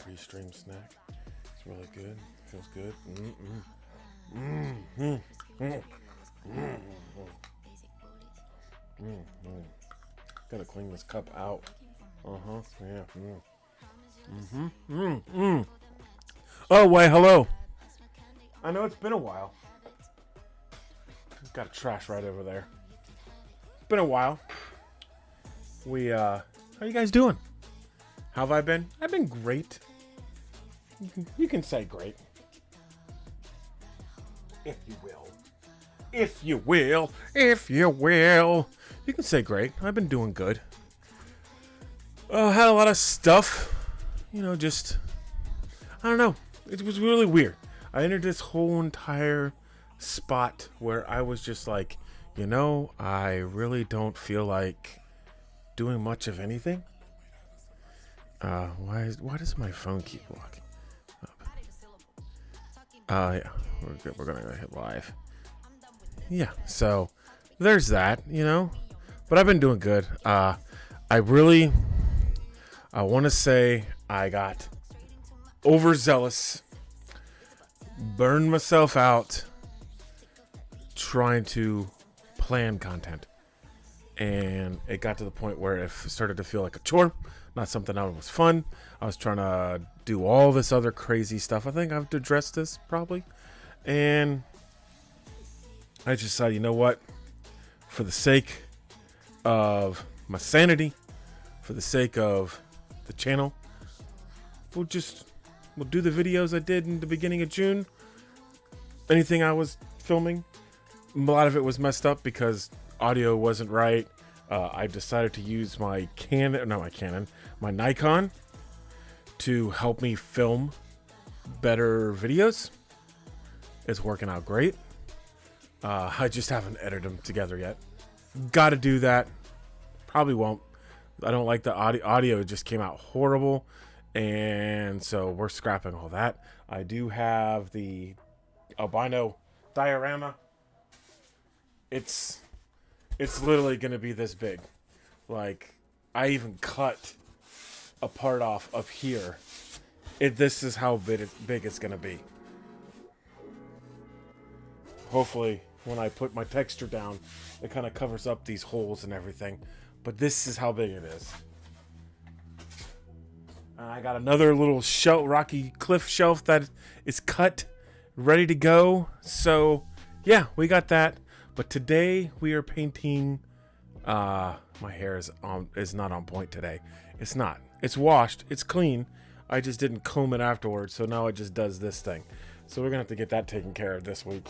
pre-stream snack. It's really good. Feels good. Gotta clean this cup out. Yeah. Oh, wait, hello. I know it's been a while. Got trash right over there. It's been a while. How you guys doing? How have I been? I've been great. You can say great. If you will. If you will. If you will. You can say great. I've been doing good. Had a lot of stuff. Just... I don't know. It was really weird. I entered this whole entire spot where I was just like, I really don't feel like doing much of anything. Why does my phone keep walking up? Yeah, we're good. We're gonna hit live. Yeah, so there's that, but I've been doing good. I want to say I got overzealous, burned myself out trying to plan content. And it got to the point where it started to feel like a chore, not something that was fun. I was trying to do all this other crazy stuff. I think I've addressed this probably. And I just decided, you know what? For the sake of my sanity, for the sake of the channel, we'll do the videos I did in the beginning of June. Anything I was filming, a lot of it was messed up because audio wasn't right. I decided to use my Nikon to help me film better videos. It's working out great. I just haven't edited them together yet. Got to do that. Probably won't. I don't like the audio. Audio just came out horrible. And so we're scrapping all that. I do have the albino diorama. It's literally going to be this big. Like, I even cut a part off up here. This is how big it's going to be. Hopefully, when I put my texture down, it kind of covers up these holes and everything. But this is how big it is. I got another little rocky cliff shelf that is cut, ready to go. So, yeah, we got that. But today we are painting. My hair is not on point today. It's not. It's washed. It's clean. I just didn't comb it afterwards, so now it just does this thing. So we're gonna have to get that taken care of this week.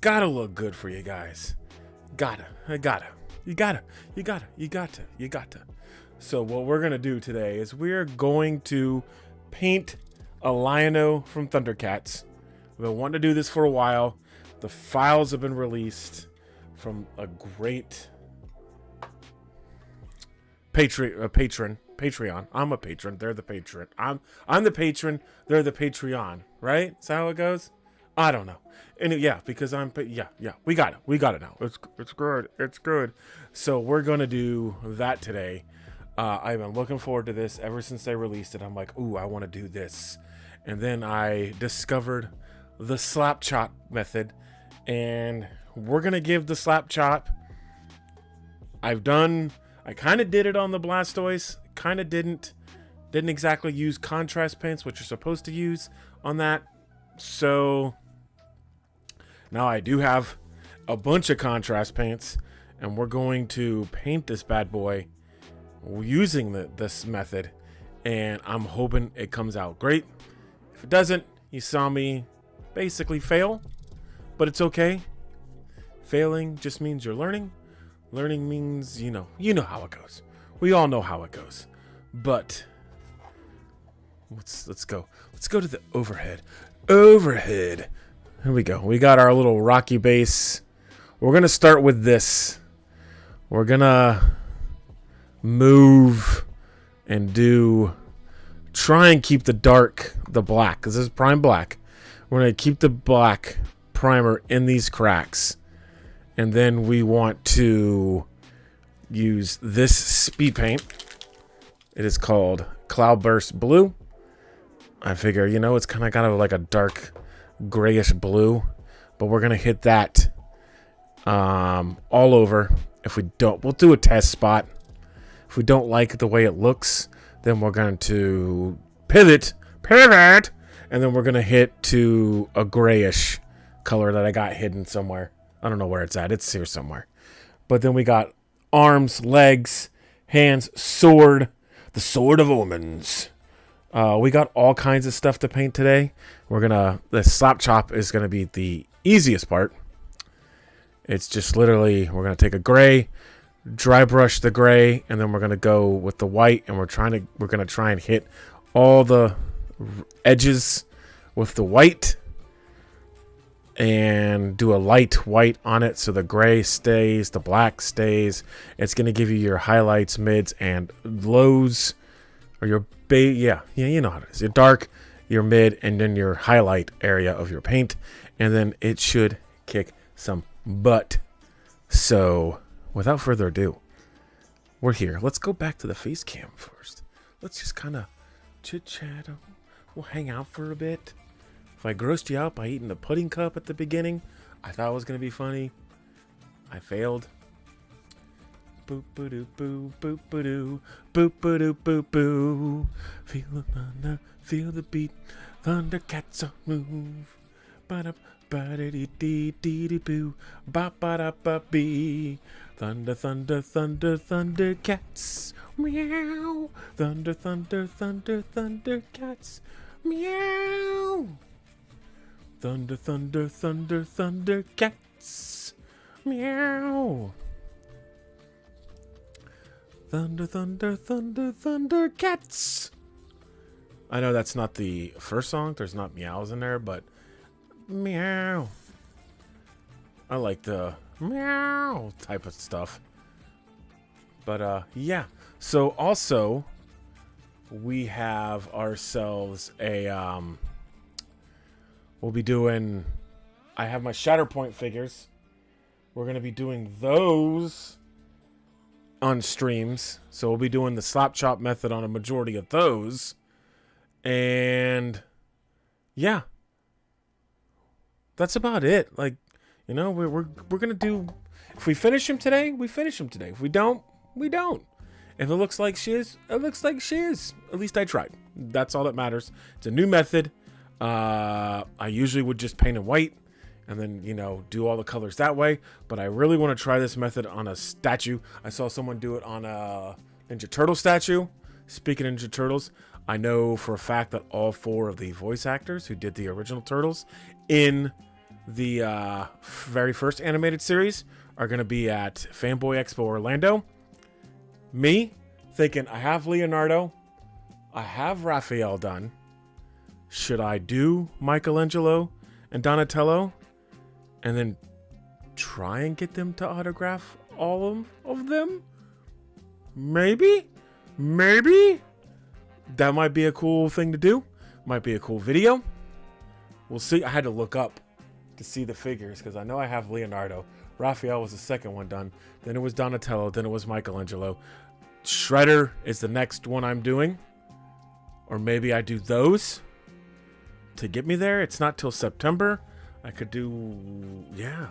Gotta look good for you guys. You gotta. So what we're gonna do today is we're going to paint a Lion-O from Thundercats. We've been wanting to do this for a while. The files have been released from a great Patreon. I'm a patron. They're the patron. I'm the patron. They're the Patreon. Right? Is that how it goes? I don't know. And yeah, because yeah. We got it now. It's good. It's good. So we're gonna do that today. I've been looking forward to this ever since they released it. I'm like, ooh, I want to do this. And then I discovered the slap chop method, and we're gonna give the slap chop. I kind of did it on the Blastoise, kind of didn't exactly use contrast paints, which you're supposed to use on that. So now I do have a bunch of contrast paints, and we're going to paint this bad boy using this method, and I'm hoping it comes out great. If it doesn't, you saw me basically fail, but it's okay. Failing just means you're learning. Learning means you know how it goes. We all know how it goes. But let's go to the overhead. Here we go. We got our little rocky base. We're gonna start with this. We're gonna move and try and keep the black, because this is prime black. We're going to keep the black primer in these cracks, and then we want to use this speed paint. It is called Cloudburst Blue. I figure, you know, it's kind of got like a dark grayish blue, but we're going to hit that all over. If we don't, we'll do a test spot. If we don't like the way it looks, then we're going to pivot, and then we're going to hit to a grayish color that I got hidden somewhere. I don't know where it's at. It's here somewhere. But then we got arms, legs, hands, sword, the sword of omens. We got all kinds of stuff to paint today. The slap chop is going to be the easiest part. It's just literally, we're going to take a gray, dry brush the gray, and then we're going to go with the white, and we're going to try and hit all the edges with the white and do a light white on it so the gray stays, the black stays. It's going to give you your highlights, mids, and lows, or your you know how it is. Your dark, your mid, and then your highlight area of your paint, and then it should kick some butt. So without further ado, we're here. Let's go back to the face cam first. Let's just kind of chit chat. We'll hang out for a bit. If I grossed you out by eating the pudding cup at the beginning, I thought it was going to be funny. I failed. Boop ba doo boo, boop ba doo, boop ba doo boo boo. Feel the thunder, feel the beat. Thundercats on move. Ba da ba da dee dee dee dee boo. Ba ba da ba bee. Thunder, thunder, thunder, Thundercats. Meow. Thunder, thunder, thunder, Thundercats. Meow. Thunder, thunder, thunder, Thundercats. Meow. Thunder, thunder, thunder, Thundercats. I know that's not the first song. There's not meows in there, but meow. I like the meow type of stuff. But yeah. So also, we have ourselves a we'll be doing. I have my Shatterpoint figures. We're gonna be doing those on streams, so we'll be doing the slap chop method on a majority of those, and yeah, that's about it. Like, you know, we're gonna do. If we finish him today, we finish him today. If we don't, we don't. If it looks like she is, it looks like she is. At least I tried. That's all that matters. It's a new method. I usually would just paint in white and then, you know, do all the colors that way. But I really want to try this method on a statue. I saw someone do it on a Ninja Turtle statue. Speaking of Ninja Turtles, I know for a fact that all 4 of the voice actors who did the original Turtles in the very first animated series are going to be at Fanboy Expo Orlando. Me, thinking I have Leonardo, I have Raphael done. Should I do Michelangelo and Donatello and then try and get them to autograph all of them? Maybe? That might be a cool thing to do. Might be a cool video. We'll see. I had to look up to see the figures because I know I have Leonardo. Raphael was the second one done. Then it was Donatello. Then it was Michelangelo. Shredder is the next one I'm doing. Or maybe I do those to get me there. It's not till September. I could do, yeah,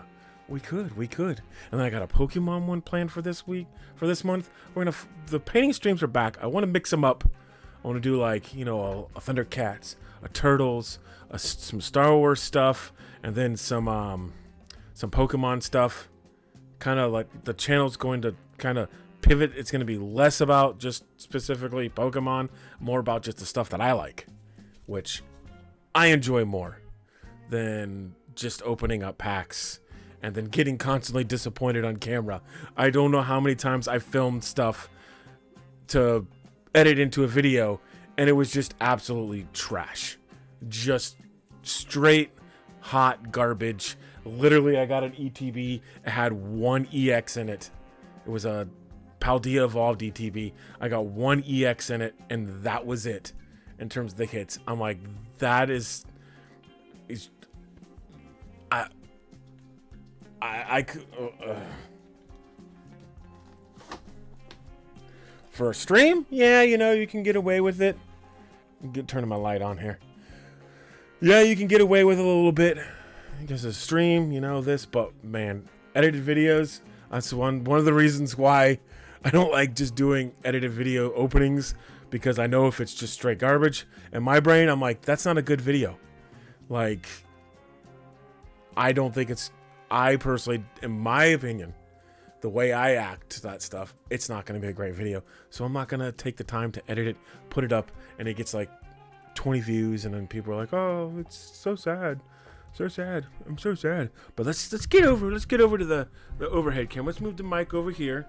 we could. And then I got a Pokemon one planned for this week, for this month. The painting streams are back. I want to mix them up. I want to do like, you know, a Thundercats, a Turtles, some Star Wars stuff, and then some Pokemon stuff. Kind of like the channel's going to kind of pivot. It's going to be less about just specifically Pokemon, more about just the stuff that I like, which I enjoy more than just opening up packs and then getting constantly disappointed on camera. I don't know how many times I filmed stuff to edit into a video and it was just absolutely trash. Just straight hot garbage. Literally, I got an ETB. It had 1 EX in it. It was a Paldea Evolved ETB. I got 1 EX in it, and that was it in terms of the hits. I'm like, that is I could for a stream, yeah, you know, you can get away with it. turning my light on here. Yeah, you can get away with it a little bit because of stream, this, but man, edited videos, that's one of the reasons why I don't like just doing edited video openings, because I know if it's just straight garbage, in my brain, I'm like, that's not a good video. Like, I don't think I personally, in my opinion, the way I act to that stuff, it's not going to be a great video. So I'm not going to take the time to edit it, put it up, and it gets like 20 views, and then people are like, oh, it's so sad. So sad. I'm so sad. But let's get over to the overhead cam. Let's move the mic over here.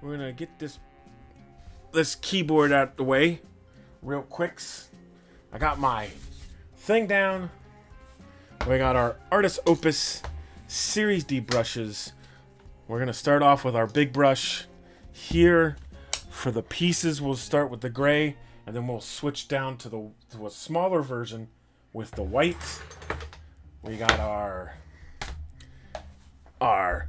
We're going to get this keyboard out the way real quicks. I got my thing down. We got our Artist Opus Series D brushes. We're going to start off with our big brush here. For the pieces, we'll start with the gray, and then we'll switch down to a smaller version with the white. We got our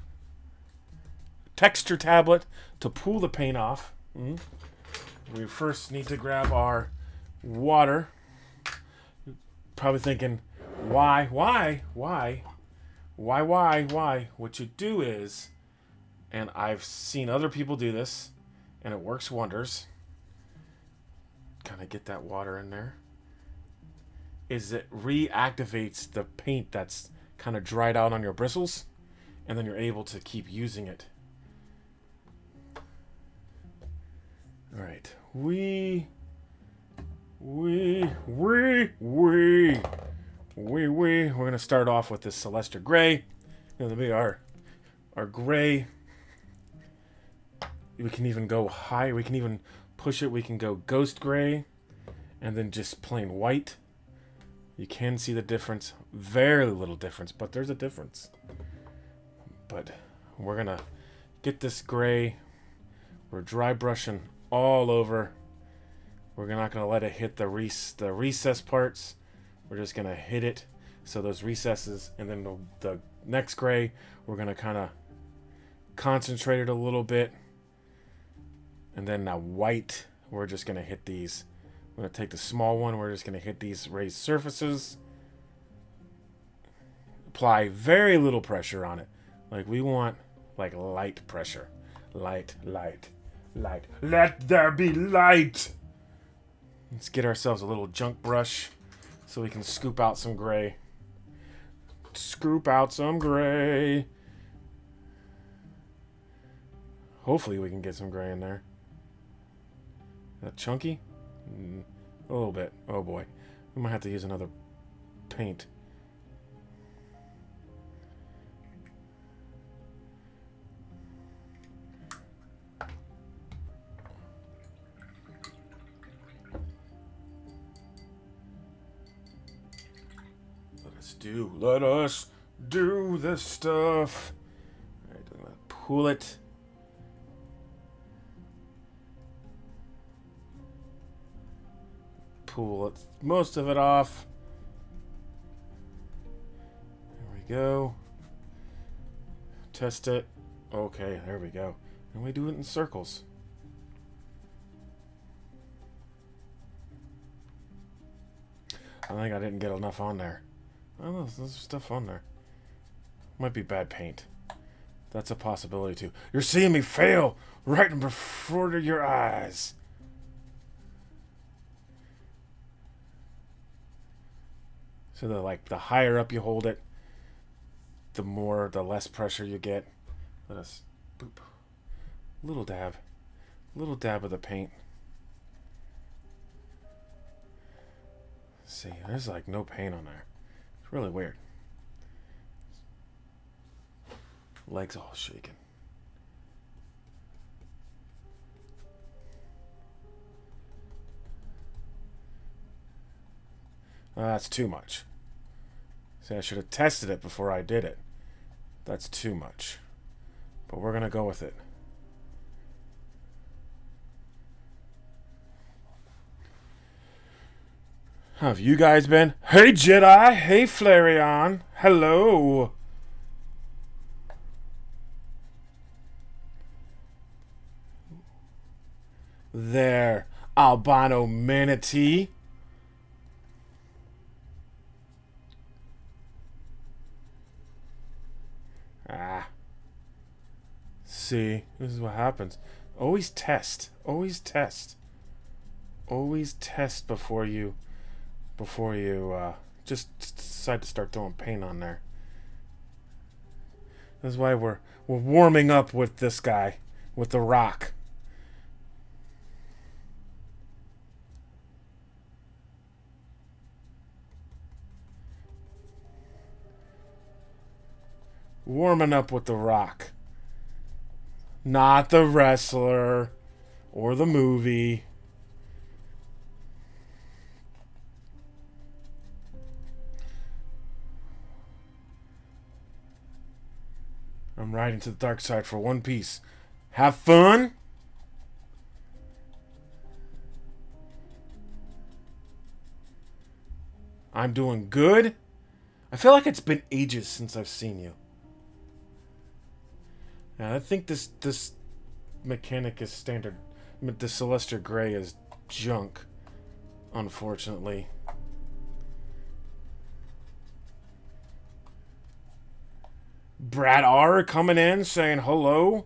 texture tablet to pull the paint off. We first need to grab our water. Probably thinking, why? What you do is, and I've seen other people do this, and it works wonders. Kind of get that water in there. Is it reactivates the paint that's kind of dried out on your bristles, and then you're able to keep using it. All right, we're gonna start off with this Celestia Gray. It'll be our gray. We can even go high. We can even push it. We can go Ghost Gray, and then just plain white. You can see the difference. Very little difference, but there's a difference. But we're gonna get this gray. We're dry brushing all over. We're not gonna let it hit the recess parts. We're just gonna hit it, so those recesses, and then the next gray, we're gonna kind of concentrate it a little bit, and then now white, we're just gonna hit these. I'm going to take the small one. We're just going to hit these raised surfaces. Apply very little pressure on it. Like, we want, like, light pressure. Light. Let there be light! Let's get ourselves a little junk brush so we can scoop out some gray. Scoop out some gray. Hopefully we can get some gray in there. Is that chunky? A little bit. Oh boy. We might have to use another paint. Let us do this stuff. Alright, I'm gonna pull it. Pull most of it off. There we go. Test it. Okay, there we go. And we do it in circles. I think I didn't get enough on there. Oh, there's stuff on there. Might be bad paint. That's a possibility too. You're seeing me fail right in before your eyes. So the higher up you hold it, the less pressure you get. Let us boop. Little dab of the paint. See, there's like no paint on there. It's really weird. Legs all shaking. That's too much. See, I should have tested it before I did it. That's too much. But we're going to go with it. How have you guys been? Hey, Jedi. Hey, Flareon. Hello. There. Albino manatee. Ah. See, this is what happens. Always test. Always test. Always test before you just decide to start throwing paint on there. That's why we're warming up with this guy, with the rock. Warming up with the rock. Not the wrestler or the movie. I'm riding to the dark side for one piece. Have fun. I'm doing good. I feel like it's been ages since I've seen you. Yeah, I think this mechanic is standard. The Celestial Gray is junk, unfortunately. Brad R coming in saying hello.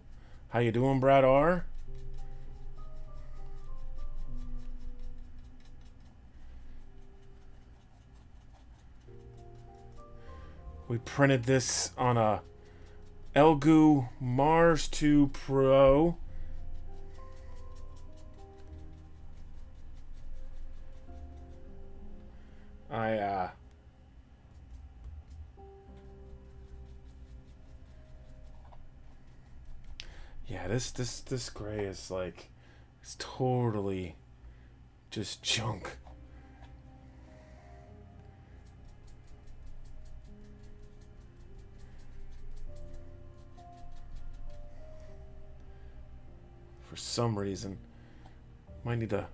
How you doing, Brad R? We printed this on a Elgu Mars 2 Pro. Yeah, this gray is like, it's totally just junk. For some reason, might need to.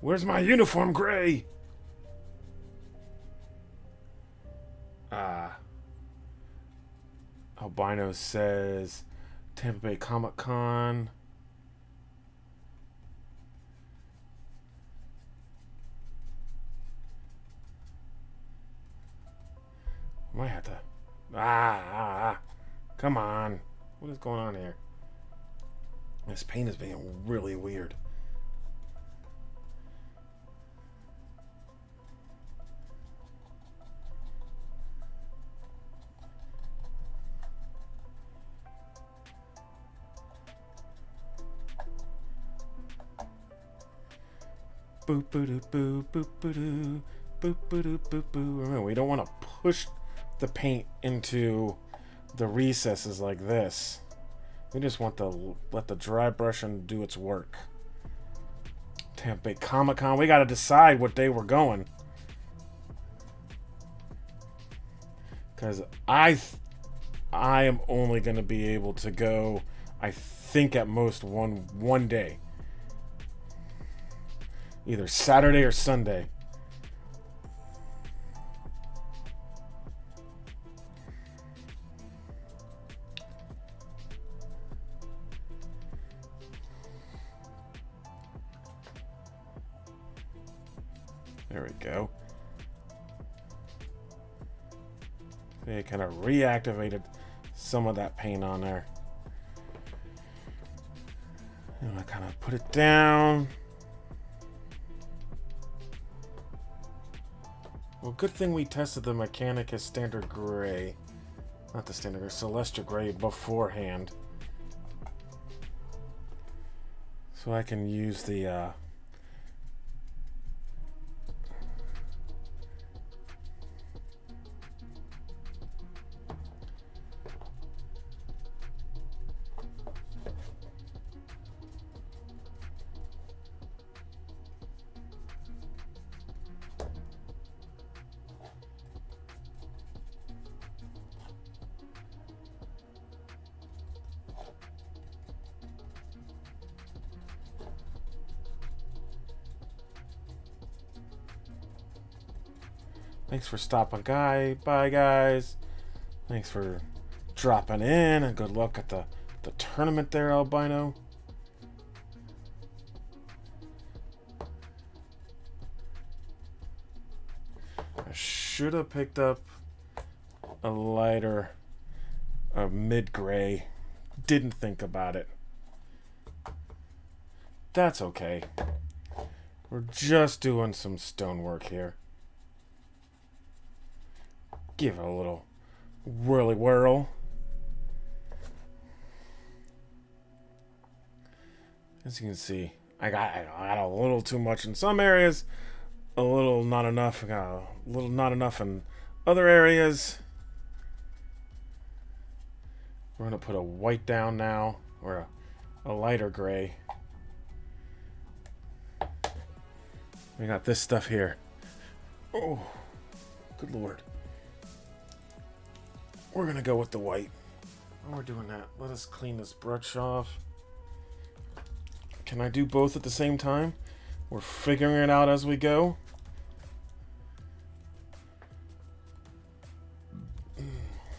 Where's my uniform, gray? Albino says Tampa Bay Comic Con. Might have to. Come on. What is going on here? This paint is being really weird. Boop boo doo boo boop boo doo boop boo doo boop boo. Remember, we don't want to push the paint into the recesses like this. We just want to let the dry brushing do its work. Tampa Bay Comic Con. We got to decide what day we're going. Because I am only going to be able to go, I think, at most one day. Either Saturday or Sunday. There we go. They kind of reactivated some of that paint on there. And I kind of put it down. Well, good thing we tested the Mechanicus Standard Gray. Not the Standard Gray, Celestial Gray beforehand. So I can use the Thanks for stopping by, guys. Thanks for dropping in, and good luck at the tournament there, Albino. I should have picked up a lighter a mid-gray. Didn't think about it. That's okay. We're just doing some stonework here. Give it a little whirly whirl. As you can see, I got a little too much in some areas, a little not enough. I got a little not enough in other areas. We're gonna put a white down now, or a lighter gray. We got this stuff here. Oh, good lord. We're gonna go with the white. While we're doing that, let us clean this brush off. Can I do both at the same time? We're figuring it out as we go.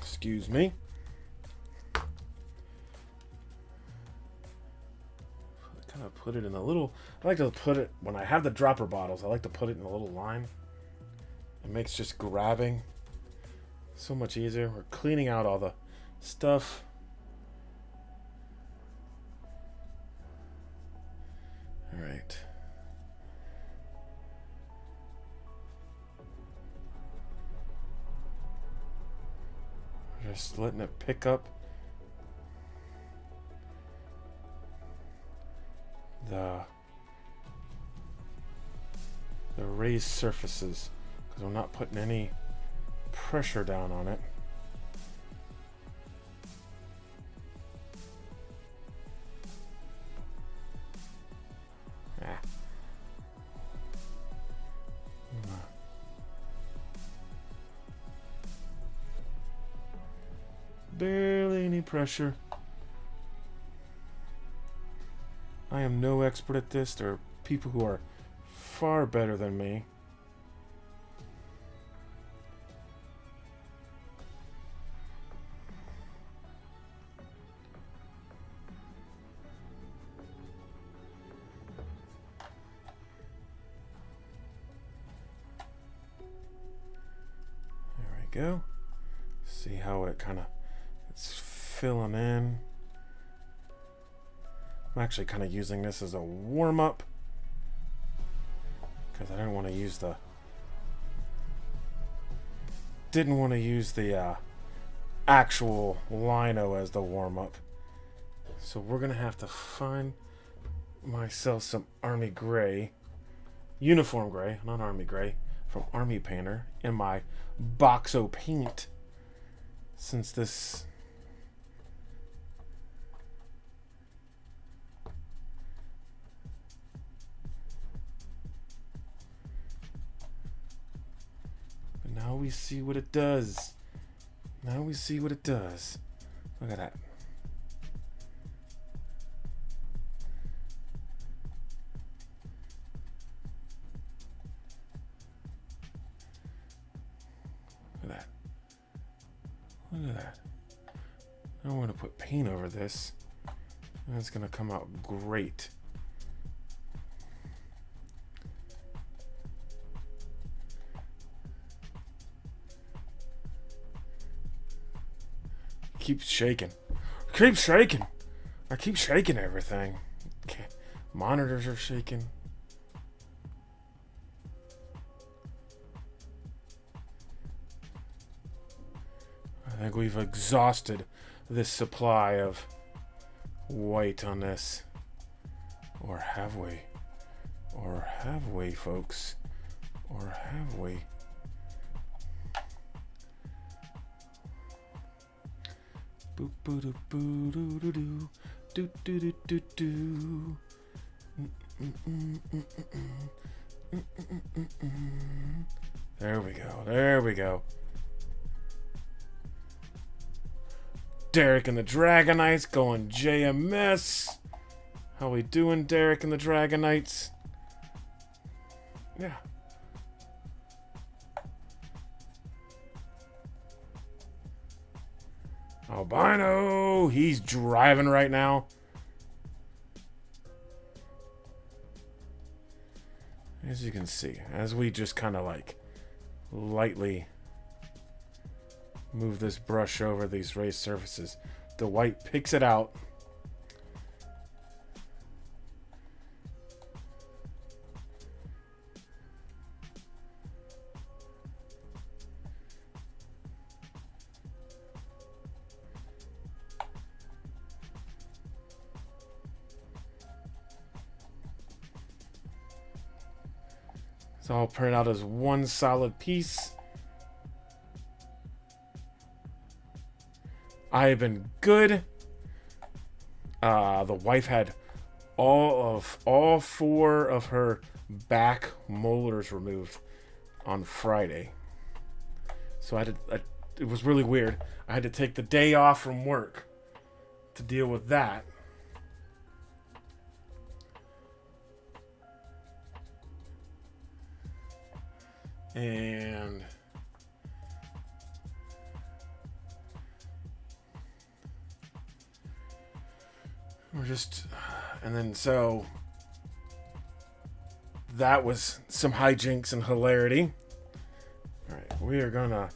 Excuse me. Kind of put it in a little... I like to put it... When I have the dropper bottles, I like to put it in a little line. It makes just grabbing so much easier. We're cleaning out all the stuff. All right. Just letting it pick up the raised surfaces, because we're not putting any pressure down on it. Barely any pressure. I am no expert at this. There are people who are far better than me. There we go. See how it kind of it's filling in. I'm actually kind of using this as a warm-up because I didn't want to use the actual lino as the warm-up. So we're gonna have to find myself some army gray, uniform gray, not army gray, from Army Painter in my Boxo paint, since this now we see what it does. Now we see what it does. Look at that. Look at that. Look at that. Now I'm going to put paint over this. And it's going to come out great. Keep shaking. Keep shaking. I keep shaking everything. Okay. Monitors are shaking. I think we've exhausted this supply of white on this. Or have we? Or have we, folks? Or have we? Boop boo doo boo doo doo doo doo doo doo doo doo. There we go. There we go. Derek and the Dragonites going JMS. How we doing, Derek and the Dragonites? Yeah. Albino, he's driving right now. As you can see, as we just kind of like lightly move this brush over these raised surfaces. The white picks it out. So I'll print out as one solid piece. I have been good. The wife had all 4 of her back molars removed on Friday. So it was really weird. I had to take the day off from work to deal with that. And and then so that was some hijinks and hilarity. All right, we are gonna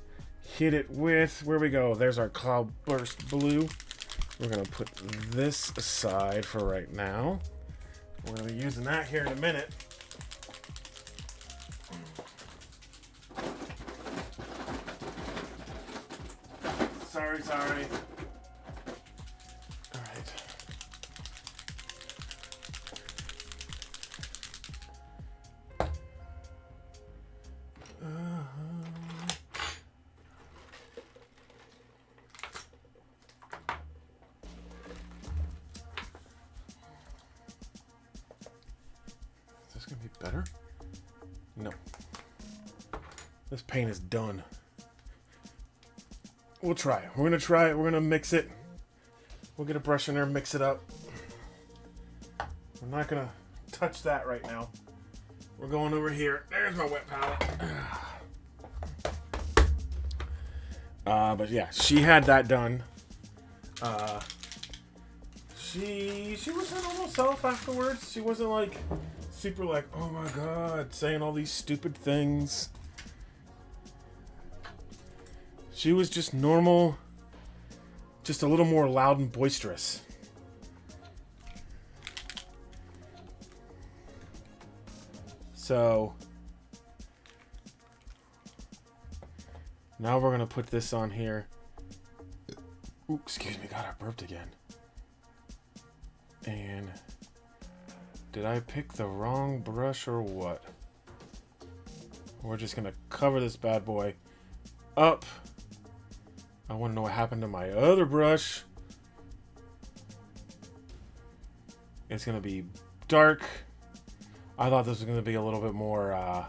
hit it with, where we go. There's our cloudburst blue. We're gonna put this aside for right now. We're gonna be using that here in a minute. Sorry. All right. Is this gonna be better? No. This paint is done. We'll try it. We're going to try it. We're going to mix it. We'll get a brush in there, mix it up. We're not going to touch that right now. We're going over here. There's my wet palette. But yeah, she had that done. She was her normal self afterwards. She wasn't like super like, oh my god, saying all these stupid things. She was just normal, just a little more loud and boisterous. So now we're gonna put this on here. Ooh, excuse me, God, I burped again. And did I pick the wrong brush or what? We're just gonna cover this bad boy up. I want to know what happened to my other brush. It's going to be dark. I thought this was going to be a little bit more... I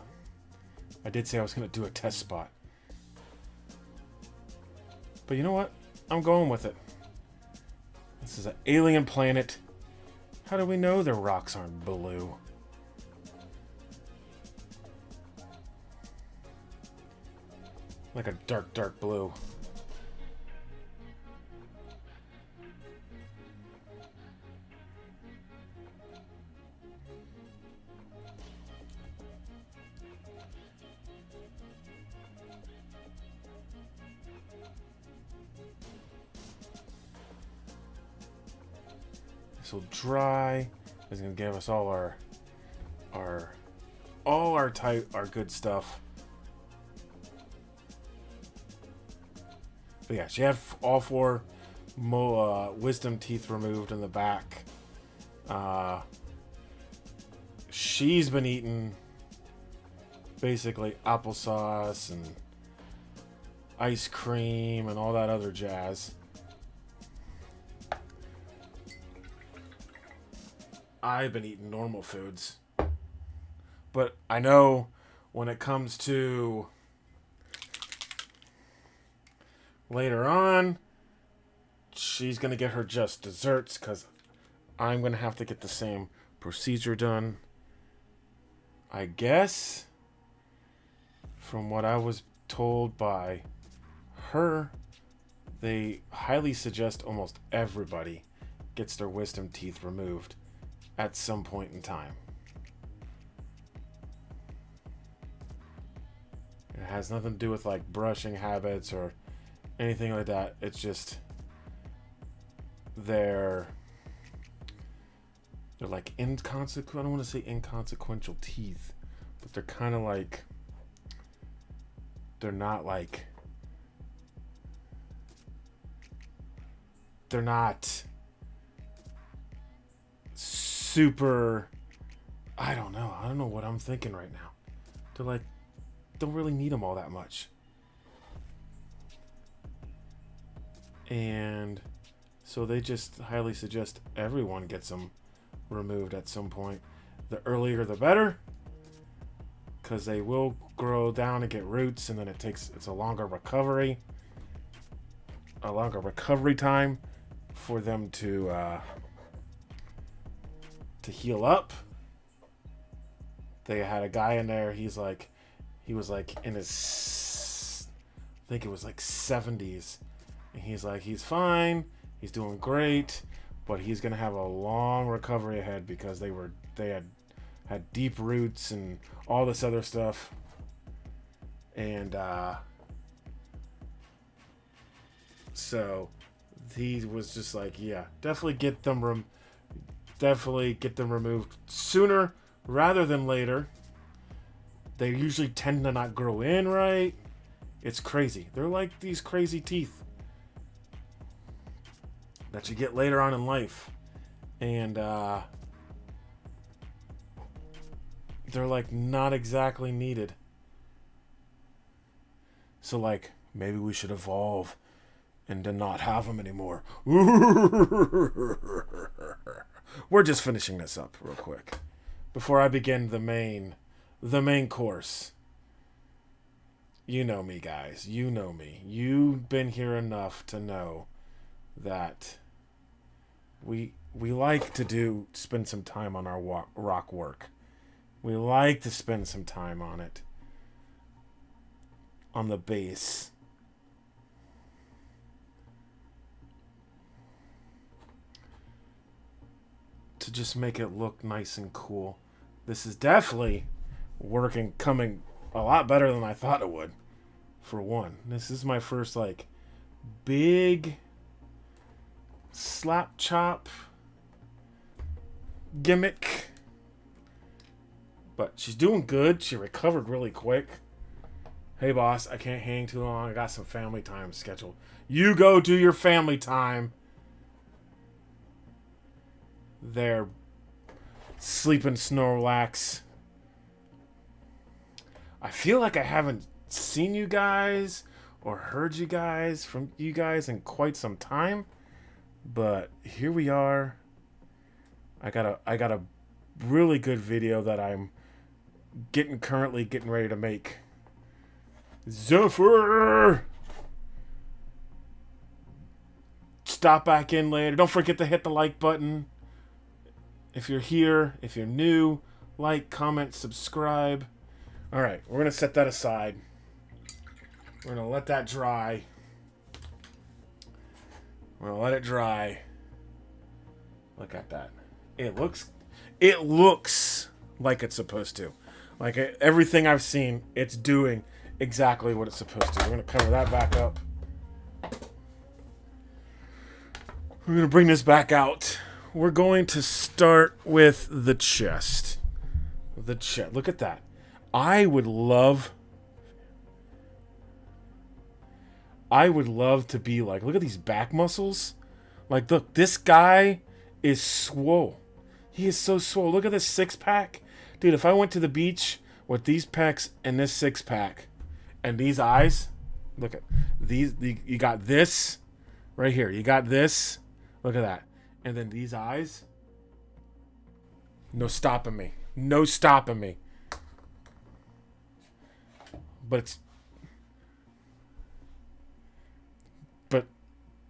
did say I was going to do a test spot. But you know what? I'm going with it. This is an alien planet. How do we know their rocks aren't blue? Like a dark, dark blue. This will dry. It's gonna give us all our good stuff. But yeah, she had all 4 wisdom teeth removed in the back. She's been eating basically applesauce and ice cream and all that other jazz. I've been eating normal foods. But I know when it comes to later on, she's going to get her just desserts because I'm going to have to get the same procedure done. I guess, from what I was told by her, they highly suggest almost everybody gets their wisdom teeth removed at some point in time. It has nothing to do with like brushing habits or anything like that. It's just they're like inconsequential. I don't want to say inconsequential teeth, but they're kind of like, they're not like, they're not super, I don't know what I'm thinking right now. They're like, don't really need them all that much. And so they just highly suggest everyone gets them removed at some point. The earlier the better, because they will grow down and get roots, and then it's a longer recovery time for them to heal up. They had a guy in there, he was like in his, I think it was like 70s, and he's like, he's fine, he's doing great, but he's gonna have a long recovery ahead because they had deep roots and all this other stuff. And so he was just like, yeah, definitely get them removed sooner rather than later. They usually tend to not grow in right. It's crazy. They're like these crazy teeth that you get later on in life. And they're like not exactly needed. So like, maybe we should evolve and to not have them anymore. We're just finishing this up real quick before I begin the main course. You know me, guys. You know me. You've been here enough to know that we like to spend some time on our rock work. We like to spend some time on it. On the base. To just make it look nice and cool. This is definitely coming a lot better than I thought it would. For one, this is my first like big slap chop gimmick. But she's doing good. She recovered really quick. Hey boss, I can't hang too long. I got some family time scheduled. You go do your family time. There, sleeping Snorlax. I feel like I haven't seen you guys or heard from you guys in quite some time, but here we are. I got a really good video that I'm currently getting ready to make. Zephyr! Stop back in later. Don't forget to hit the like button. If you're here, if you're new, like, comment, subscribe. Alright, we're going to set that aside. We're going to let that dry. We're going to let it dry. Look at that. It looks like it's supposed to. Like everything I've seen, it's doing exactly what it's supposed to. We're going to cover that back up. We're going to bring this back out. We're going to start with the chest. The chest. Look at that. I would love to be like, look at these back muscles. Like, look, this guy is swole. He is so swole. Look at this six-pack. Dude, if I went to the beach with these pecs and this six-pack and these eyes, look at these. You got this right here. You got this. Look at that. And then these eyes. No stopping me. No stopping me. But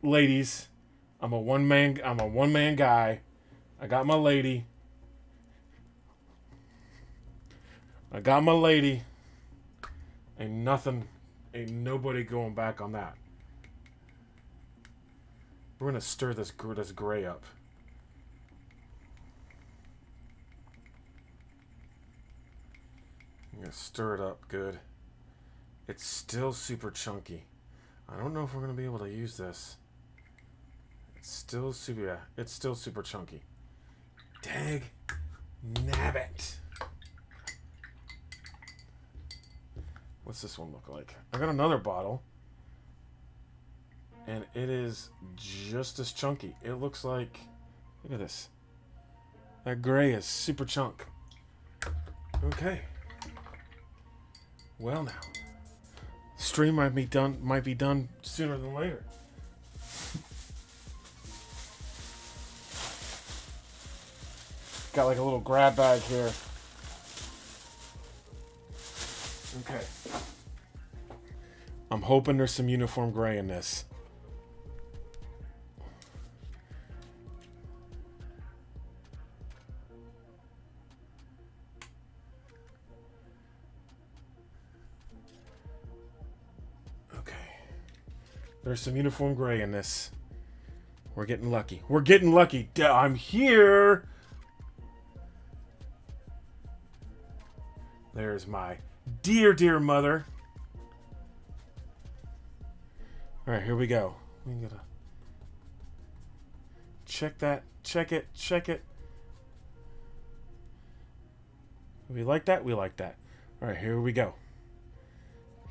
ladies, I'm a one-man guy. I got my lady. Ain't nobody going back on that. We're gonna stir this gray up. I'm gonna stir it up good. It's still super chunky. I don't know if we're going to be able to use this. It's still super, yeah, it's still super chunky. Dag nabbit. What's this one look like? I got another bottle. And it is just as chunky. It looks like, look at this. That gray is super chunk. Okay. Well now. Stream might be done sooner than later. Got like a little grab bag here. Okay. I'm hoping there's some uniform gray in this. Okay. There's some uniform gray in this. We're getting lucky. We're getting lucky. I'm here. There's my dear, dear mother. All right, here we go. We gotta check that. Check it. Check it. We like that. We like that. All right, here we go.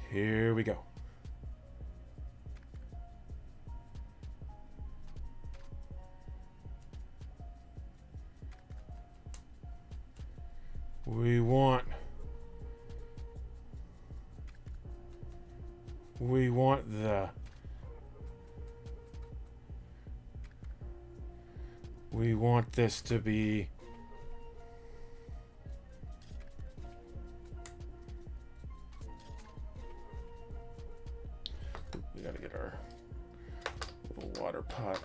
Here we go. We want the we want this to be we gotta get our little water pot.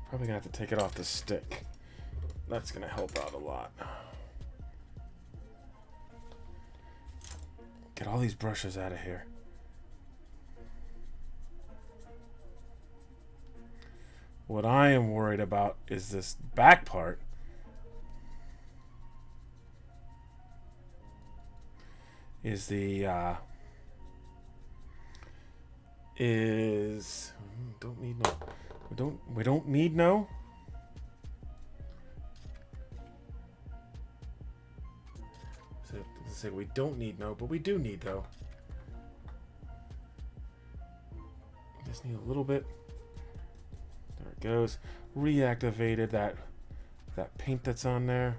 Probably gonna have to take it off the stick. That's gonna help out a lot. Get all these brushes out of here. What I am worried about is this back part. Is the don't need no. We don't need no. Say we don't need no, but we do need though. Just need a little bit. There it goes. Reactivated that paint that's on there.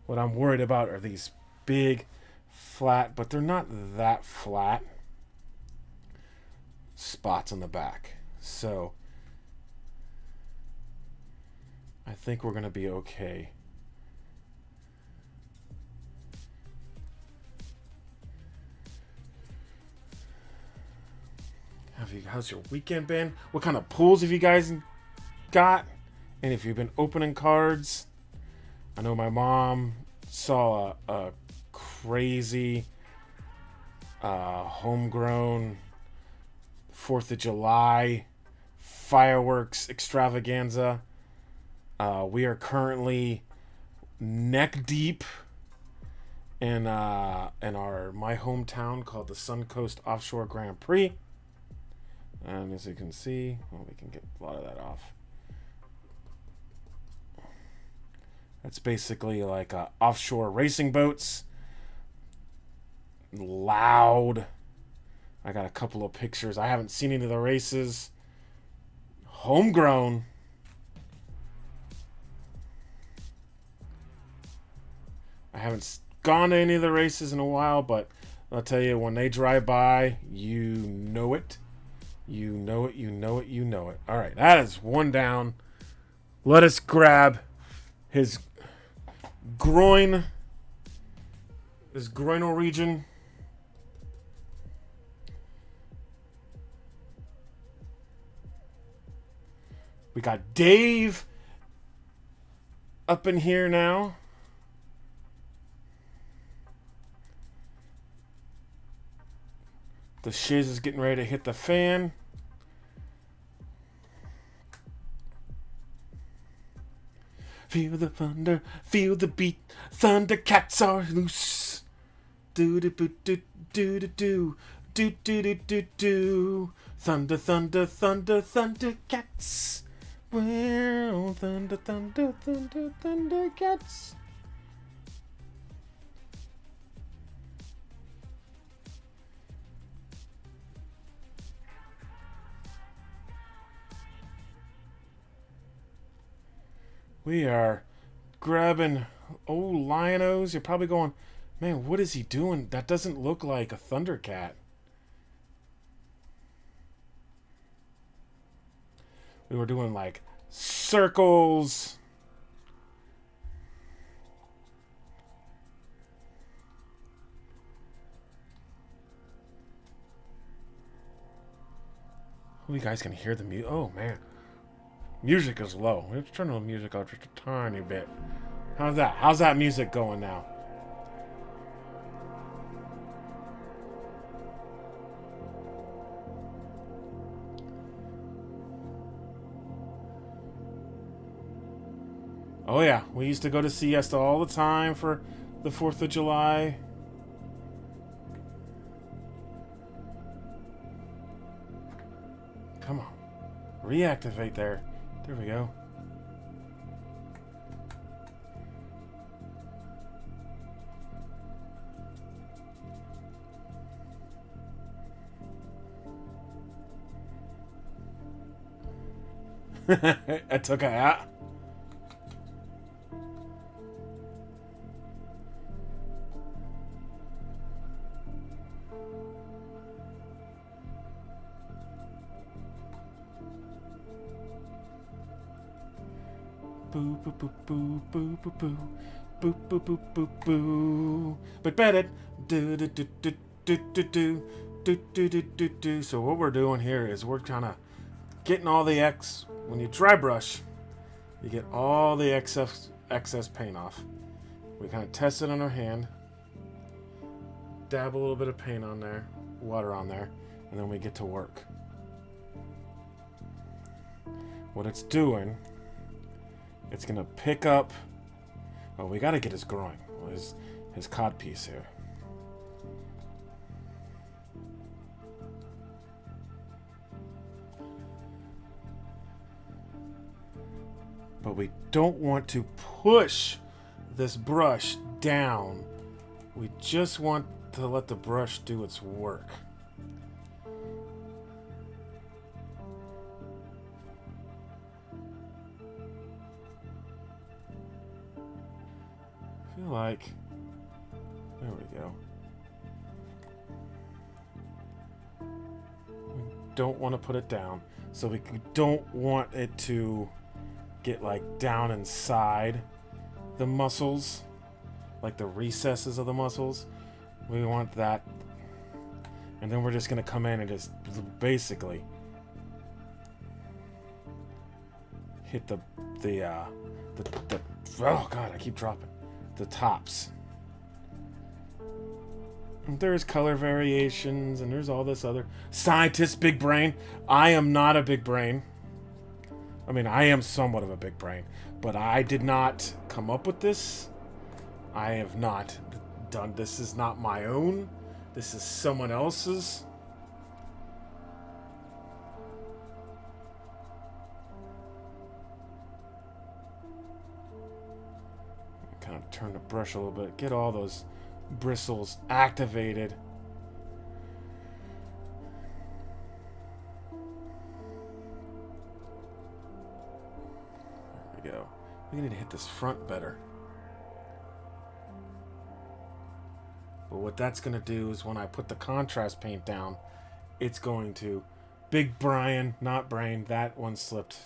What I'm worried about are these big, flat, but they're not that flat spots on the back. So I think we're going to be okay. How's your weekend been? What kind of pulls have you guys got? And if you've been opening cards, I know my mom saw a crazy homegrown 4th of July fireworks extravaganza. We are currently neck deep in my hometown called the Suncoast Offshore Grand Prix. And as you can see, well, we can get a lot of that off. That's basically like offshore racing boats. Loud. I got a couple of pictures. I haven't seen any of the races. Homegrown. I haven't gone to any of the races in a while, but I'll tell you, when they drive by, you know it. You know it, you know it, you know it. All right, that is one down. Let us grab his groinal region. We got Dave up in here now. The shiz is getting ready to hit the fan. Feel the thunder, feel the beat. Thundercats are loose. Do do do do do do do do do do do do. Thunder, thunder, thunder, Thundercats. Well, thunder, thunder, thunder, Thundercats. We are grabbing old Lion-O's. You're probably going, man, what is he doing? That doesn't look like a Thundercat. We were doing like circles. Oh, you guys can hear the music. Oh, man. Music is low. Let's turn the music up just a tiny bit. How's that? How's that music going now? Oh yeah, we used to go to siesta all the time for the 4th of July. Come on. Reactivate there. There we go. I took a hat. Boo boo boo boo boo boo boo boo boo boo boo boo. But better do do do do do do do do do do do do. So what we're doing here is we're kind of getting all the when you dry brush, you get all the excess paint off. We kind of test it on our hand, dab a little bit of paint on there, water on there, and then we get to work. What it's doing, it's gonna pick up. Oh, we gotta get his groin, his cod piece here. But we don't want to push this brush down. We just want to let the brush do its work. I feel like, there we go. We don't want to put it down, so we don't want it to get like down inside the muscles, like the recesses of the muscles. We want that, and then we're just gonna come in and just basically hit the oh god, I keep dropping the tops. And there's color variations, and there's all this other scientist big brain. I am not a big brain. I mean, I am somewhat of a big brain, but I did not come up with this. I have not done this. Is not my own. This is someone else's. Kind of turn the brush a little bit. Get all those bristles activated. Go. We need to hit this front better. But what that's going to do is when I put the contrast paint down, it's going to... Big Brian, not brain. That one slipped.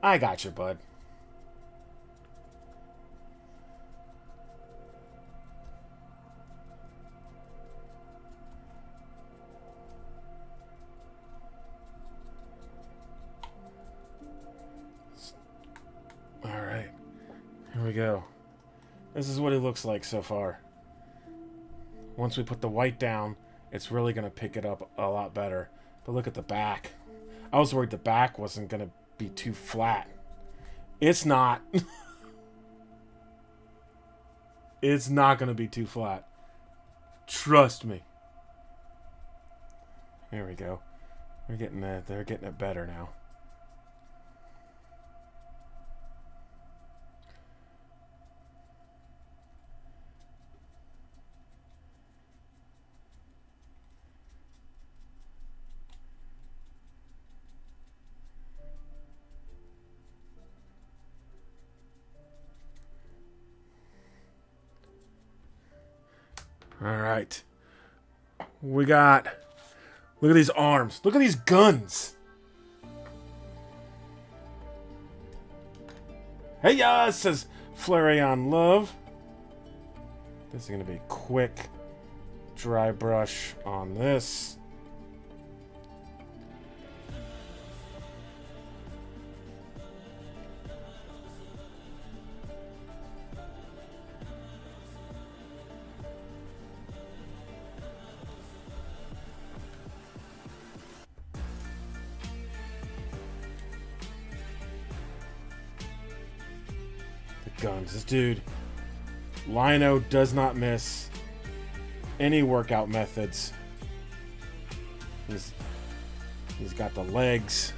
I got you, bud. Here we go. This is what it looks like so far. Once we put the white down, it's really going to pick it up a lot better. But look at the back. I was worried the back wasn't going to be too flat. It's not. It's not going to be too flat. Trust me. There we go. They're getting it better now. All right. We got... Look at these arms. Look at these guns. Hey, ya, says Flareon Love. This is going to be quick dry brush on this. Guns. This dude, Lino, does not miss any workout methods. He's got the legs.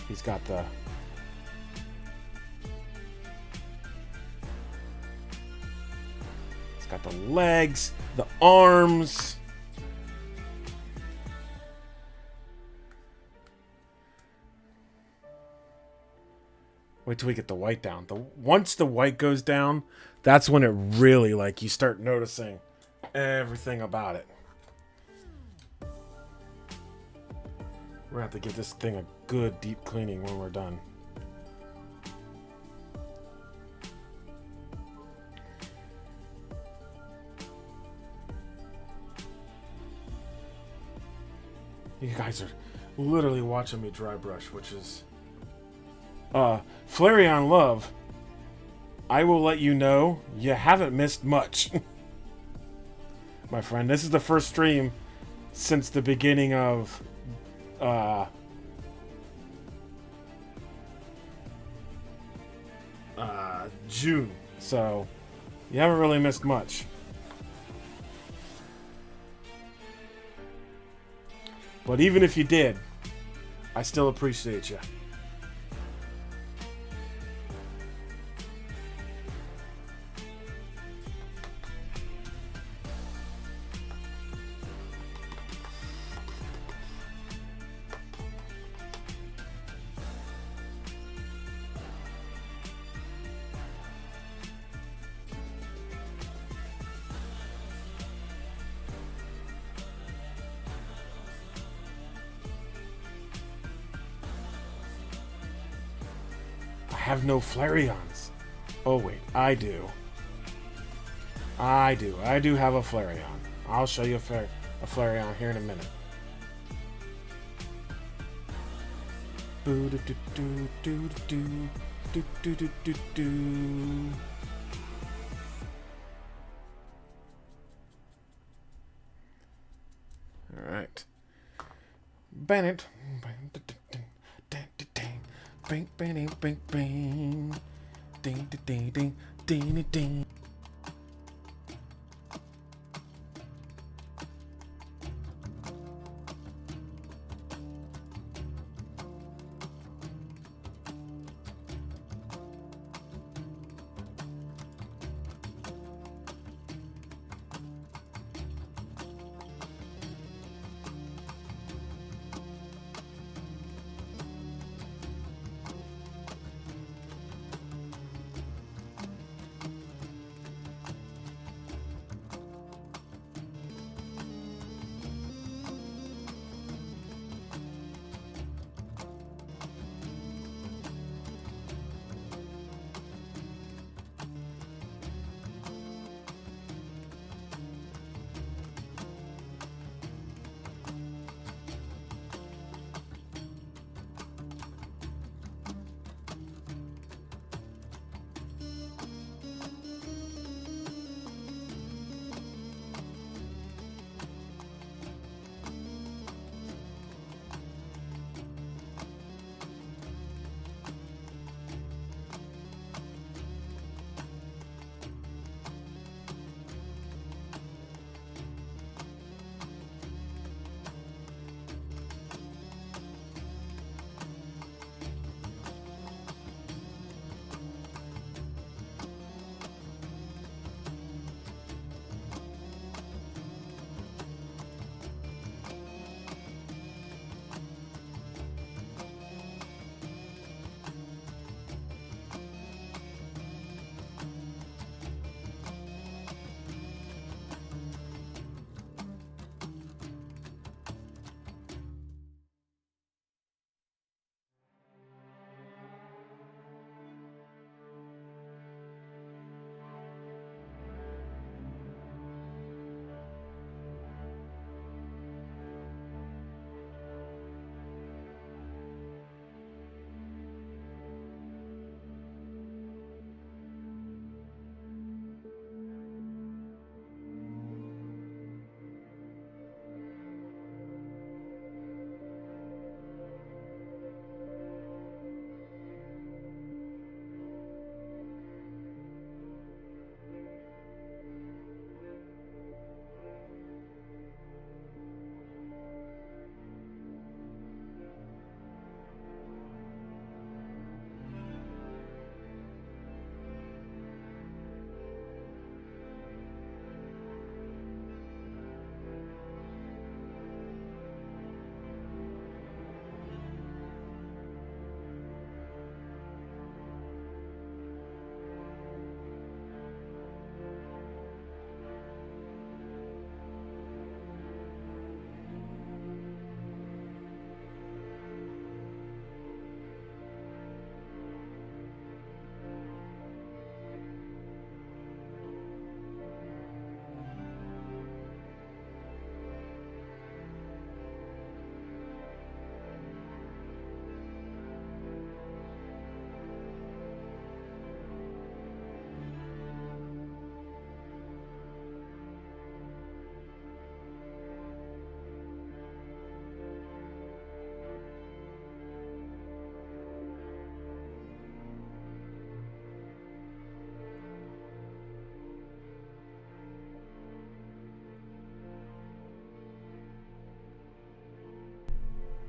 He's got the legs, the arms. Wait till we get the white down. Once the white goes down, that's when it really, like, you start noticing everything about it. We're going to have to give this thing a good deep cleaning when we're done. You guys are literally watching me dry brush, which is... Flareon Love, I will let you know you haven't missed much. My friend, this is the first stream since the beginning of June, so you haven't really missed much. But even if you did, I still appreciate you. Have no Flareons. Oh wait, I do. I do have a Flareon. I'll show you a Flareon here in a minute. All right. Bennett. Bing, bing, bing, bing, ding, ding, ding, ding, ding.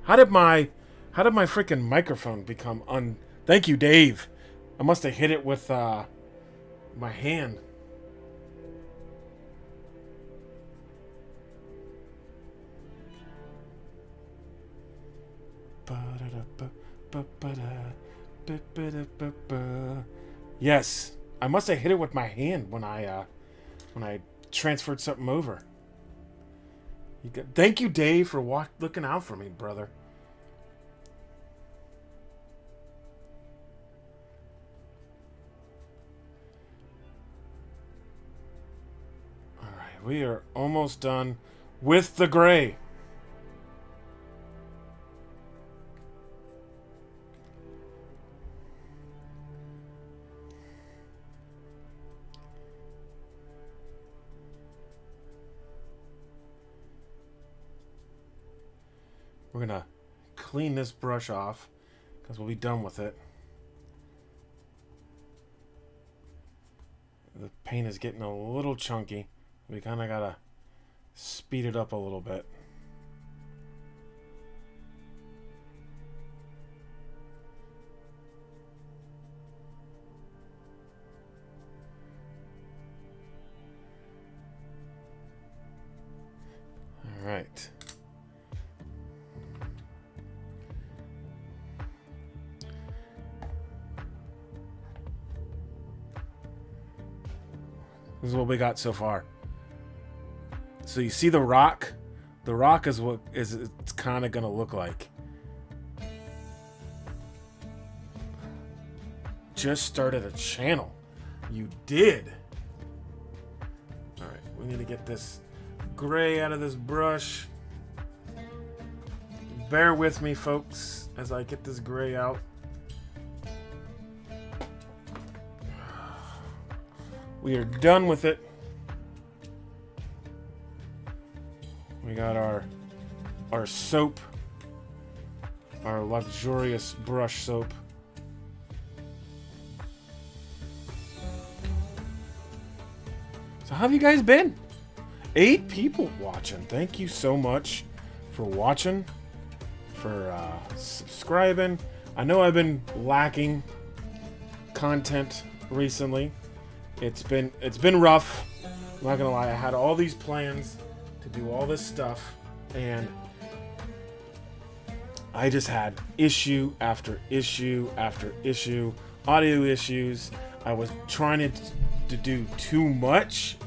How did my freaking microphone become Thank you, Dave. I must have hit it with my hand. Yes, I must have hit it with my hand when I transferred something over. Thank you, Dave, for looking out for me, brother. All right, we are almost done with the gray. We're going to clean this brush off because we'll be done with it. The paint is getting a little chunky. We kind of got to speed it up a little bit. All right. This is what we got so far. So you see the rock? The rock is what it's kind of going to look like. Just started a channel. You did. All right, we need to get this gray out of this brush. Bear with me, folks, as I get this gray out. We are done with it. We got our soap, our luxurious brush soap. So how have you guys been? 8 people watching. Thank you so much for watching, for subscribing. I know I've been lacking content recently. It's been rough. I'm not gonna lie. I had all these plans to do all this stuff, and I just had issue after issue after issue, audio issues. I was trying to do too much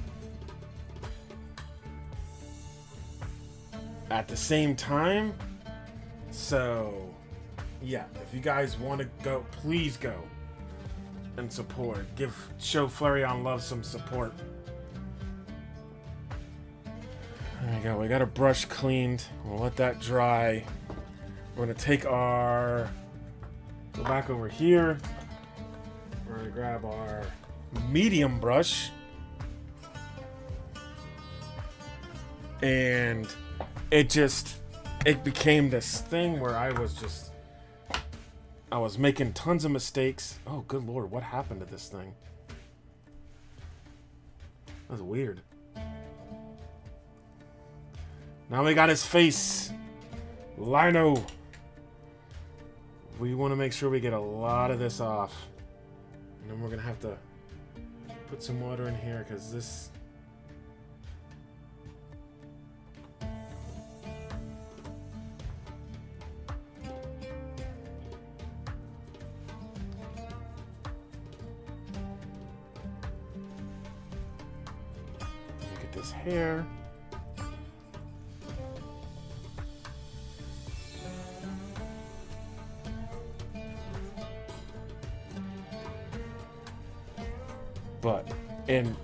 at the same time. So yeah, if you guys want to go, please go and support. Show Flareon Love some support. There we go. We got our brush cleaned. We'll let that dry. We're gonna take go back over here. We're gonna grab our medium brush, and it became this thing where I was making tons of mistakes. Oh, good Lord, what happened to this thing? That's weird. Now we got his face. Lino. We want to make sure we get a lot of this off. And then we're going to have to put some water in here because this... Look at this hair. But in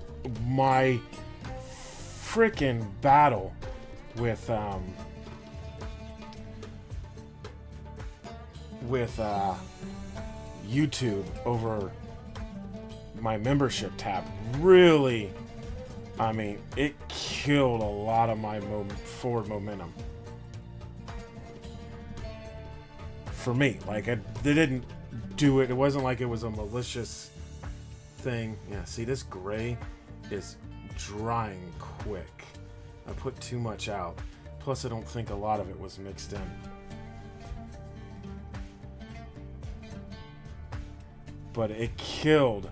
my freaking battle with YouTube over my membership tab, really, I mean, it killed a lot of my forward momentum. For me, like, they didn't do it. It wasn't like it was a malicious thing. Yeah, see, this gray is drying quick. I put too much out. Plus, I don't think a lot of it was mixed in. but it killed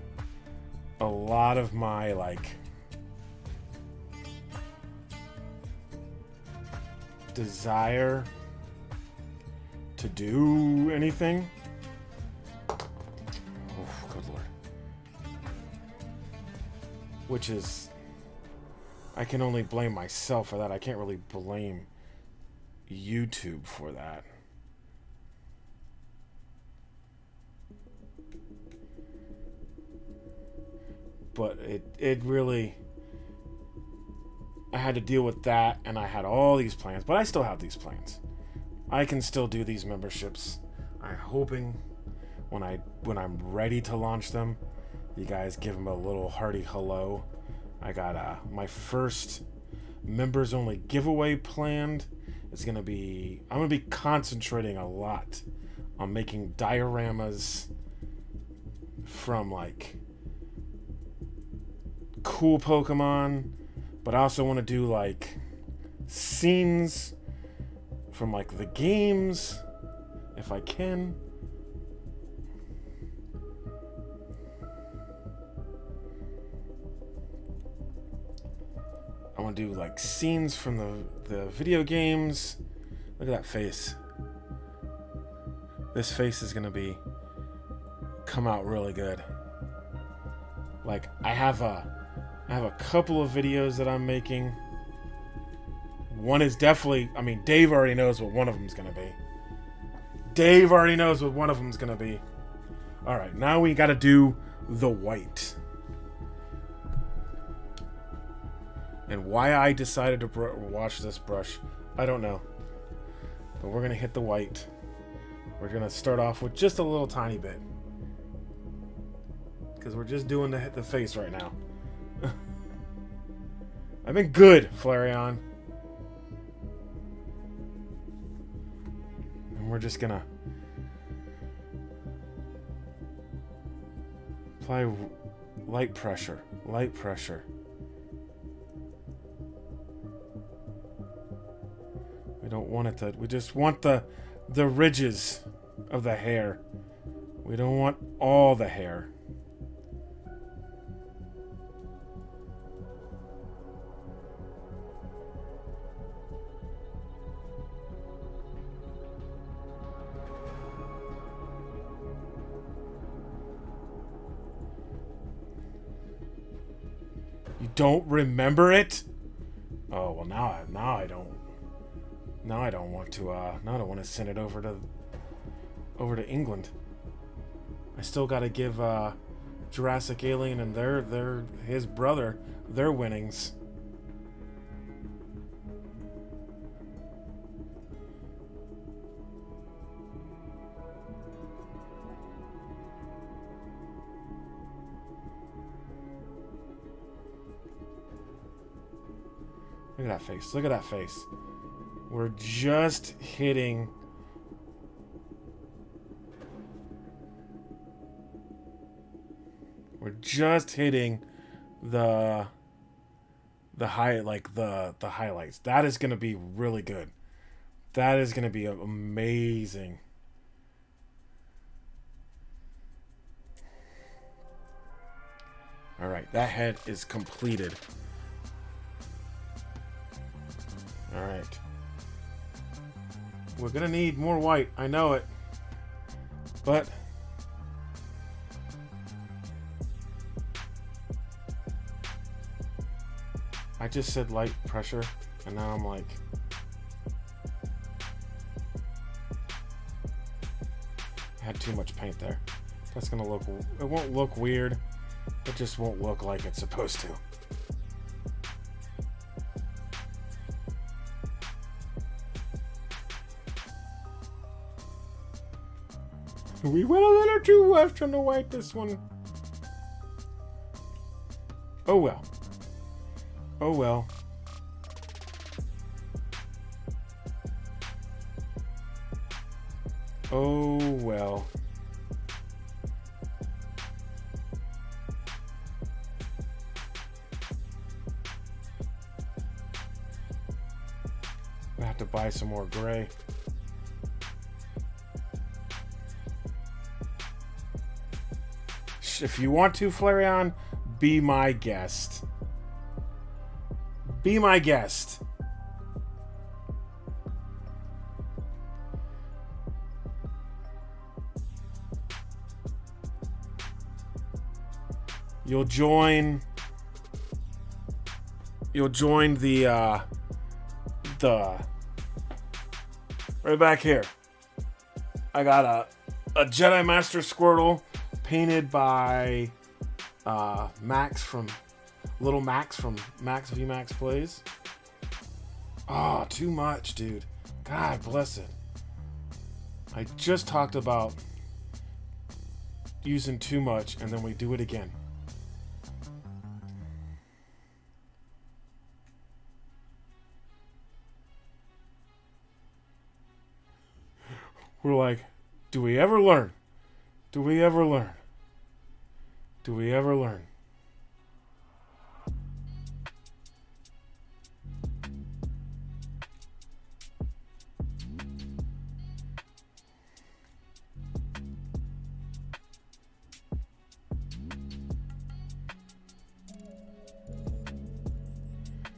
a lot of my, like, desire to do anything. Oh, good Lord. Which is, I can only blame myself for that. I can't really blame YouTube for that. But it really, I had to deal with that, and I had all these plans, but I still have these plans. I can still do these memberships. I'm hoping when I'm ready to launch them, you guys give them a little hearty hello. I got my first members only giveaway planned. It's gonna be, I'm gonna be concentrating a lot on making dioramas from like cool Pokemon, but I also want to do like scenes from like the games if I can. I want to do like scenes from the video games. Look at that face. This face is gonna come out really good. Like I have a couple of videos that I'm making. One is definitely, I mean, Dave already knows what one of them's gonna be. Dave already knows what one of them's gonna be. All right, now we gotta do the white. And why I decided to wash this brush, I don't know. But we're gonna hit the white. We're gonna start off with just a little tiny bit, because we're just doing the face right now. I've been good, Flareon. And we're just gonna apply light pressure. Light pressure. We don't want it to, we just want the ridges of the hair. We don't want all the hair. You don't remember it? Oh, well, now I don't. Now I don't want to. Now I don't want to send it over to England. I still got to give Jurassic Alien and his brother their winnings. Look at that face. Look at that face. We're just hitting. We're just hitting the high, like the highlights. That is going to be really good. That is going to be amazing. All right, that head is completed. All right. We're gonna need more white. I know it. But I just said light pressure, and now I'm like, I had too much paint there. That's gonna look, it won't look weird. It just won't look like it's supposed to. We went a little too left on the white this one. Oh well. Oh well. Oh well. I have to buy some more gray. If you want to, Flareon, be my guest. Be my guest. You'll join the right back here. I got a Jedi Master Squirtle painted by Max from Max VMax Plays. Oh, too much, dude. God bless it. I just talked about using too much, and then we do it again. We're like, do we ever learn? Do we ever learn? Do we ever learn?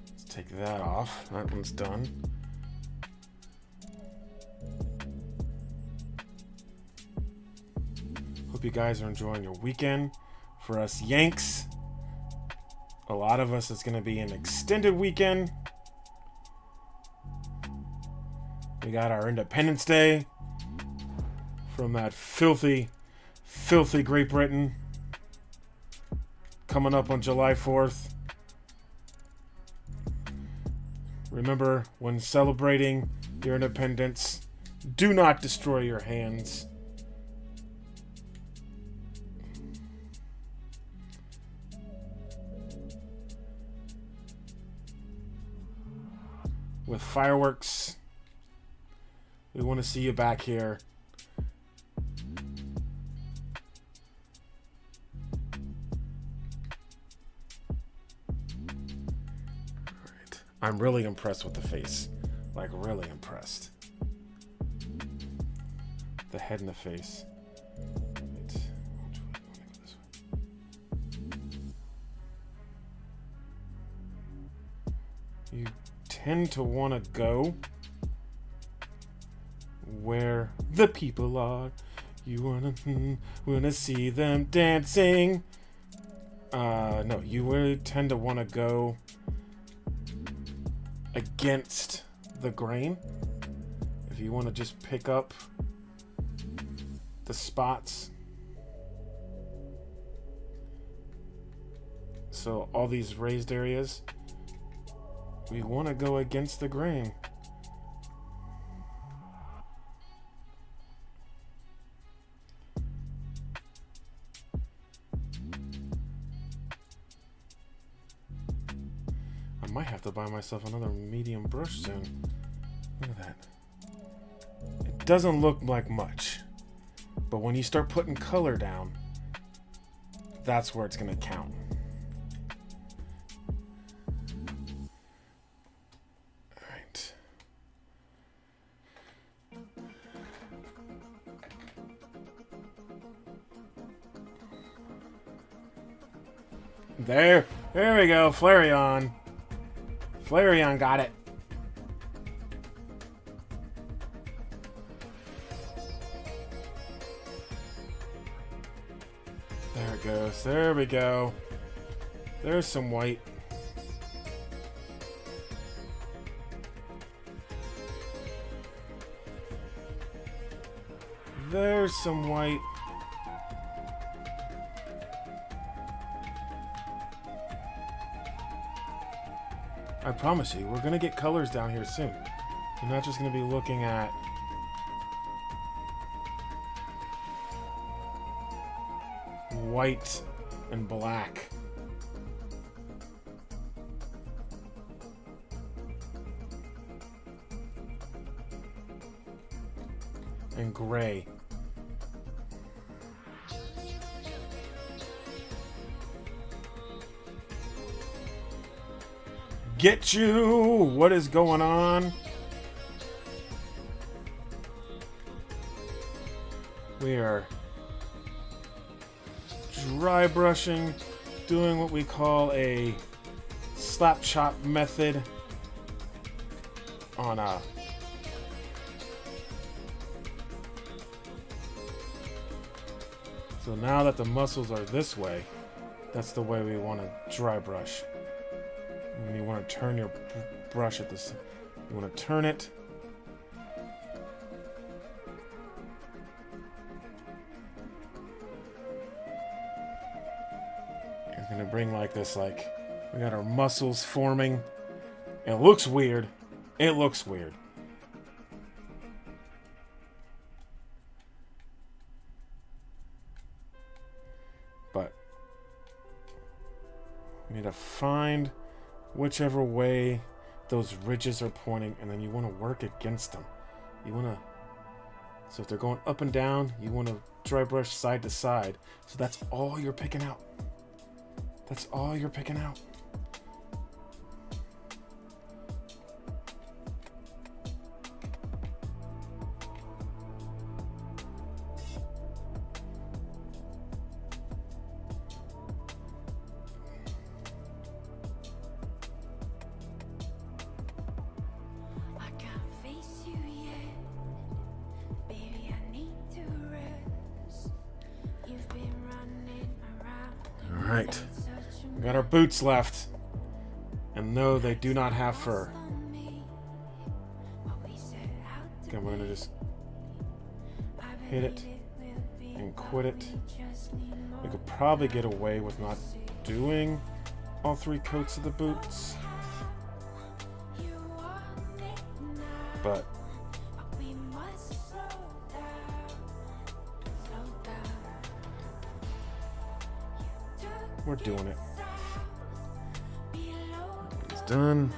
Let's take that off. That one's done. Hope you guys are enjoying your weekend. For us Yanks, a lot of us, it's going to be an extended weekend. We got our Independence Day from that filthy Great Britain coming up on July 4th. Remember, when celebrating your independence, do not destroy your hands. With fireworks. We want to see you back here. Alright. I'm really impressed with the face. Like, really impressed. The head and the face. Right. You tend to want to go where the people are. You wanna see them dancing. No, you really tend to want to go against the grain. If you want to just pick up the spots. So all these raised areas, we want to go against the grain. I might have to buy myself another medium brush soon. Look at that. It doesn't look like much, but when you start putting color down, that's where it's going to count. There we go, Flareon. Flareon got it. There it goes. There we go. There's some white. There's some white. I promise you, we're going to get colors down here soon. You're not just going to be looking at white and black. And gray. Get you! What is going on? We are dry brushing, doing what we call a slap chop method on a so now that the muscles are this way, that's the way we want to dry brush. And you want to turn your brush at this. You want to turn it. You're going to bring like this, like, we got our muscles forming. It looks weird. It looks weird. But you need to find whichever way those ridges are pointing, and then you want to work against them. You want to, so if they're going up and down, you want to dry brush side to side. So that's all you're picking out. That's all you're picking out. Alright, we got our boots left, and no, they do not have fur. Okay, I'm going to just hit it and quit it. We could probably get away with not doing all 3 coats of the boots, but we're doing it. He's done.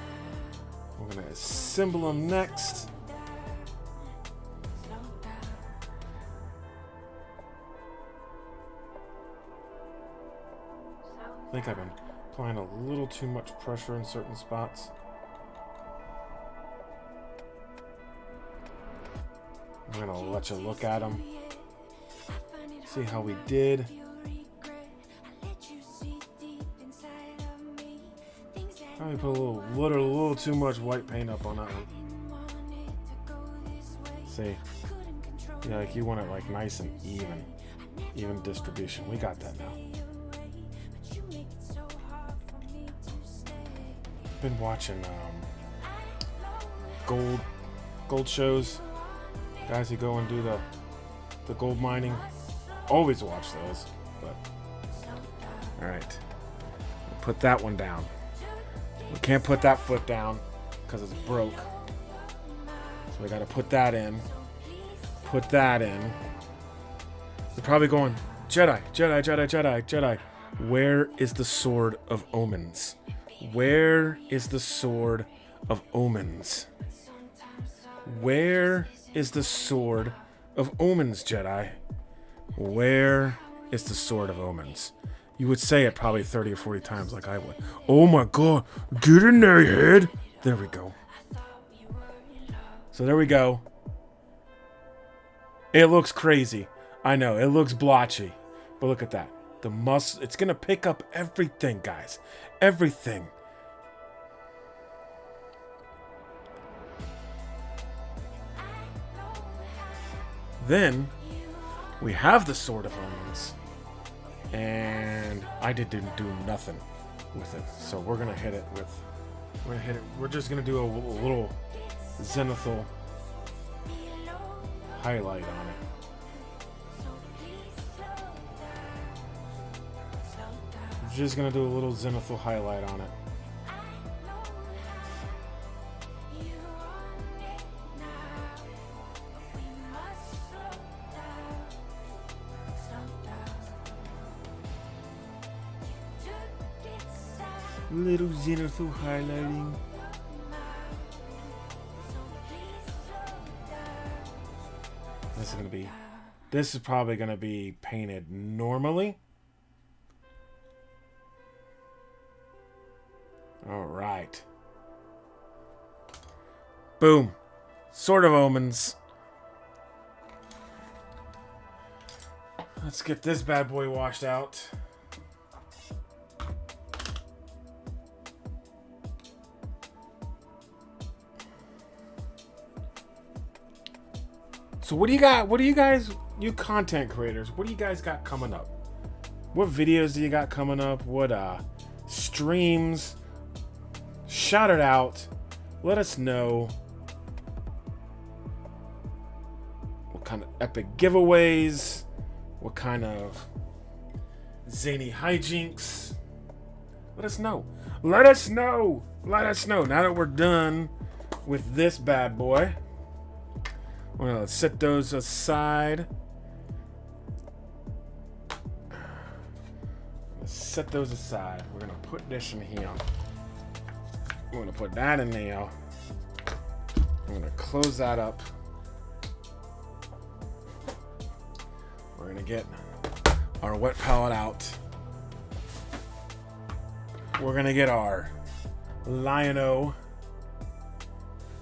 We're going to assemble them next. I think I've been applying a little too much pressure in certain spots. I'm going to let you look at them. See how we did. Probably put a little too much white paint up on that one. See, yeah, like you want it like nice and even distribution. We got that now. Been watching gold shows. Guys who go and do the gold mining. Always watch those. But all right, we'll put that one down. We can't put that foot down because it's broke. So we got to put that in. Put that in. They're probably going, Jedi, Jedi, Jedi, Jedi, Jedi. Where is the Sword of Omens? Where is the Sword of Omens? Where is the Sword of Omens, Jedi? Where is the Sword of Omens? You would say it probably 30 or 40 times like I would. Oh my god, get in there, head. There we go. So there we go. It looks crazy. I know, it looks blotchy. But look at that. The muscle, it's going to pick up everything, guys. Everything. Then, we have the Sword of Omens. And I didn't do nothing with it. So we're going to hit it with... We're just going to do a little zenithal highlight on it. We're just going to do a little zenithal highlight on it. Little zenithal highlighting. This is probably gonna be painted normally. All right. Boom. Sword of Omens. Let's get this bad boy washed out. So what do you got? What do you guys, you content creators, what do you guys got coming up? What videos do you got coming up? What streams? Shout it out. Let us know. What kind of epic giveaways? What kind of zany hijinks? Let us know. Let us know. Let us know. Now that we're done with this bad boy, we're gonna set those aside. Set those aside. We're gonna put this in here. We're gonna put that in there. We're gonna close that up. We're gonna get our wet palette out. We're gonna get our Lion-O.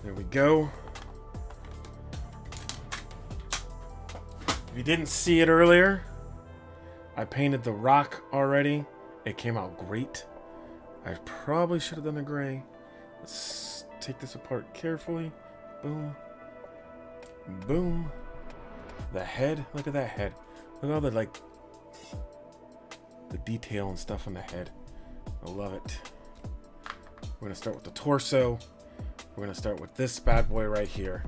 There we go. If you didn't see it earlier, I painted the rock already. It came out great. I probably should have done the gray. Let's take this apart carefully. Boom. Boom. The head. Look at that head. Look at all the, like, the detail and stuff on the head. I love it. We're going to start with the torso. We're going to start with this bad boy right here.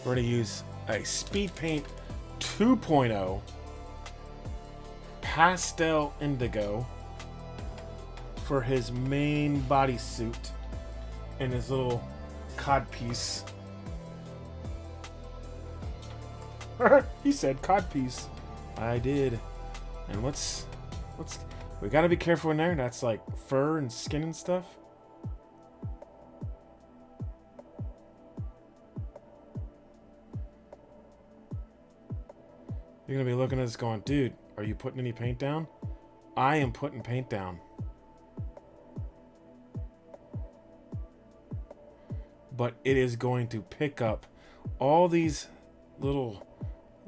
We're going to use a Speed Paint 2.0 pastel indigo for his main bodysuit and his little codpiece. He said codpiece. I did. And what's we got to be careful in there. That's like fur and skin and stuff. You're going to be looking at this going, dude, are you putting any paint down? I am putting paint down. But it is going to pick up all these little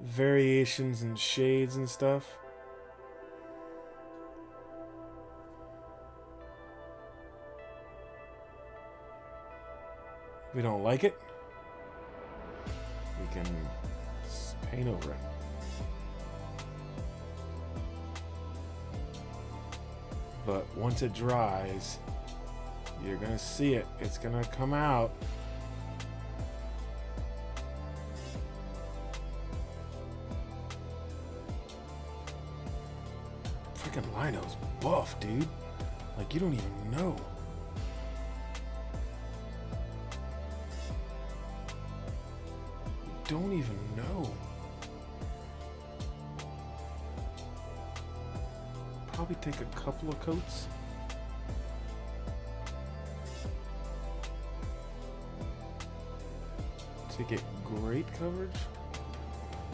variations and shades and stuff. If we don't like it, we can paint over it. But once it dries, you're going to see it. It's going to come out. Freaking Lino's buff, dude. Like, you don't even know. You don't even know. Probably take a couple of coats. To get great coverage.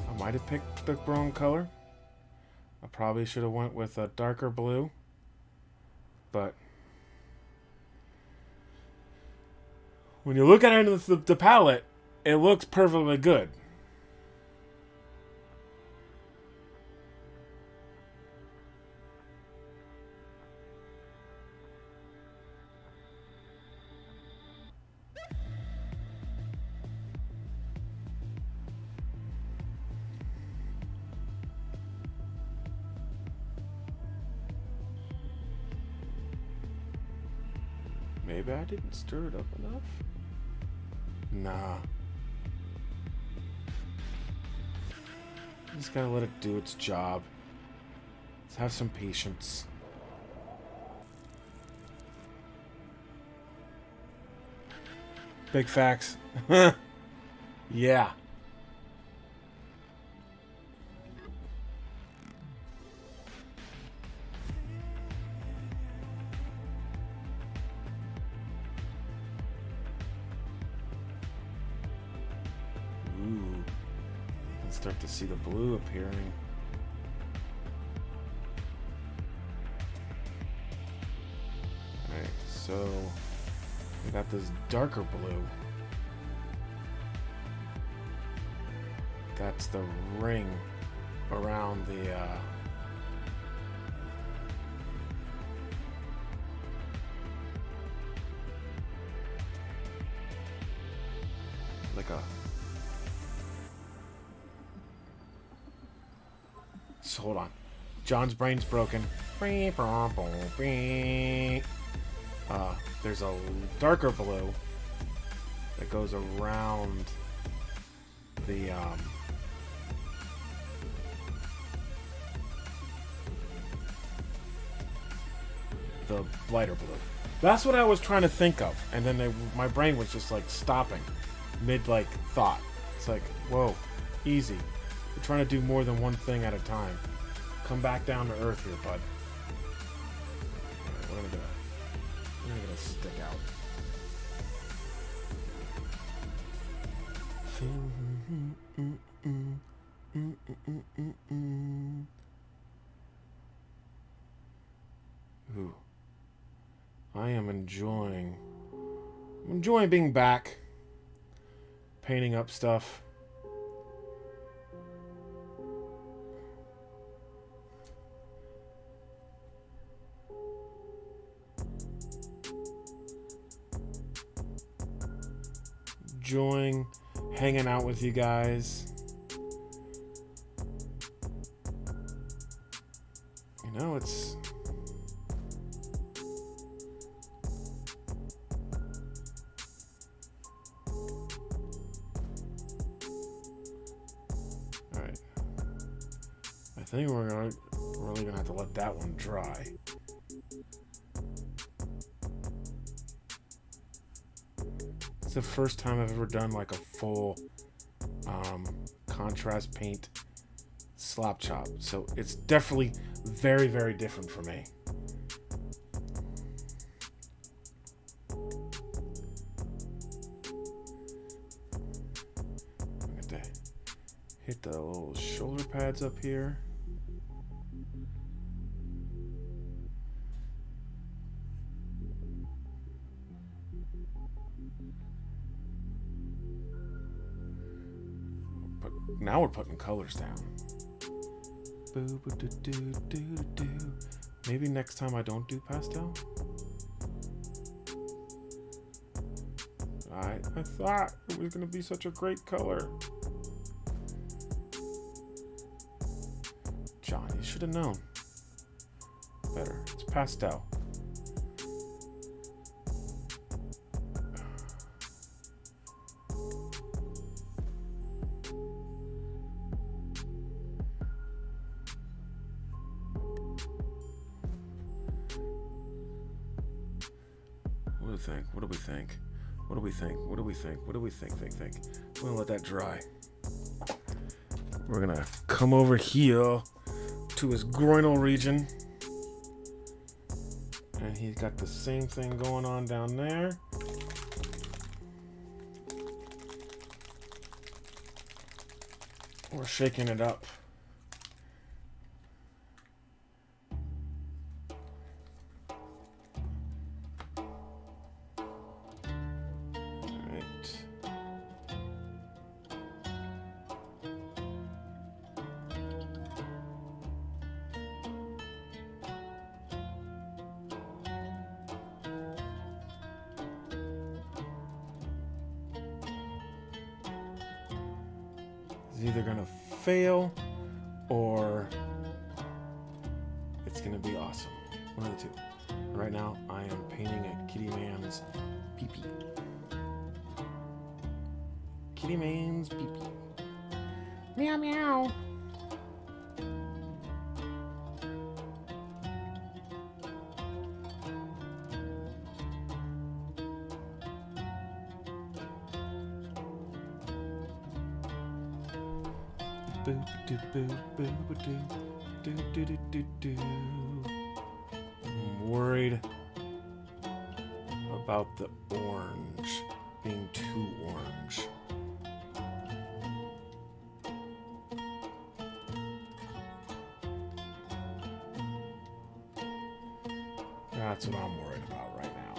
I might have picked the wrong color. I probably should have went with a darker blue. But when you look at it in the palette, it looks perfectly good. Maybe I didn't stir it up enough? Nah. Just gotta let it do its job. Let's have some patience. Big facts. Yeah. Start to see the blue appearing. So we got this darker blue. That's the ring around the like a. So hold on. John's brain's broken. There's a darker blue that goes around the lighter blue. That's what I was trying to think of, and then my brain was just like stopping mid like thought. It's like, whoa, easy. We're trying to do more than one thing at a time. Come back down to earth here, bud. Alright, we're gonna stick out. Ooh. I am enjoying being back. Painting up stuff. Enjoying hanging out with you guys. You know, it's all right. I think we're really gonna have to let that one dry. It's the first time I've ever done like a full contrast paint slap chop, so it's definitely very, very different for me. I'm going to hit the little shoulder pads up here. Now we're putting colors down. Maybe next time I don't do pastel. I thought it was going to be such a great color. John, you should have known better. It's pastel. What do we think? What do we think? What do we think? What do we think? Think. We're gonna let that dry. We're gonna come over here to his groinal region. And he's got the same thing going on down there. We're shaking it up. It's either gonna fail or it's gonna be awesome. One of the two. Right now, I am painting a kitty man's pee-pee. Kitty man's pee-pee. Meow meow. I'm worried about the orange being too orange. That's what I'm worried about right now.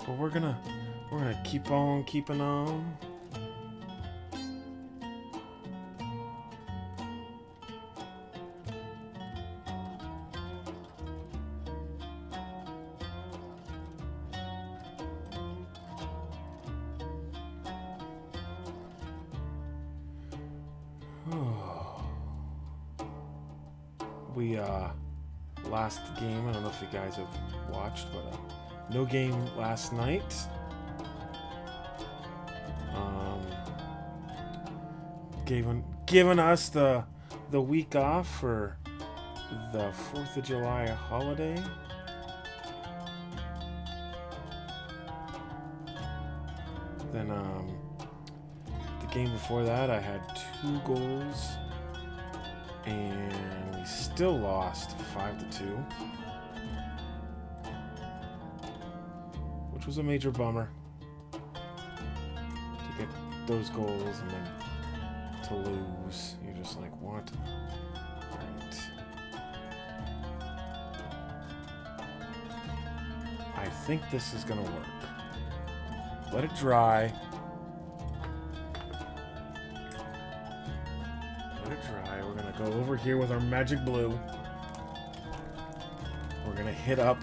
But we're gonna keep on keeping on. We last game, I don't know if you guys have watched, but no game last night. Giving us the week off for the 4th of July holiday. Then the game before that, I had 2 goals, and we still lost 5-2, which was a major bummer to get those goals and then to lose. You're just like, what? Right. I think this is gonna work. Let it dry. Let it dry. We're gonna go over here with our magic blue. We're gonna hit up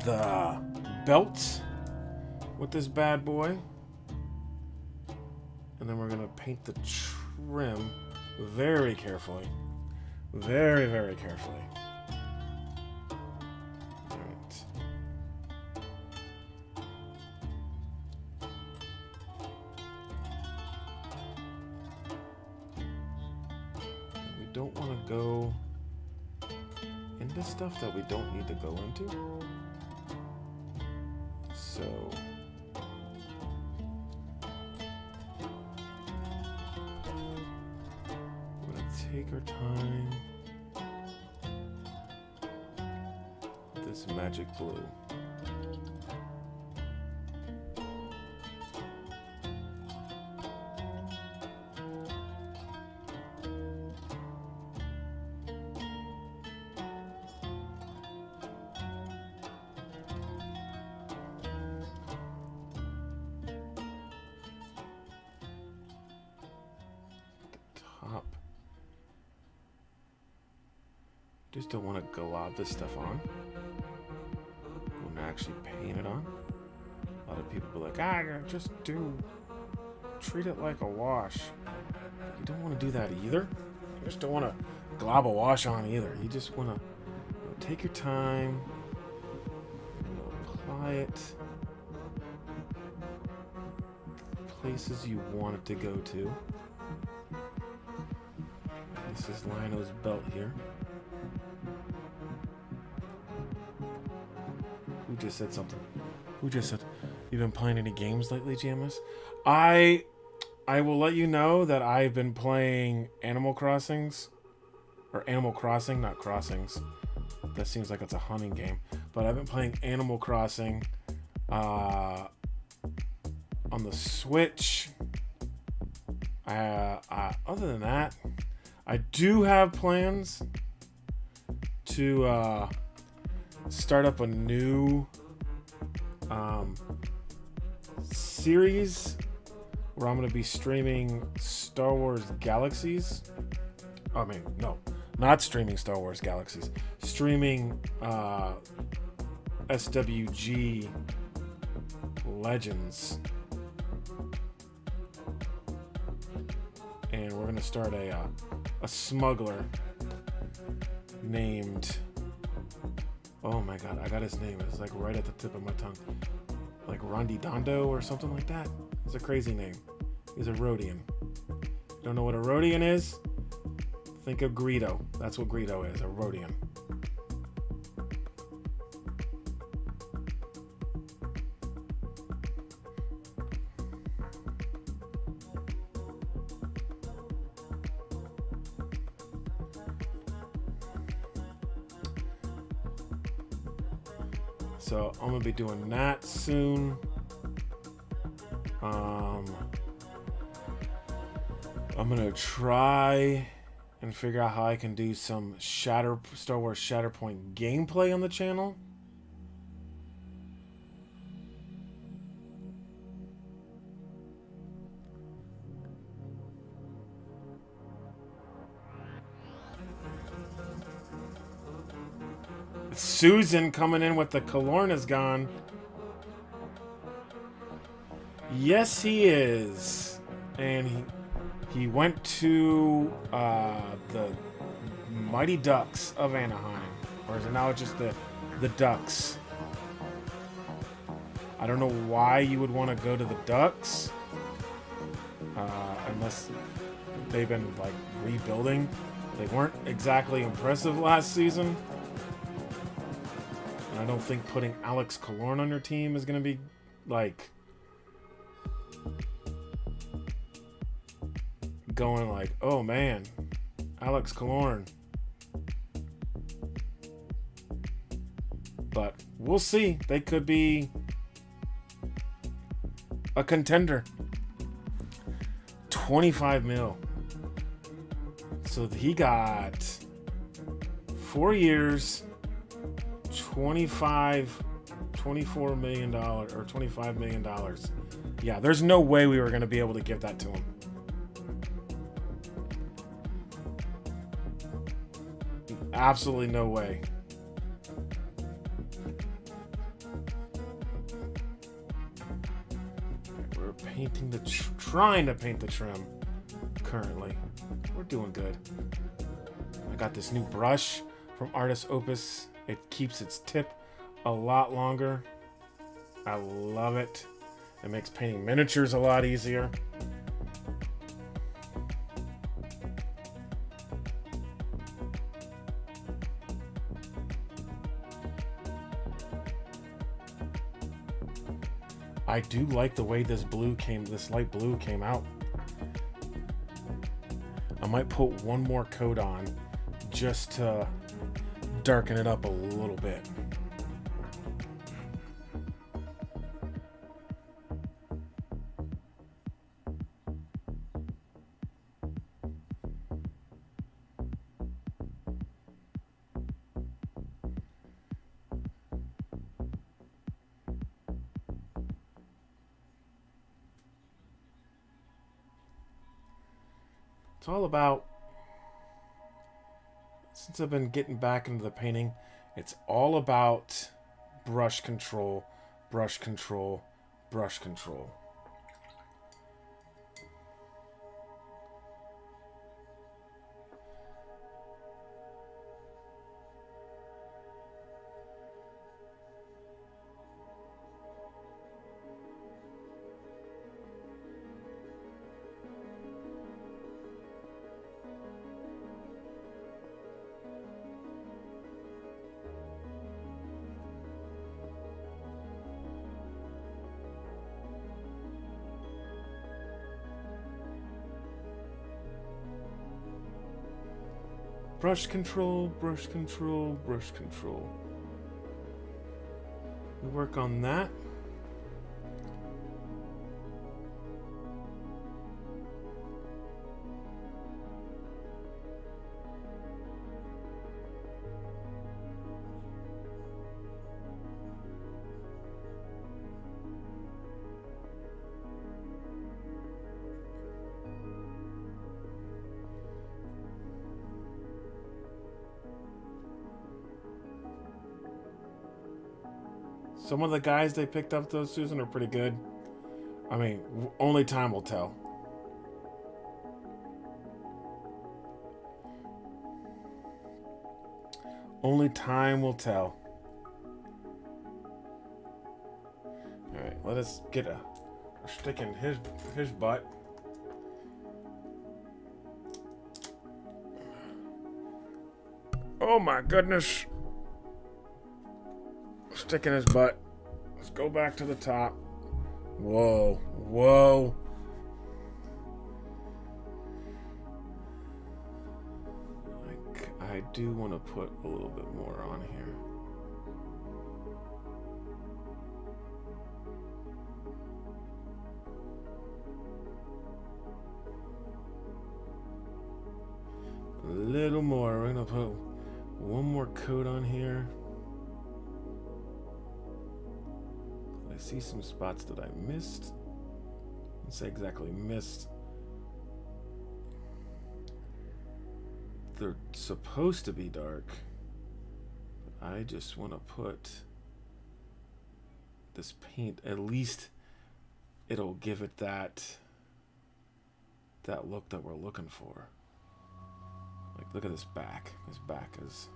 the belt with this bad boy. And then we're going to paint the trim very carefully. Very, very carefully. All right. We don't want to go into stuff that we don't need to go into. So... take our time with this magic blue. Just don't want to glob this stuff on. When I actually paint it on. A lot of people be like, just treat it like a wash. You don't want to do that either. You just don't want to glob a wash on either. You just want to take your time, apply it places you want it to go to. This is Lino's belt here. Who just said something? Who just said, you've been playing any games lately, Jamus? I will let you know that I've been playing Animal Crossings. Or Animal Crossing, not Crossings. That seems like it's a hunting game. But I've been playing Animal Crossing on the Switch. Other than that, I do have plans to start up a new series where I'm going to be streaming Star Wars Galaxies. I mean, no, not streaming Star Wars Galaxies. Streaming SWG Legends. And we're going to start a smuggler named... Oh my god, I got his name. It's like right at the tip of my tongue. Like Rondidondo or something like that. It's a crazy name. He's a Rhodian. Don't know what a Rhodian is? Think of Greedo. That's what Greedo is, a Rhodian. So I'm gonna be doing that soon. I'm gonna try and figure out how I can do some Star Wars Shatterpoint gameplay on the channel. Susan coming in with the Kalorn is gone. Yes, he is. And he went to the Mighty Ducks of Anaheim. Or is it now just the Ducks? I don't know why you would want to go to the Ducks. Unless they've been, like, rebuilding. They weren't exactly impressive last season. And I don't think putting Alex Kalorn on your team is going to be, like, going like, oh man, Alex Kalorn. But we'll see. They could be a contender. 25 mil. So he got 4 years, $24 million or $25 million. Yeah, there's no way we were going to be able to give that to him. Absolutely no way. We're painting trying to paint the trim currently. We're doing good. I got this new brush from Artist Opus. It keeps its tip a lot longer. I love it. It makes painting miniatures a lot easier. I do like the way this light blue came out. I might put one more coat on just to darken it up a little bit. It's all about, since I've been getting back into the painting, it's all about brush control, brush control, brush control. Brush control, brush control, brush control. We work on that. Some of the guys they picked up, though, Susan, are pretty good. I mean, only time will tell. Only time will tell. Alright, let us get a stick in his butt. Oh my goodness. Stick in his butt. Let's go back to the top. Whoa. Whoa. I do want to put a little bit more on here. A little more. We're going to put one more coat on here. I see some spots that I missed. Let's say exactly missed. They're supposed to be dark. I just want to put this paint, at least it'll give it that look that we're looking for. Like, look at this back. His back is...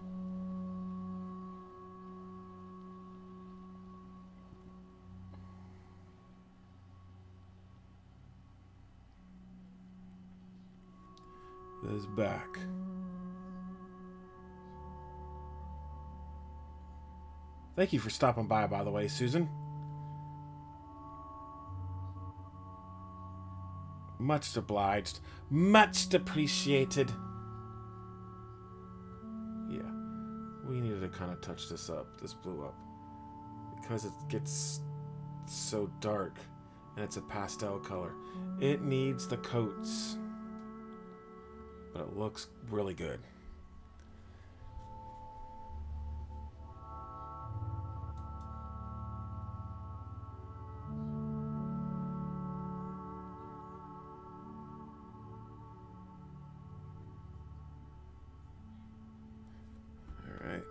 This back. Thank you for stopping by the way, Susan. Much obliged. Much appreciated. Yeah. We needed to kind of touch this up, this blue up. Because it gets so dark and it's a pastel color. It needs the coats. But it looks really good. Alright.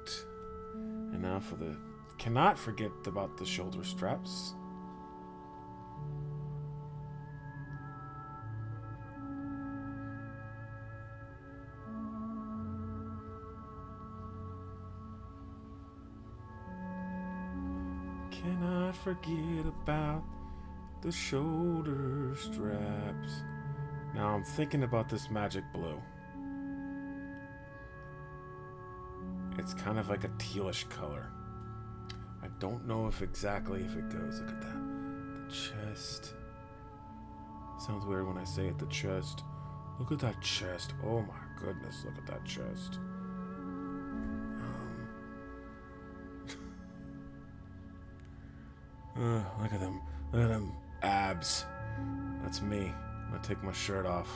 And now for the... Cannot forget about the shoulder straps. Cannot forget about the shoulder straps. Now I'm thinking about this magic blue. It's kind of like a tealish color. I don't know if exactly if it goes. Look at that. The chest. Sounds weird when I say it, the chest. Look at that chest. Oh my goodness, look at that chest. Look at them. Look at them abs. That's me. I'm gonna take my shirt off.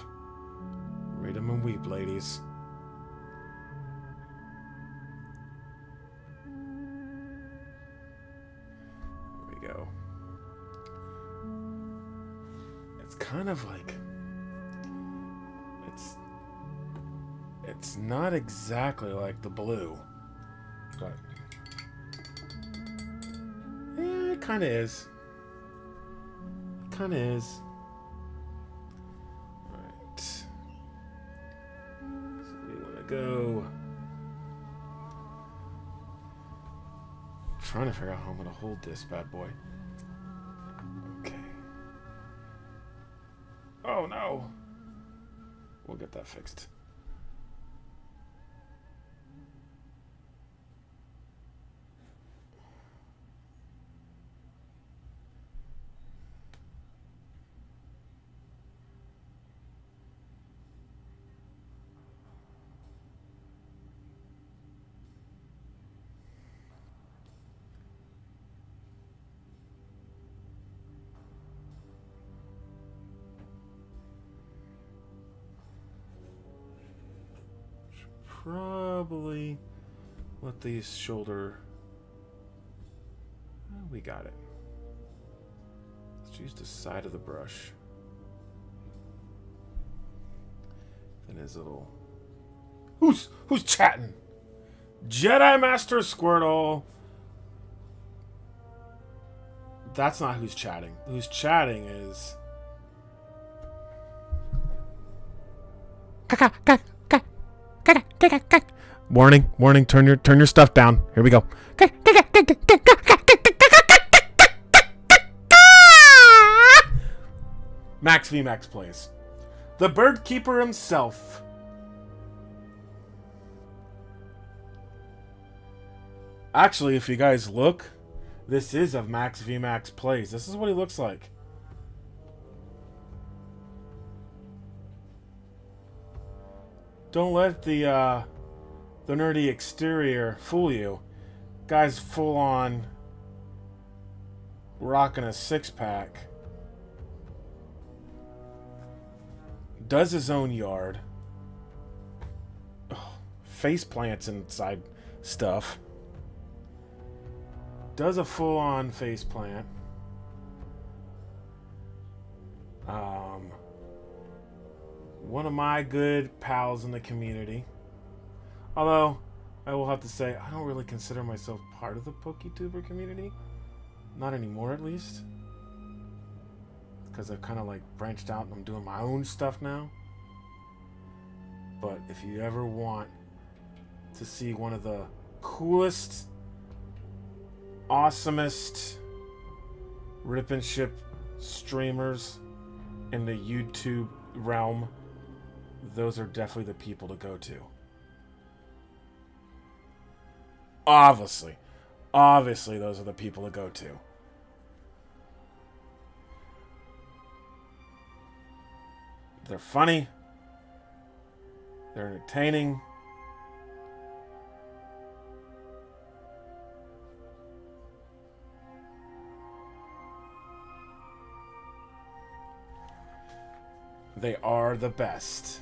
Read them and weep, ladies. There we go. It's kind of like... It's not exactly like the blue. But... it kind of is. It kind of is. Alright. So we want to go... I'm trying to figure out how I'm going to hold this bad boy. Okay. Oh no! We'll get that fixed. Probably let these shoulder... we got it. Let's use the side of the brush. Then his little... Who's chatting? Jedi Master Squirtle. That's not who's chatting. Who's chatting is... Warning, warning, turn your stuff down. Here we go. Max v Max plays. The Bird Keeper himself. Actually, if you guys look, this is of Max v Max plays. This is what he looks like. Don't let the nerdy exterior fool you. Guy's full on rocking a six-pack. Does his own yard. Face plants inside stuff. Does a full-on face plant. One of my good pals in the community. Although, I will have to say I don't really consider myself part of the PokeTuber community. Not anymore, at least. Because I've kind of like branched out and I'm doing my own stuff now. But if you ever want to see one of the coolest, awesomest rip and ship streamers in the YouTube realm, those are definitely the people to go to. Obviously, those are the people to go to. They're funny. They're entertaining. They are the best.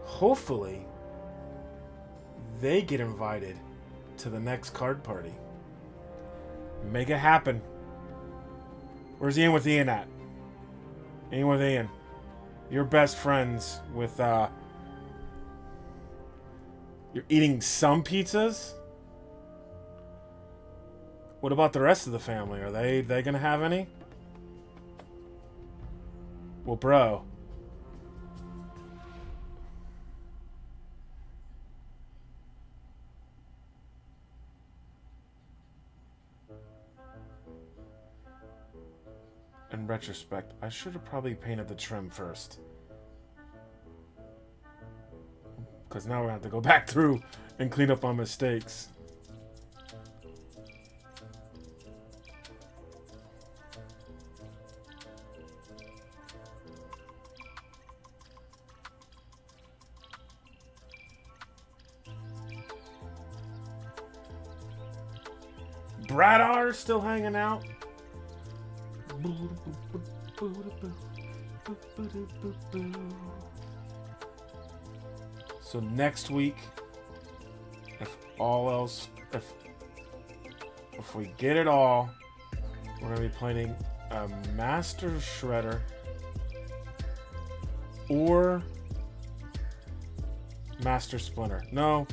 Hopefully, they get invited to the next card party. Make it happen. Where's Ian with Ian at? Ian with Ian. You're best friends with, you're eating some pizzas? What about the rest of the family? Are they gonna have any? Well, bro. In retrospect, I should have probably painted the trim first. Because now we're going to have to go back through and clean up our mistakes. Bradar still hanging out. So next week, if we get it all, we're gonna be playing a Master Shredder or Master Splinter. No,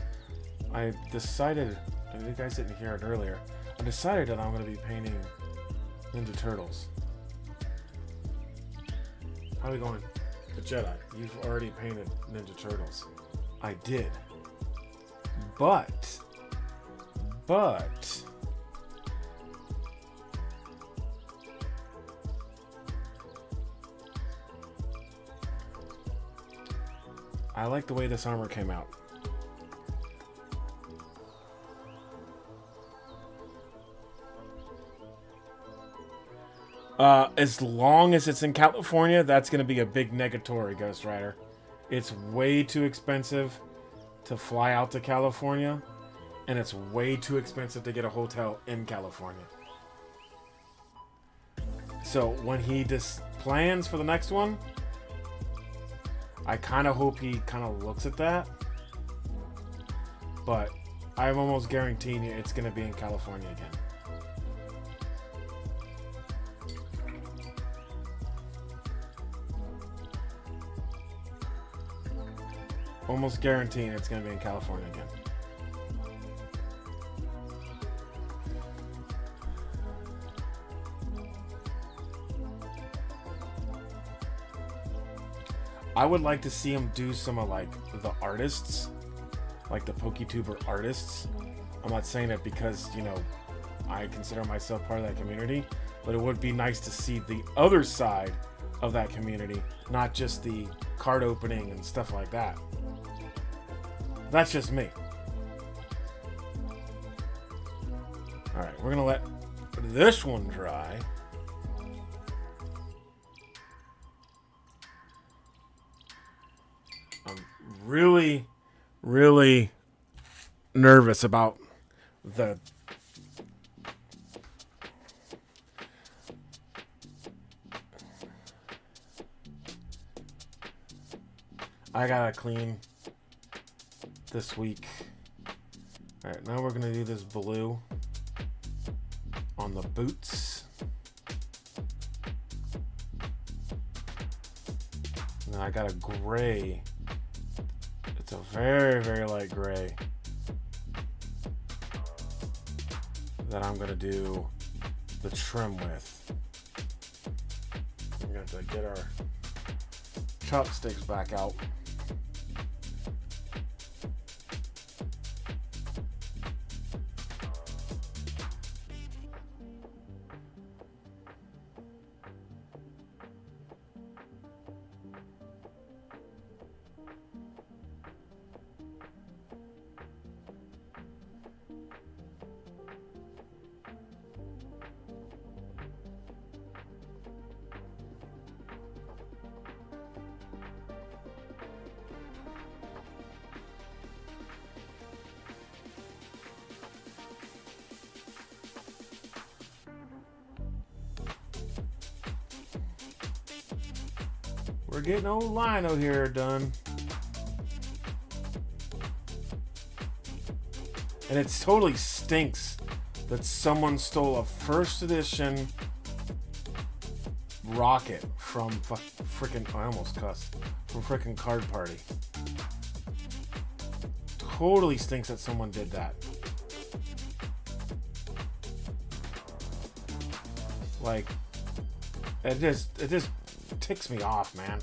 I decided, and you guys didn't hear it earlier, I decided that I'm gonna be painting Ninja Turtles. How are we going? The Jedi. You've already painted Ninja Turtles. I did. But I like the way this armor came out. As long as it's in California, that's going to be a big negatory, Ghost Rider. It's way too expensive to fly out to California, and it's way too expensive to get a hotel in California. So when he just plans for the next one, I kind of hope he kind of looks at that. But I'm almost guaranteeing you it's going to be in California again. Almost guaranteeing it's going to be in California again. I would like to see him do some of like the artists, like the PokeTuber artists. I'm not saying it because, you know, I consider myself part of that community, but it would be nice to see the other side of that community, not just the card opening and stuff like that. That's just me. Alright, we're gonna let this one dry. I'm really, really nervous about the I gotta clean this week. Alright, now we're gonna do this blue on the boots. Now I got a gray It's a very, very light gray that I'm going to do the trim with. We're going to get our chopsticks back out. We're getting old lino here done. And it totally stinks that someone stole a first edition rocket from freaking, I almost cussed, from freaking Card Party. Totally stinks that someone did that. Like, it just ticks me off, man.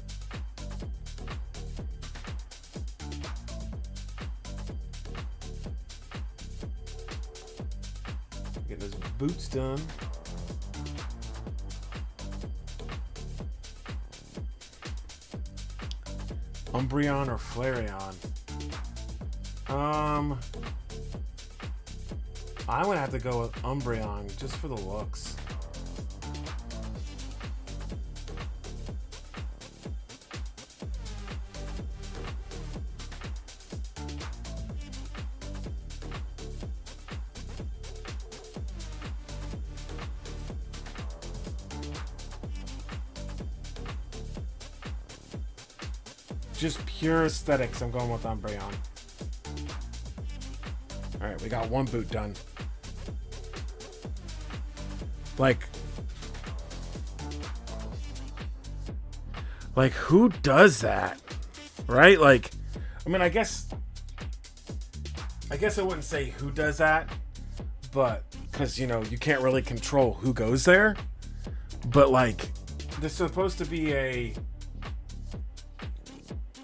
Getting his boots done. Umbreon or Flareon? I would have to go with Umbreon just for the looks. Just pure aesthetics, I'm going with Umbreon. Alright, we got one boot done. Like who does that? Right? Like, I mean, I guess I wouldn't say who does that, but because, you know, you can't really control who goes there. But like, there's supposed to be a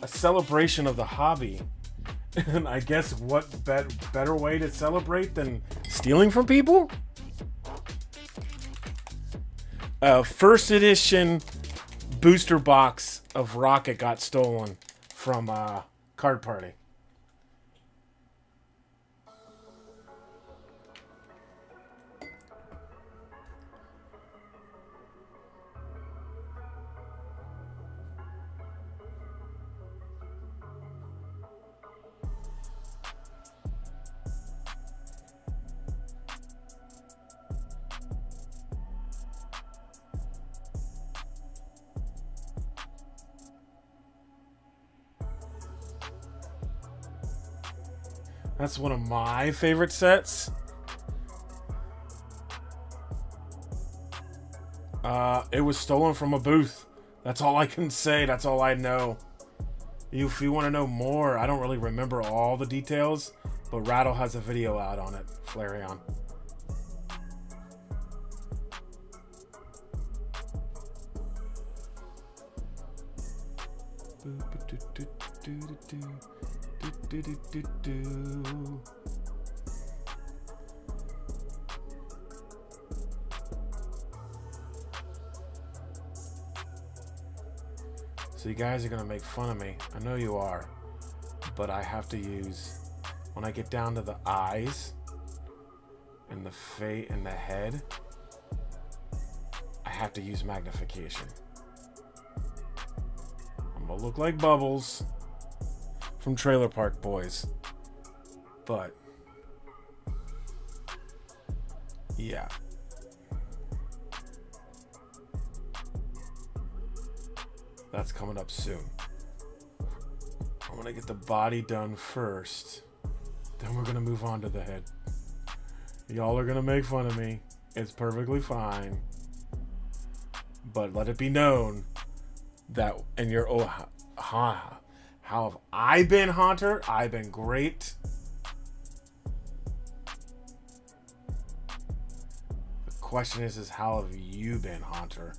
celebration of the hobby, and I guess what better way to celebrate than stealing from people? First edition booster box of Rocket got stolen from Card Party. That's one of my favorite sets. It was stolen from a booth. That's all I can say. That's all I know. If you want to know more, I don't really remember all the details, but Rattle has a video out on it. Flareon. So you guys are gonna make fun of me. I know you are, but I have to use, when I get down to the eyes and the face and the head, I have to use magnification. I'm gonna look like Bubbles from Trailer Park Boys, but yeah. That's coming up soon. I want to get the body done first, then we're gonna move on to the head. Y'all are gonna make fun of me. It's perfectly fine, but let it be known that in your How have I been, Haunter? I've been great. The question is how have you been, Haunter?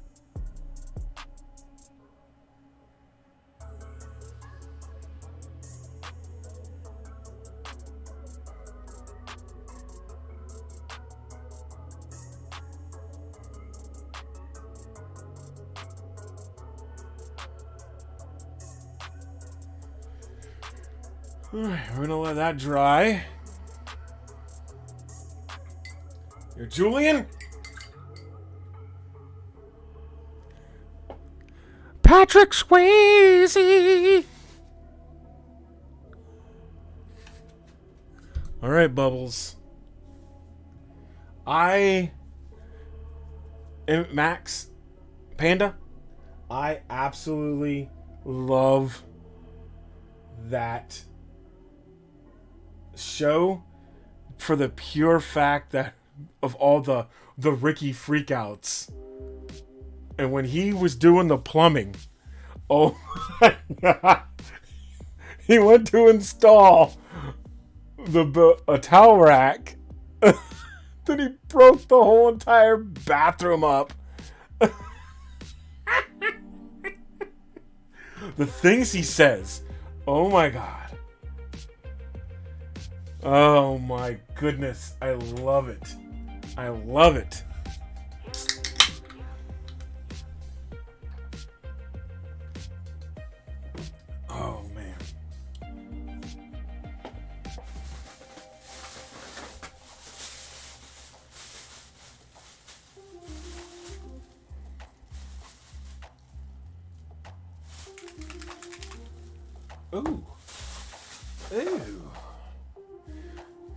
Alright, we're gonna let that dry. You're Julian? Patrick Swayze! Alright, Bubbles. Max, Panda, I absolutely love that show for the pure fact that of all the Ricky freakouts. And when he was doing the plumbing, oh my god, he went to install a towel rack. Then he broke the whole entire bathroom up. The things he says, oh my god. Oh my goodness, I love it. I love it. Oh man. Ooh. Ew.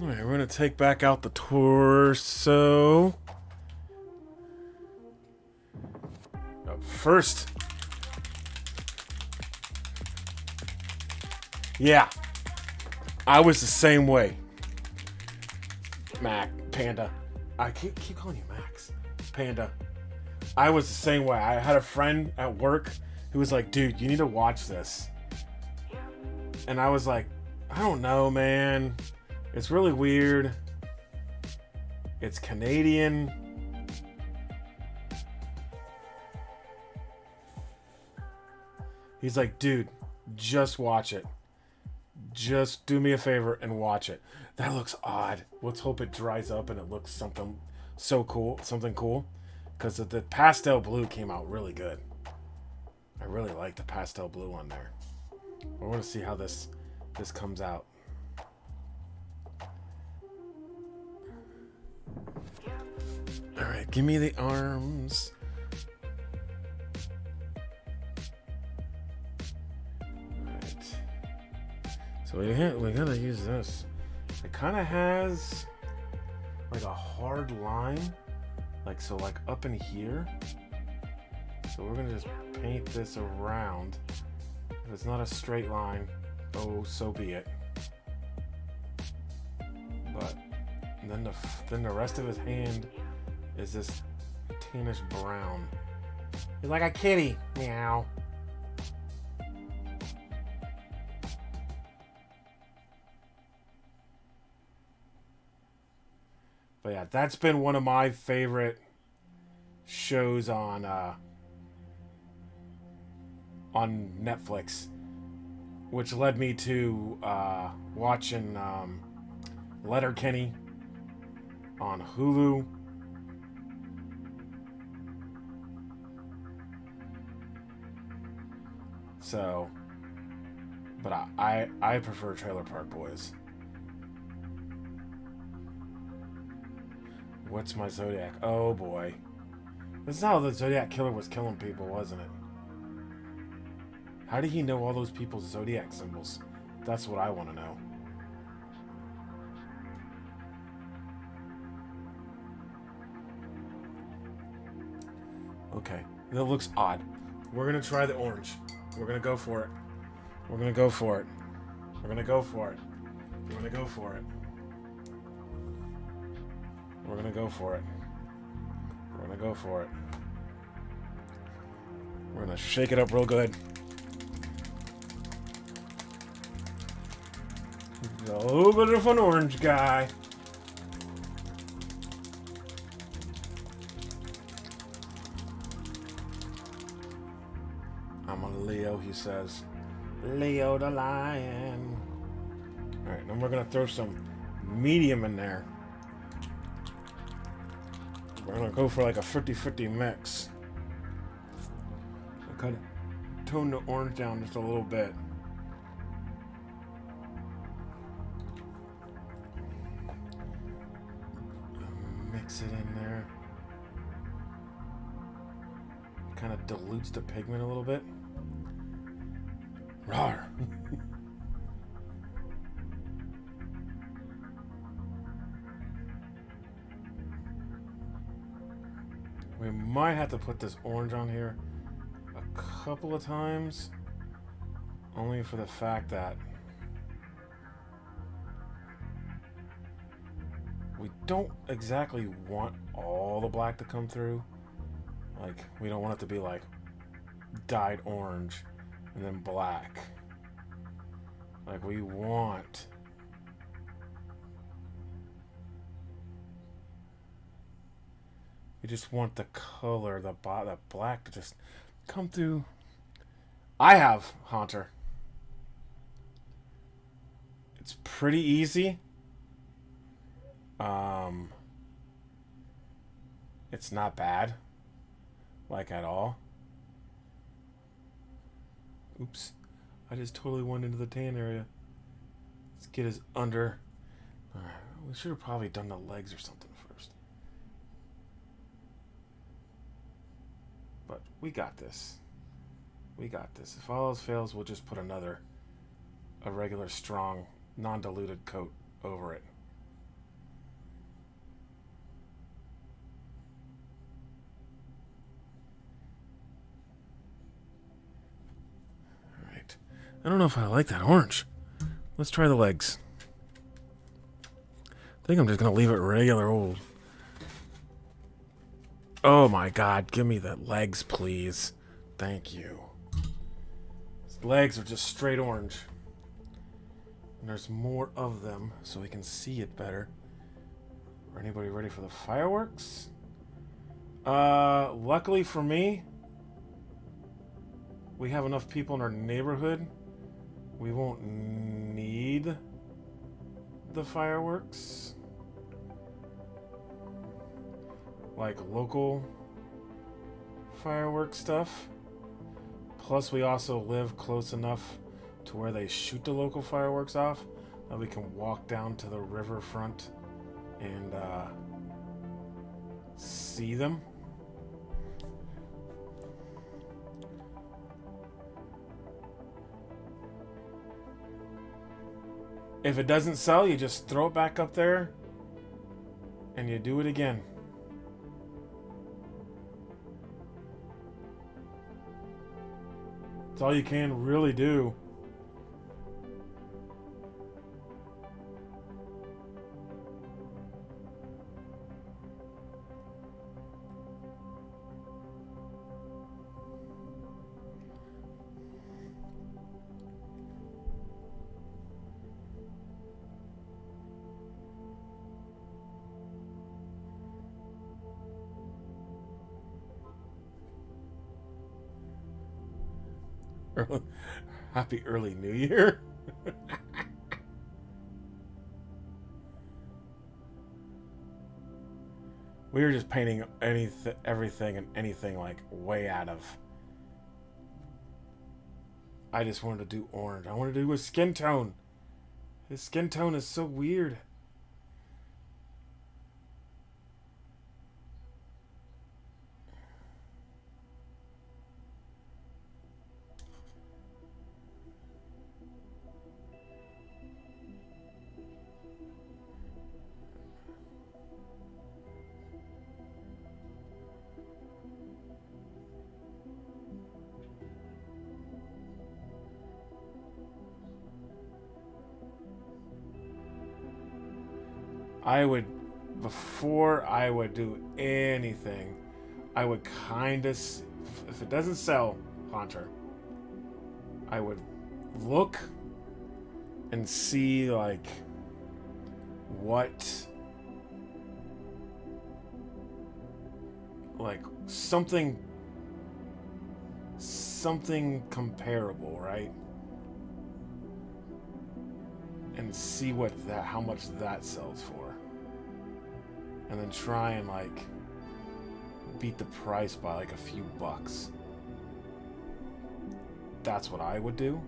Alright, we're gonna take back out the torso. First. Yeah. I was the same way. Panda. I keep calling you Max. Panda. I was the same way. I had a friend at work who was like, dude, you need to watch this. And I was like, I don't know, man. It's really weird. It's Canadian. He's like, dude, just watch it. Just do me a favor and watch it. That looks odd. Let's hope it dries up and it looks something so cool. Something cool. Because the pastel blue came out really good. I really like the pastel blue on there. I want to see how this comes out. Alright, give me the arms. Alright. So we gotta use this. It kind of has like a hard line. Like up in here. So we're gonna just paint this around. If it's not a straight line, oh, so be it. But then the rest of his hand is this tannish brown. He's like a kitty. Meow. But yeah, that's been one of my favorite shows on Netflix, which led me to watching Letterkenny on Hulu. So, but I prefer Trailer Park Boys. What's my Zodiac? Oh boy. This is how the Zodiac Killer was killing people, wasn't it? How did he know all those people's Zodiac symbols? That's what I want to know. Okay, that looks odd. We're gonna try the orange. We're gonna go for it. We're gonna go for it. We're gonna go for it. We're gonna go for it. We're gonna go for it. We're gonna go for it. We're gonna shake it up real good. He's a little bit of an orange guy. I'm a Leo, he says. Leo the lion. Alright, then we're going to throw some medium in there. We're going to go for like a 50-50 mix. We'll kind of tone the orange down just a little bit. Mix it in there. Kind of dilutes the pigment a little bit. Rawr. We might have to put this orange on here a couple of times, only for the fact that we don't exactly want all the black to come through. Like, we don't want it to be like dyed orange and then black. Like, we just want the color, the black to just come through. I have Haunter. It's pretty easy. It's not bad, like at all. Oops, I just totally went into the tan area. Let's get his under. All right, we should have probably done the legs or something first. But we got this. We got this. If all else fails, we'll just put a regular strong, non-diluted coat over it. I don't know if I like that orange. Let's try the legs. I think I'm just going to leave it regular old. Oh my god, give me the legs, please. Thank you. His legs are just straight orange. And there's more of them, so we can see it better. Are anybody ready for the fireworks? Luckily for me, we have enough people in our neighborhood. We won't need the fireworks. Like local fireworks stuff. Plus we also live close enough to where they shoot the local fireworks off that we can walk down to the riverfront and see them. If it doesn't sell, you just throw it back up there and you do it again. That's all you can really do. Happy early New Year. We were just painting everything and anything like way out of. I just wanted to do orange. I wanted to do his skin tone. His skin tone is so weird. Before I would do anything, I would kind of, if it doesn't sell, Haunter, I would look and see like what, like something comparable, right? And see what that, how much that sells for, and then try and like beat the price by like a few bucks. That's what I would do.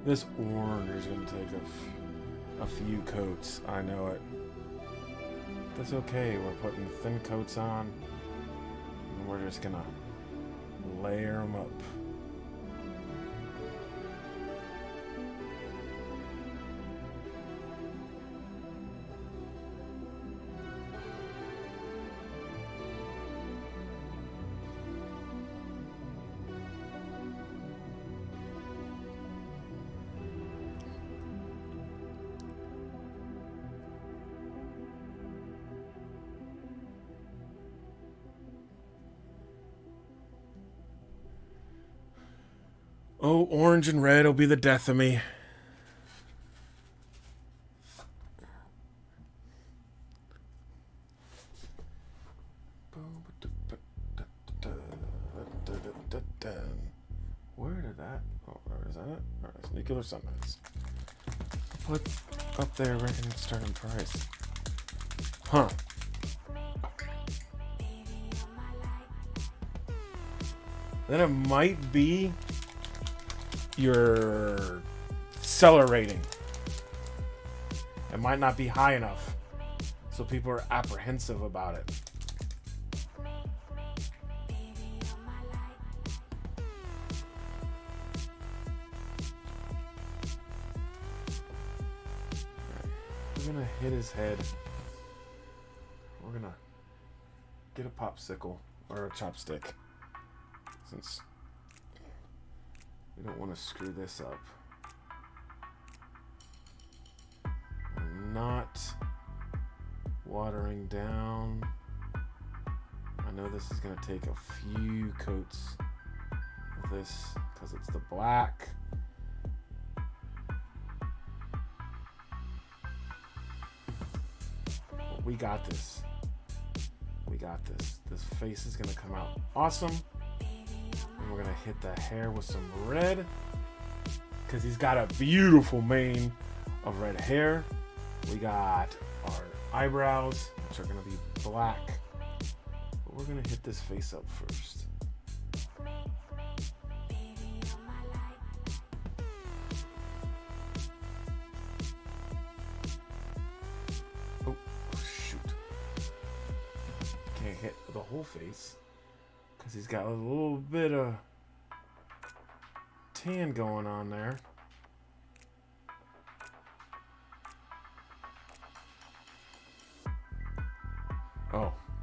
This orange is going to take a few coats. I know it. That's okay. We're putting thin coats on, and we're just going to layer them up. Oh, orange and red will be the death of me. Where did that? Oh, is that it? Alright, nuclear summons. Put up there where I can start on price. Huh. Then it might be your seller rating. It might not be high enough, so people are apprehensive about it. We're gonna hit his head. We're gonna get a popsicle or a chopstick, since we don't want to screw this up. I'm not watering down. I know this is going to take a few coats of this because it's the black. But we got this. We got this. This face is going to come out awesome. And we're going to hit the hair with some red, because he's got a beautiful mane of red hair. We got our eyebrows, which are going to be black. But we're going to hit this face up first. Oh, shoot. Can't hit the whole face, because he's got a little bit of tan going on there.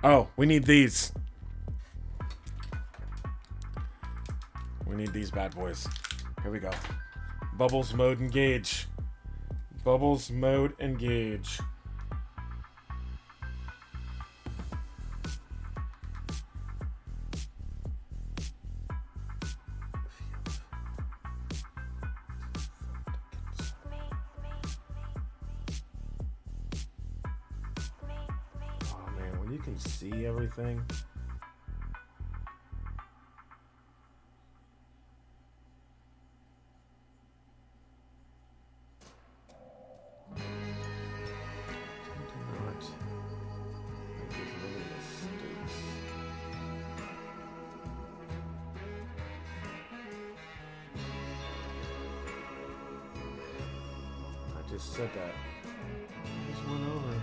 Oh, we need these. We need these bad boys. Here we go. Bubbles mode engage. Bubbles mode engage. You can see everything. I just said that. I just went over.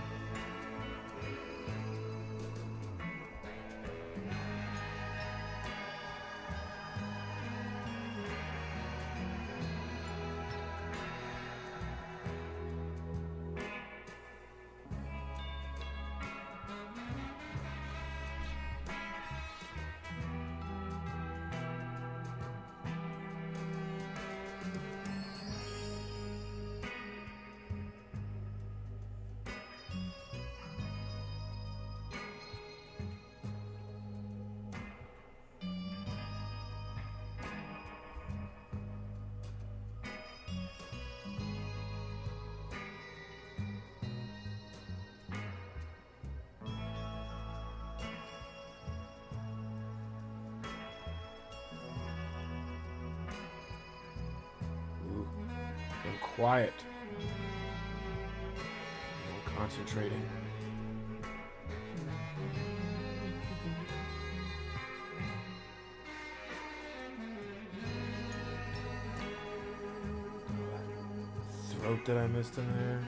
quiet. No concentrating. Throat that I missed in there.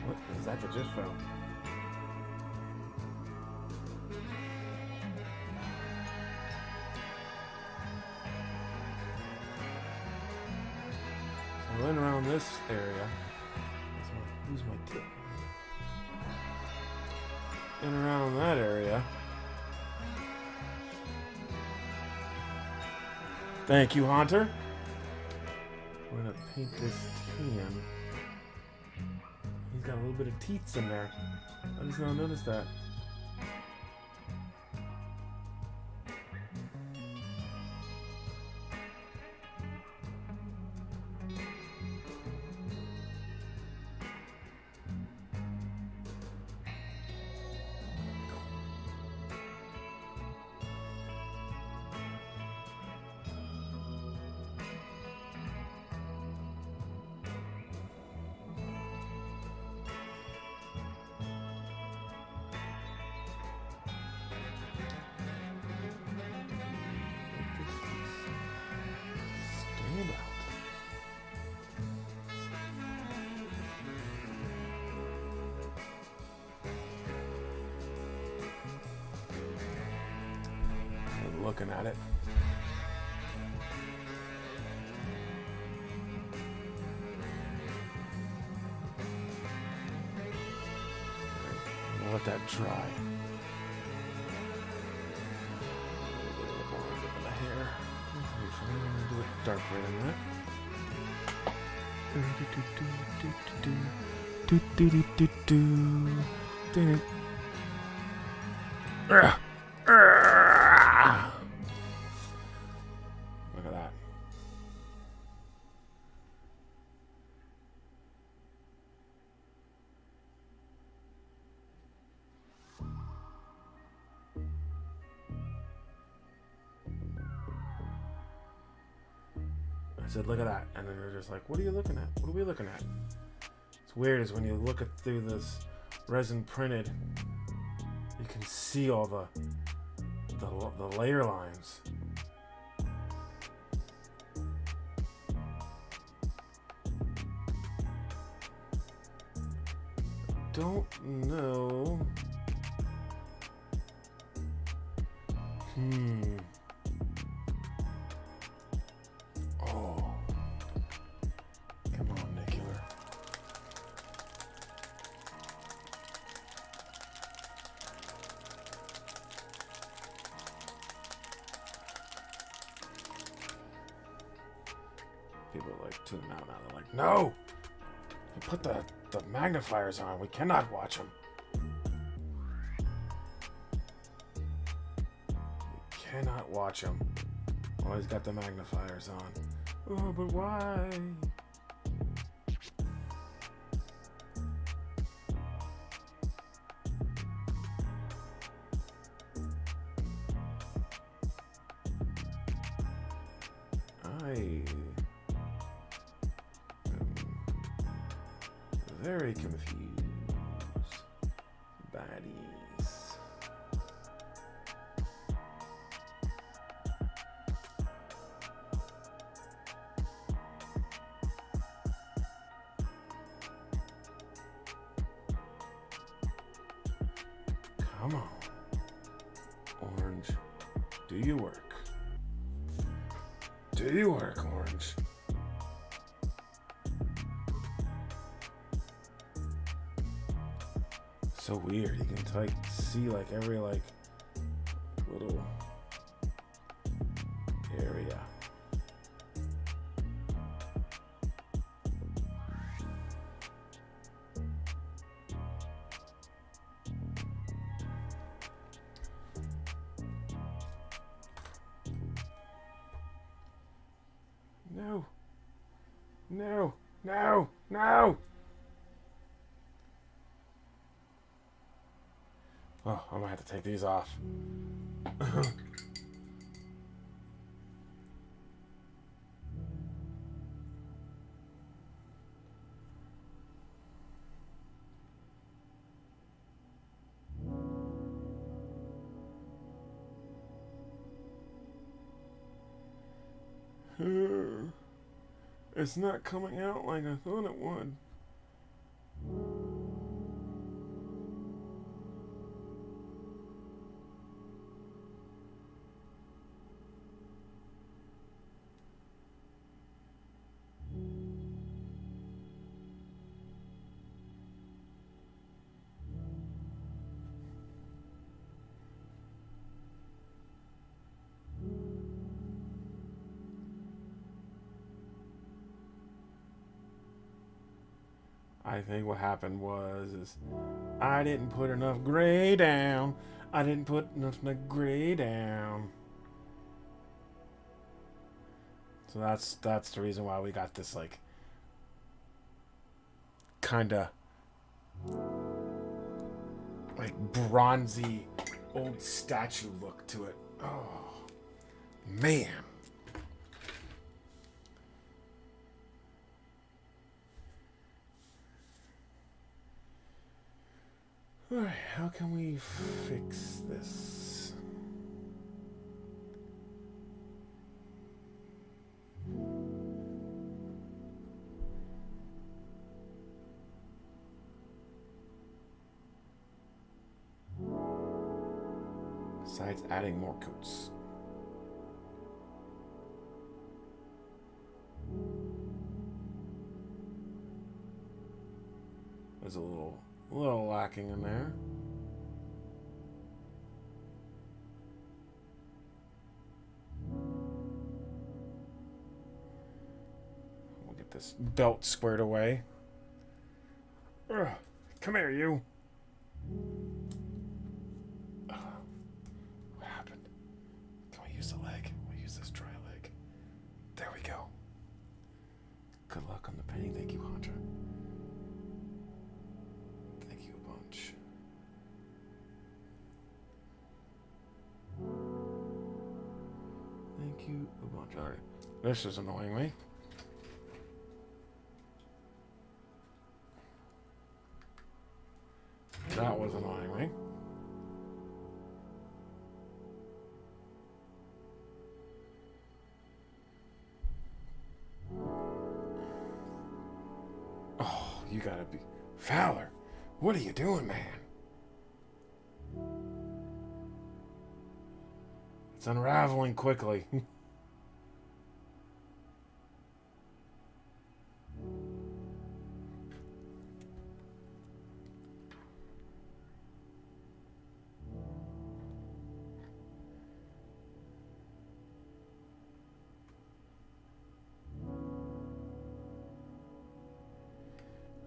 What is that that just fell? So I went around this area. Who's my tip? And around that area. Thank you, Haunter. We're gonna paint this tan. He's got a little bit of teats in there. I just now noticed that. Looking at it. I'll let that dry. A little bit more of the hair. I'm gonna do it dark right on that. Look at that. I said, look at that. And then they're just like, what are you looking at? What are we looking at? It's weird is when you look at through this resin printed, you can see all the layer lines. Don't know. Oh. Come on, Nicular. People are like tuning out now. They're like, no! Put the magnifiers on. We cannot watch them. We cannot watch them. Always got the magnifiers on. Oh, but why? I am very confused. Baddies. Come on. Orange, do you work? Do you work, Orange? So weird. You can like see like every like little area. No. No. No. No. Oh, I'm gonna have to take these off. It's not coming out like I thought it would. I think what happened was I didn't put enough gray down. I didn't put enough gray down. So that's the reason why we got this like kinda like bronzy old statue look to it. Oh man. Alright, how can we fix this? Besides adding more coats. There's a little lacking in there. We'll get this belt squared away. Ugh, come here, you. What happened? Can we use the leg? We'll use this dry leg. There we go. Good luck on the penny. Thank you, Hunter. Thank you a bunch. Thank you a bunch. All right. This is annoying me. That was annoying me. Oh, you gotta be... Fowler, what are you doing, man? It's unraveling quickly.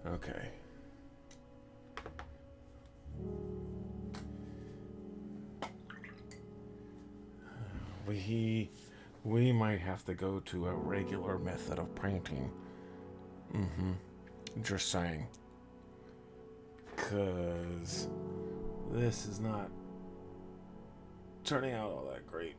Okay. We might have to go to a regular method of painting. Just saying. 'Cause this is not turning out all that great.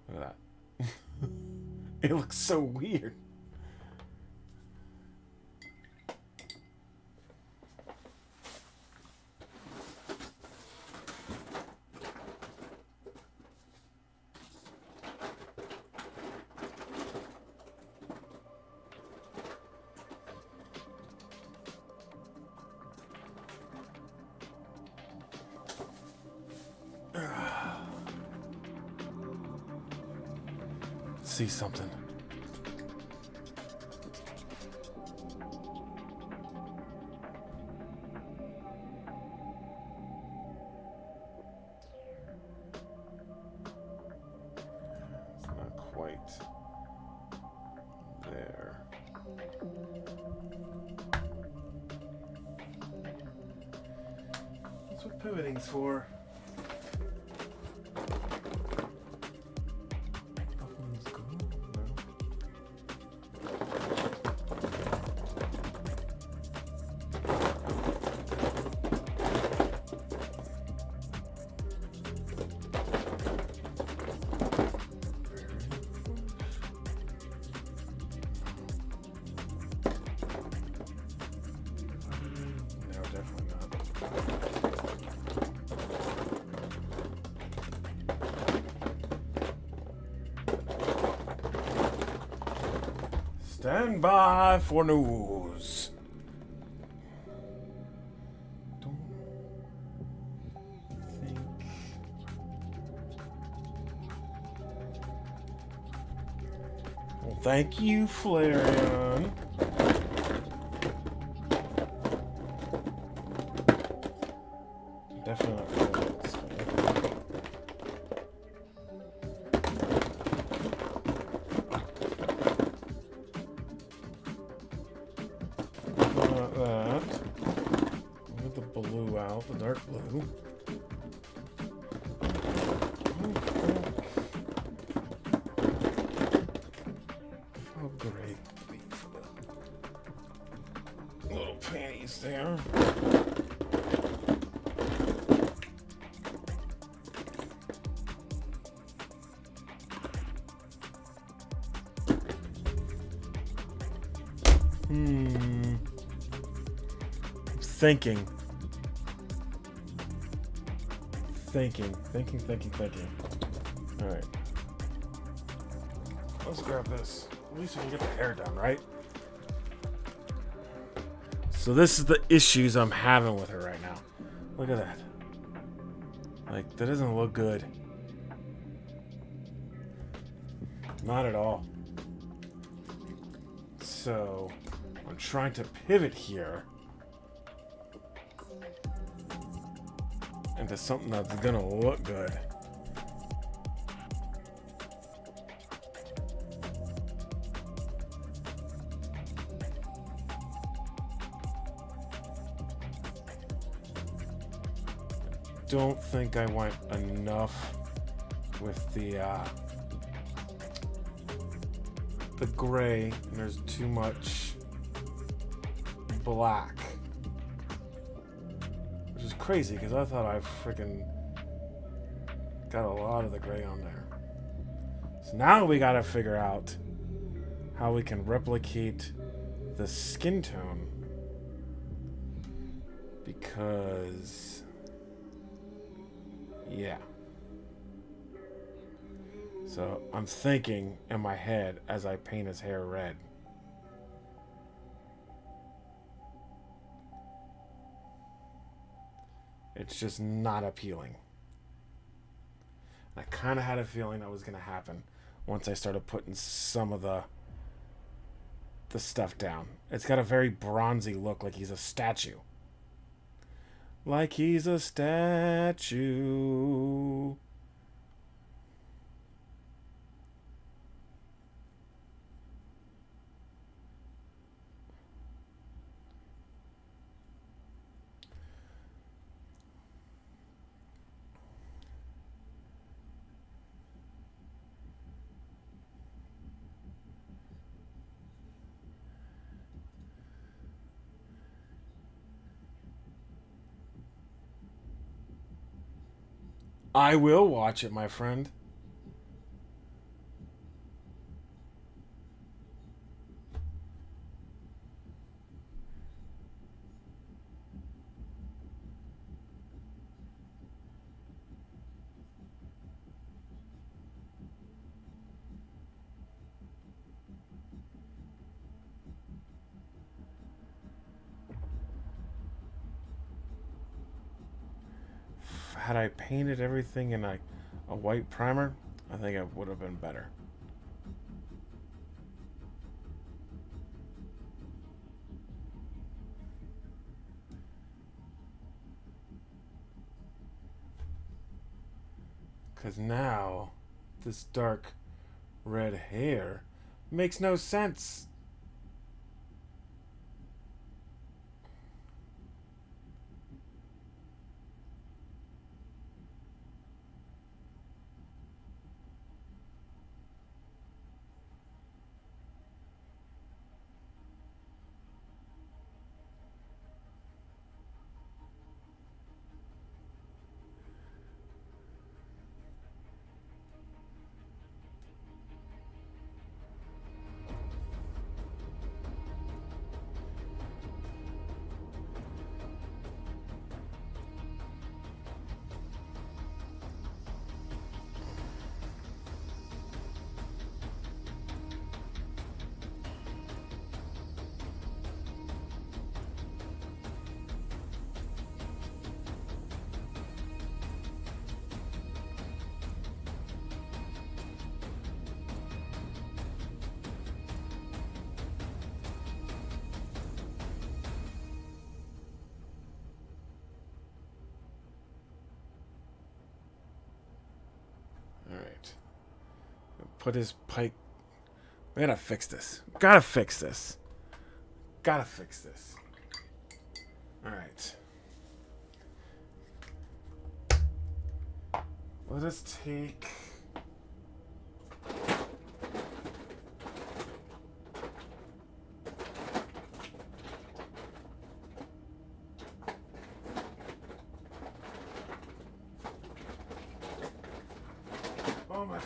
Look at that. It looks so weird. See something. It's not quite there. pivoting's for. Stand by for news. Don't think. Well, thank you, Flareon. Definitely not going this way. That. With the blue out, the dark blue. Oh, great. Little panties there. Thinking. Alright. Let's grab this. At least we can get the hair done, right? So this is the issues I'm having with her right now. Look at that. Like, that doesn't look good. Not at all. So, I'm trying to pivot here into something that's gonna look good. Don't think I went enough with the gray, and there's too much black. Which is crazy, because I thought I freaking got a lot of the gray on there. So now we gotta figure out how we can replicate the skin tone. Because, yeah. So I'm thinking in my head as I paint his hair red. It's just not appealing. I kind of had a feeling that was going to happen once I started putting some of the stuff down. It's got a very bronzy look, like he's a statue. Like he's a statue. I will watch it, my friend. Had I painted everything in a white primer, I think it would have been better. Because now, this dark red hair makes no sense. put his pike. We gotta fix this. Gotta fix this. Gotta fix this. Alright. Let us take... Oh my god.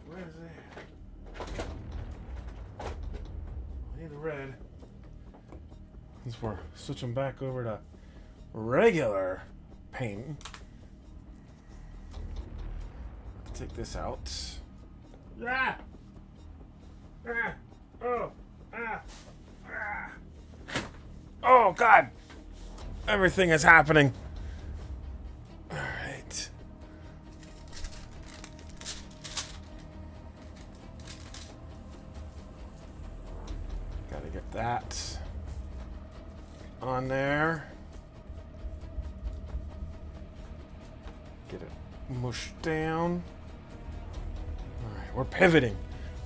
Where is it? I need the red. Since we're switching back over to regular paint. Take this out. Yeah. Ah. Oh. Ah. Ah. Oh God. Everything is happening. All right. Gotta get that on there. Get it mushed down. Alright, we're pivoting.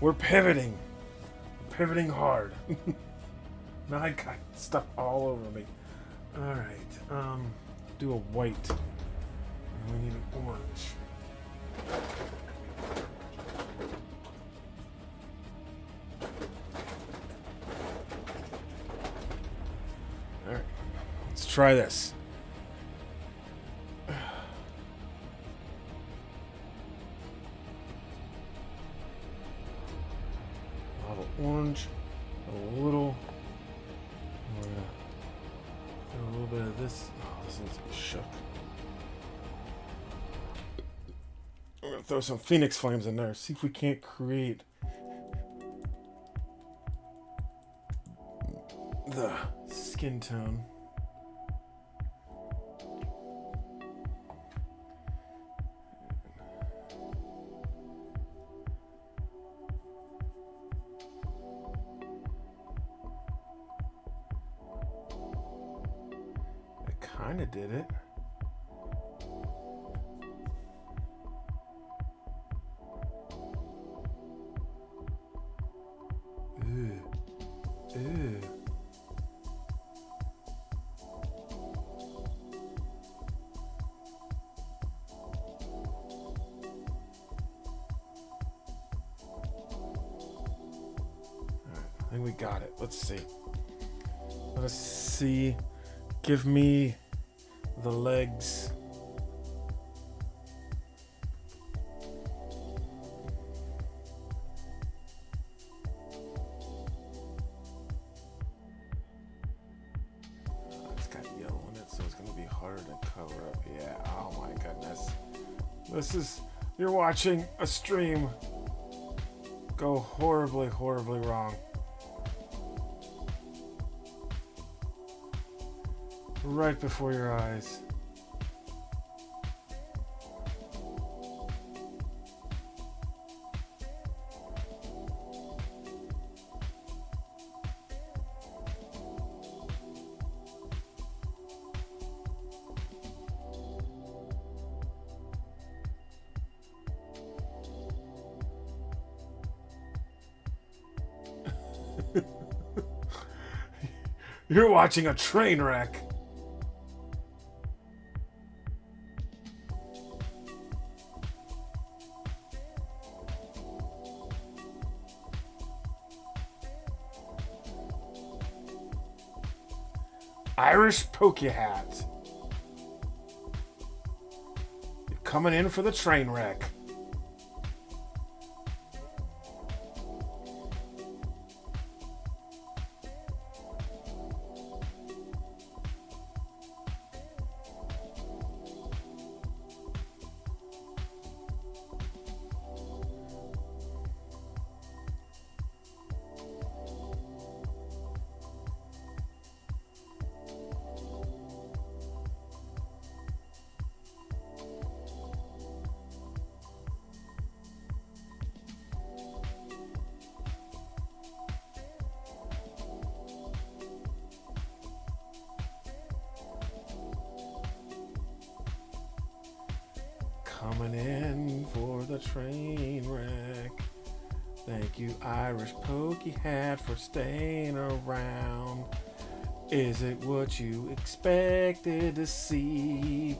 We're pivoting. We're pivoting hard. Now I got stuff all over me. Alright, do a white. And we need an orange. Alright, let's try this. Orange, a little bit of this. Oh, this one's shook. I'm gonna throw some Phoenix Flames in there. See if we can't create the skin tone. Kinda did it. Ew. Ew. Alright, I think we got it. Let's see. Let us see. Give me the legs. It's got yellow in it, so it's going to be harder to cover up. Yeah, oh my goodness. You're watching a stream go horribly, horribly wrong. Right before your eyes. You're watching a train wreck. Irish Pokey Hat. You're coming in for the train wreck. Coming in for the train wreck. Thank you, Irish Pokey Hat, for staying around. Is it what you expected to see?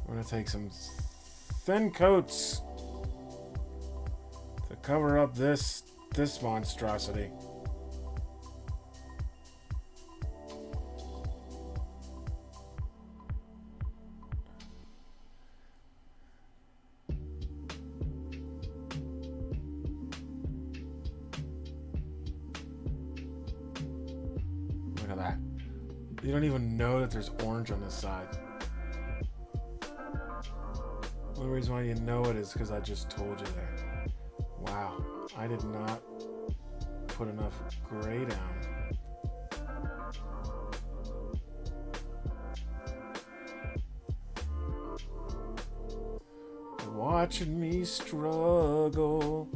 We're gonna take some thin coats to cover up this monstrosity. Look at that. You don't even know that there's orange on this side. The only reason why you know it is because I just told you that. Wow, I did not put enough gray down. Watching me struggle.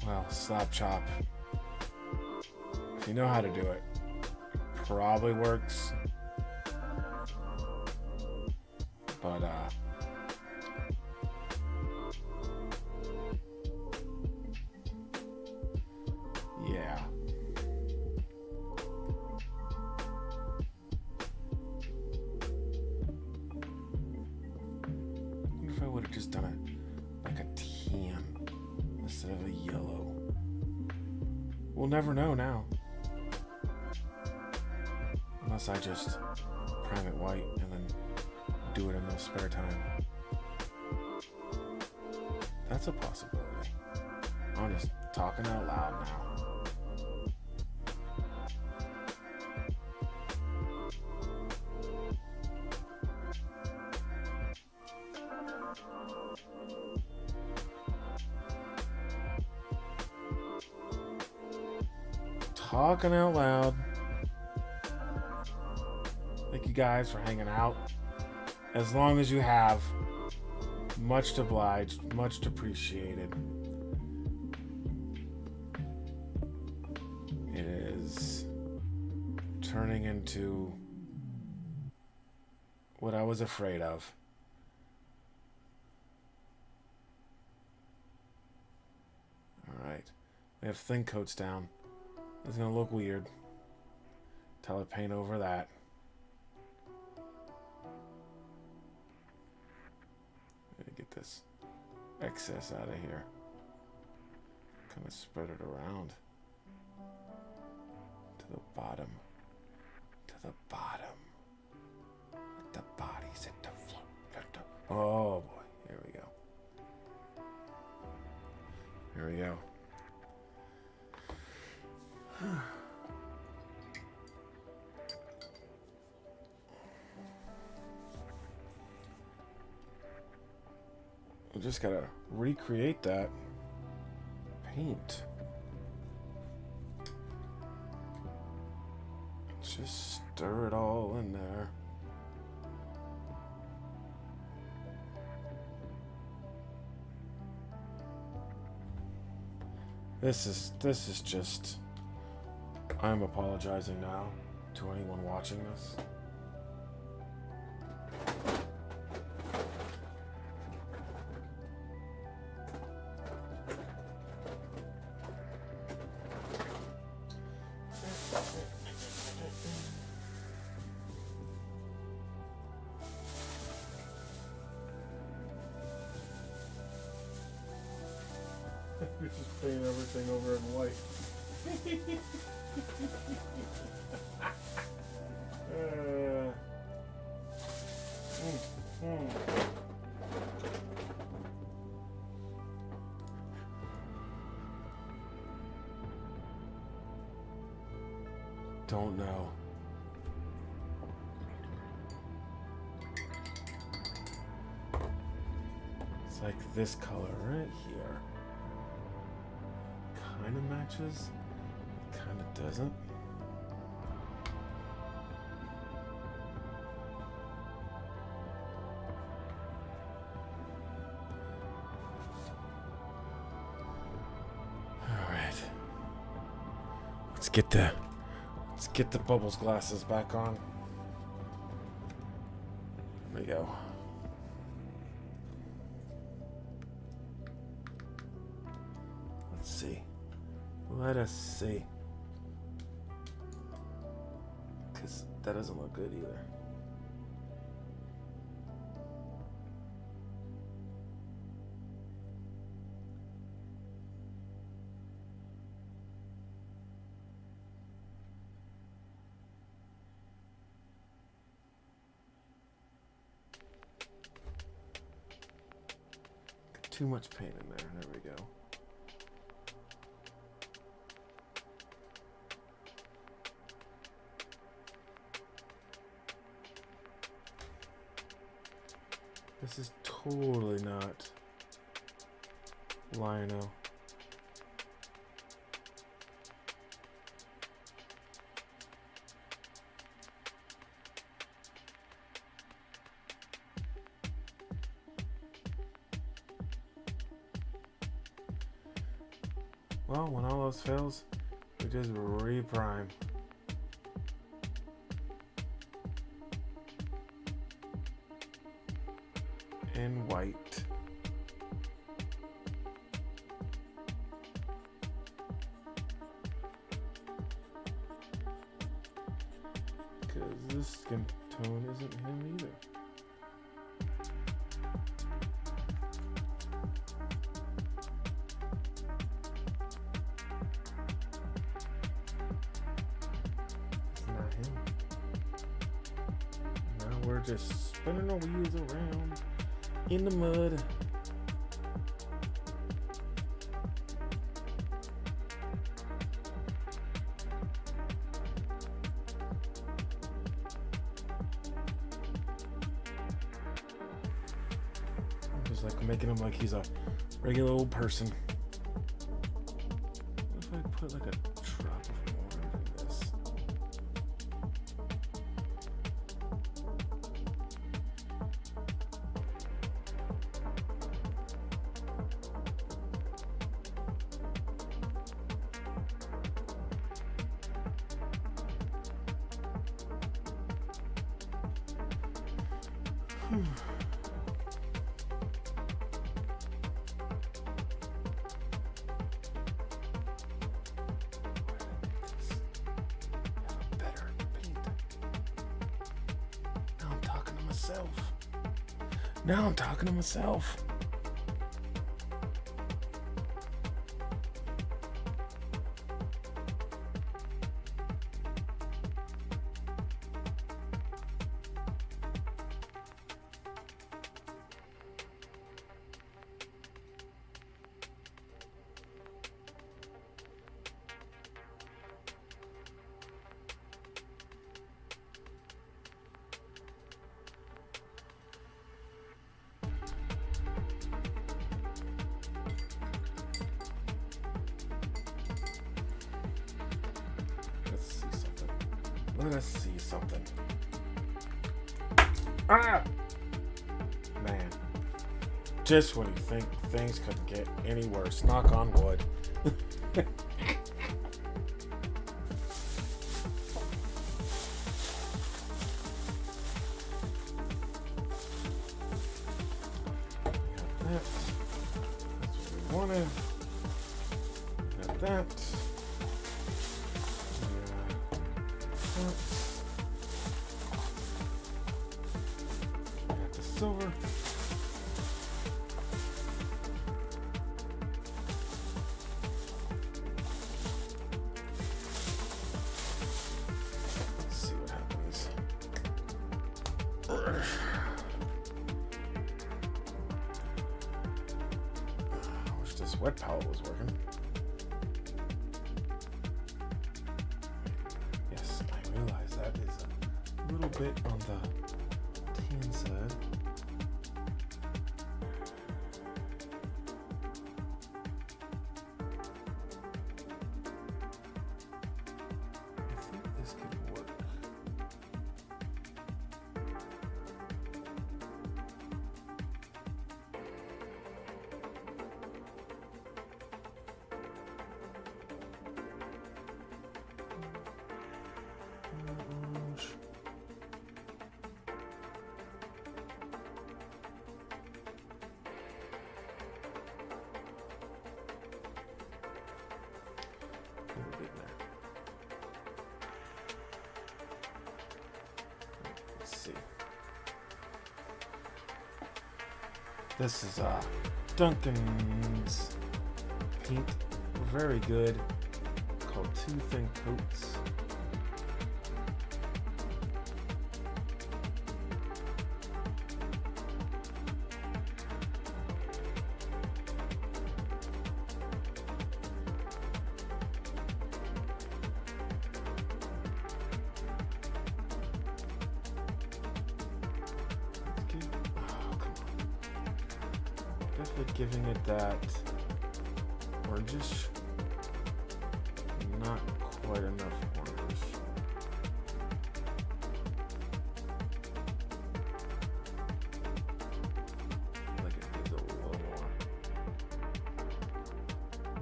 Well, slap chop. If you know how to do it, probably works. But yeah. What if I would have just done it like a tan instead of a yellow? We'll never know now. Unless I just prime it white and then do it in the spare time. That's a possibility. I'm just talking out loud now. Talking out loud. Thank you guys for hanging out. As long as you have, much obliged, much appreciated. It is turning into what I was afraid of. Alright. We have thin coats down. It's gonna look weird until I paint over that. Get this excess out of here. Kind of spread it around to the bottom. To the bottom. The body's at the floor. Oh boy, here we go. Here we go. We just gotta recreate that paint. Just stir it all in there. This is just, I'm apologizing now to anyone watching this. We just paint everything over in white. Don't know. It's like this color right here. Kind of matches, kind of doesn't. Let's get the bubbles glasses back on. There we go. Let's see. Let us see. Because that doesn't look good either. Too much paint in there. There we go. This is totally not Lionel. Well, when all else fails, we just reprime. And white. Because this skin tone isn't him either. We're just spinning our wheels around in the mud. Just like making him like he's a regular old person. What if I put like a drop of orange in this? Now I'm talking to myself. Let us see something. Ah! Man. Just when you think things couldn't get any worse. Knock on wood. Got that. That's what we wanted. Got that. Got the silver. Let's see what happens. I wish this wet palette was working. Yes, I realize that is a little bit on the tan side. I think this could work. This is Duncan's paint, very good, called Two Thin Coats. Giving it that orangish, not quite enough orange. I like it needs a little more.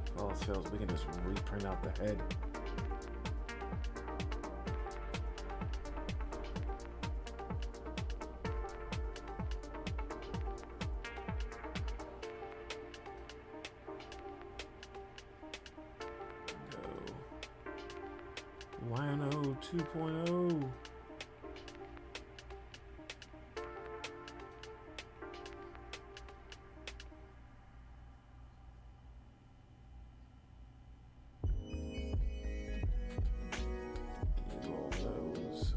If all else fails, we can just reprint out the head. Lino 2.0. Get all those.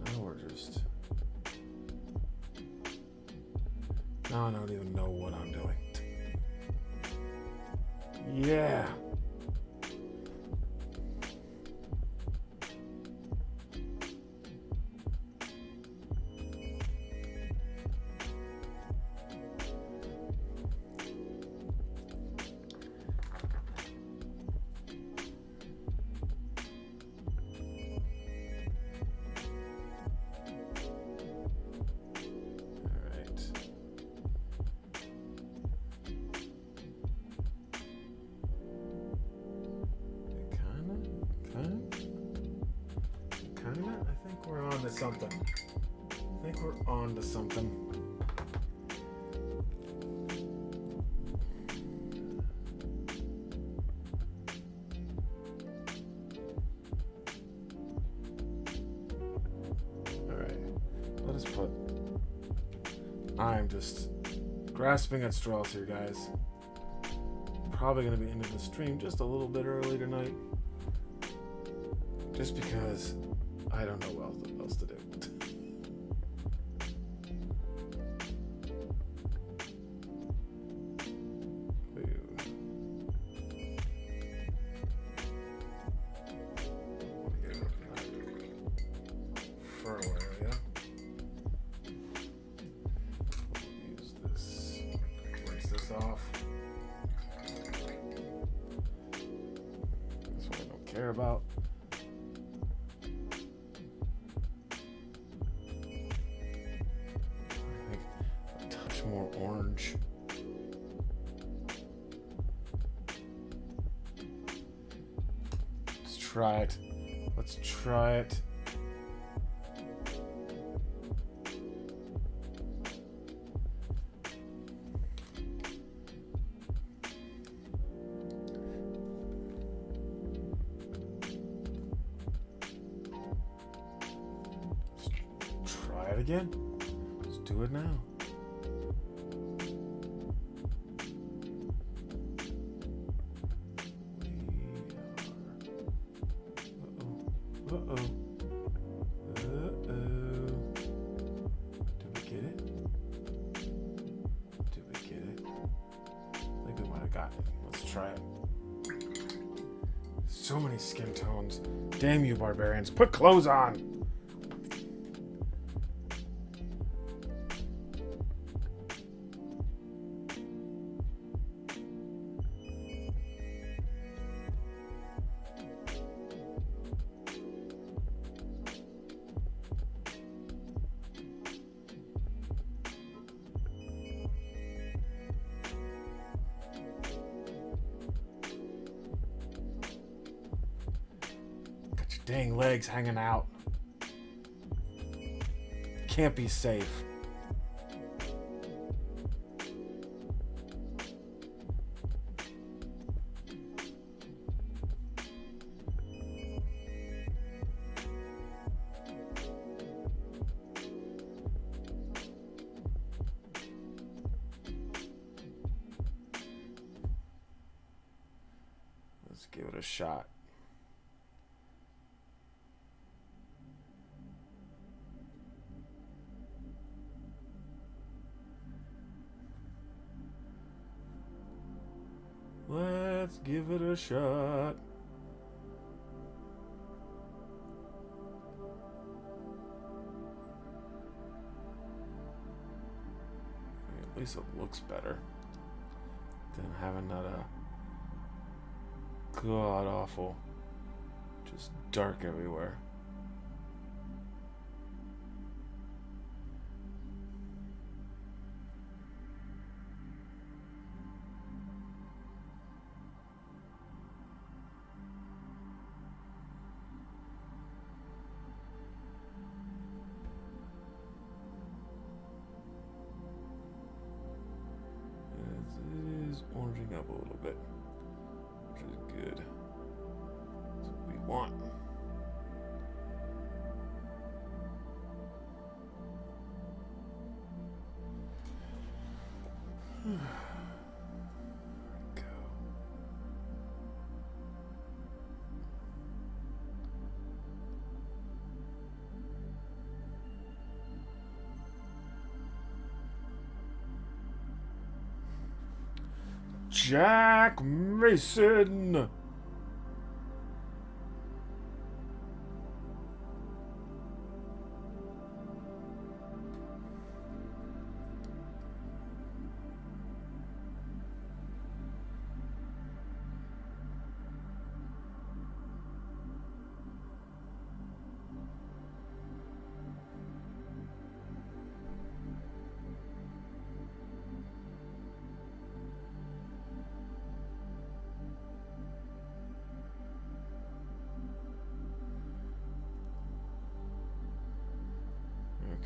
Now we're just. Now I don't even know what I'm doing. Yeah. Something. I think we're on to something. Alright. Let us put. I'm just grasping at straws here, guys. Probably going to be ending the stream just a little bit early tonight. Just because I don't know what else to do. Fur area. Use this. Rinse this off. This one I don't care about. More orange. Let's try it. Let's try it. Let's try it again. Let's do it now. So many skin tones. Damn you, barbarians. Put clothes on. Dang legs hanging out. Can't be safe. Let's give it a shot. Let's give it a shot. At least it looks better than having that god awful, just dark everywhere. It is oranging up a little bit, which is good. That's what we want. Jack Mason.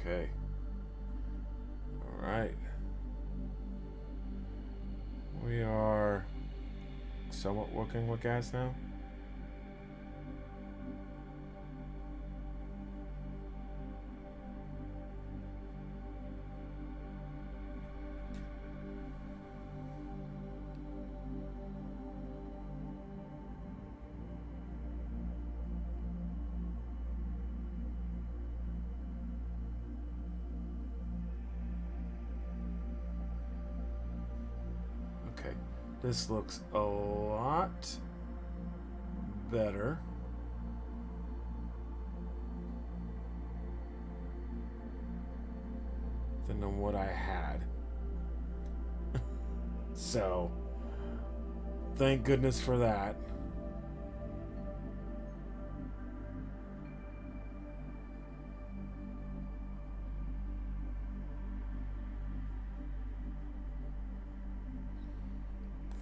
Okay. All right. We are somewhat working with gas now. Okay, this looks a lot better. Than what I had. So, thank goodness for that.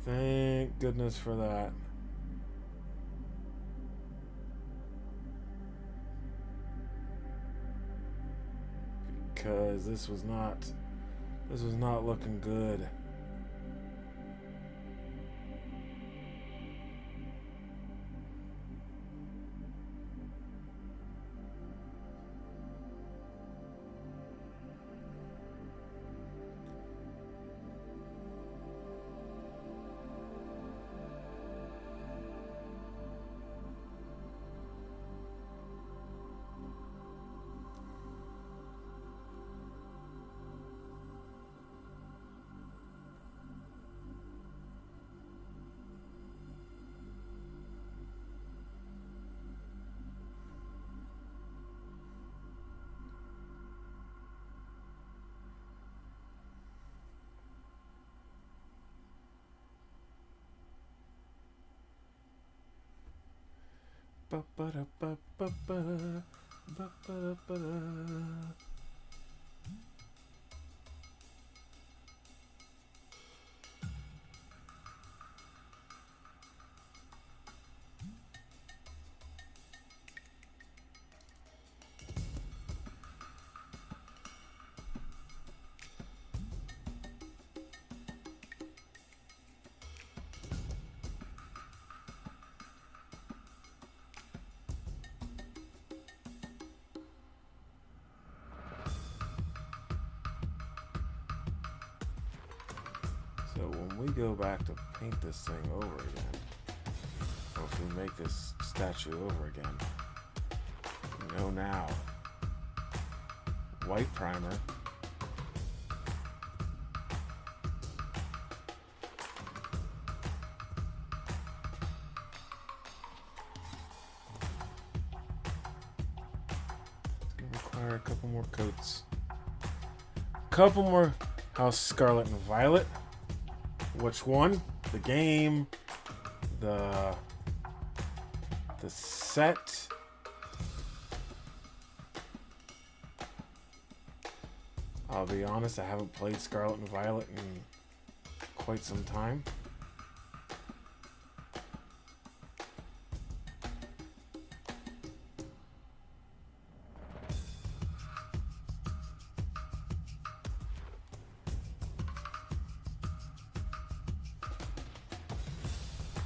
Thank goodness for that. Because this was not looking good. Ba ba da ba ba ba ba ba ba. So when we go back to paint this thing over again, Well, if we make this statue over again, we know now. White primer. It's gonna require a couple more coats. Couple more House Scarlet and Violet. Which one? The game. The set. I'll be honest, I haven't played Scarlet and Violet in quite some time.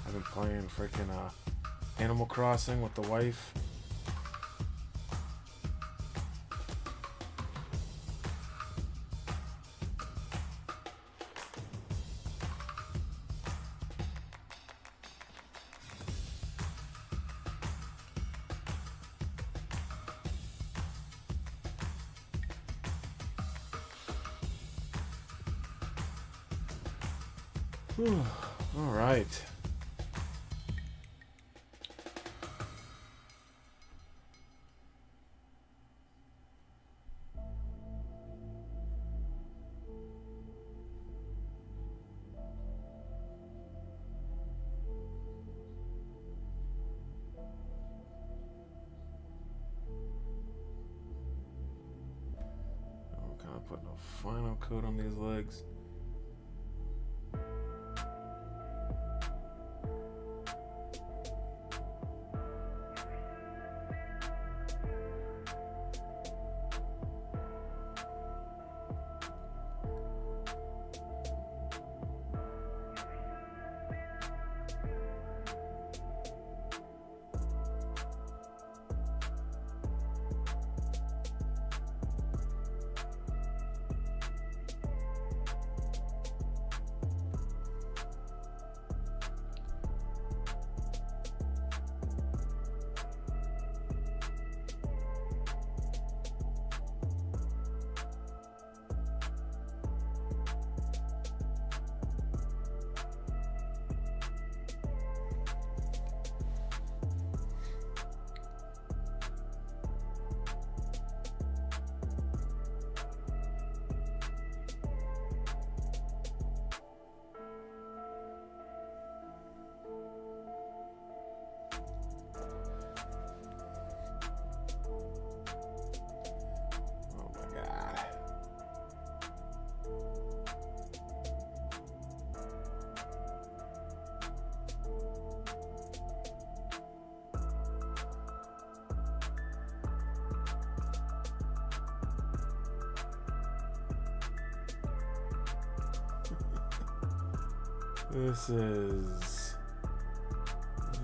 I've been playing freaking Animal Crossing with the wife. All right. I'm kind of putting a final coat on these legs.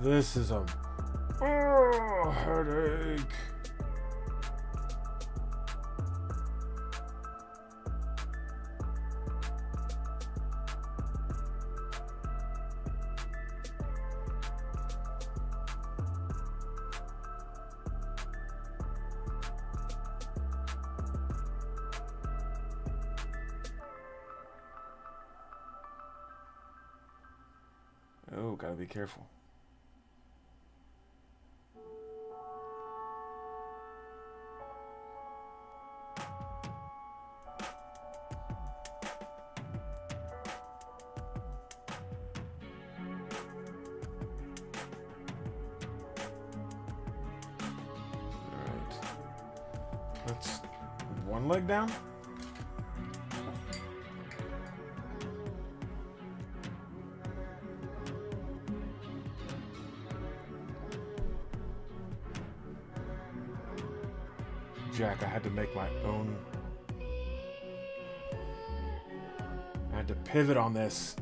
This is a headache. Oh, gotta be careful. That's one leg down. Jack, I had to make my own. I had to pivot on this.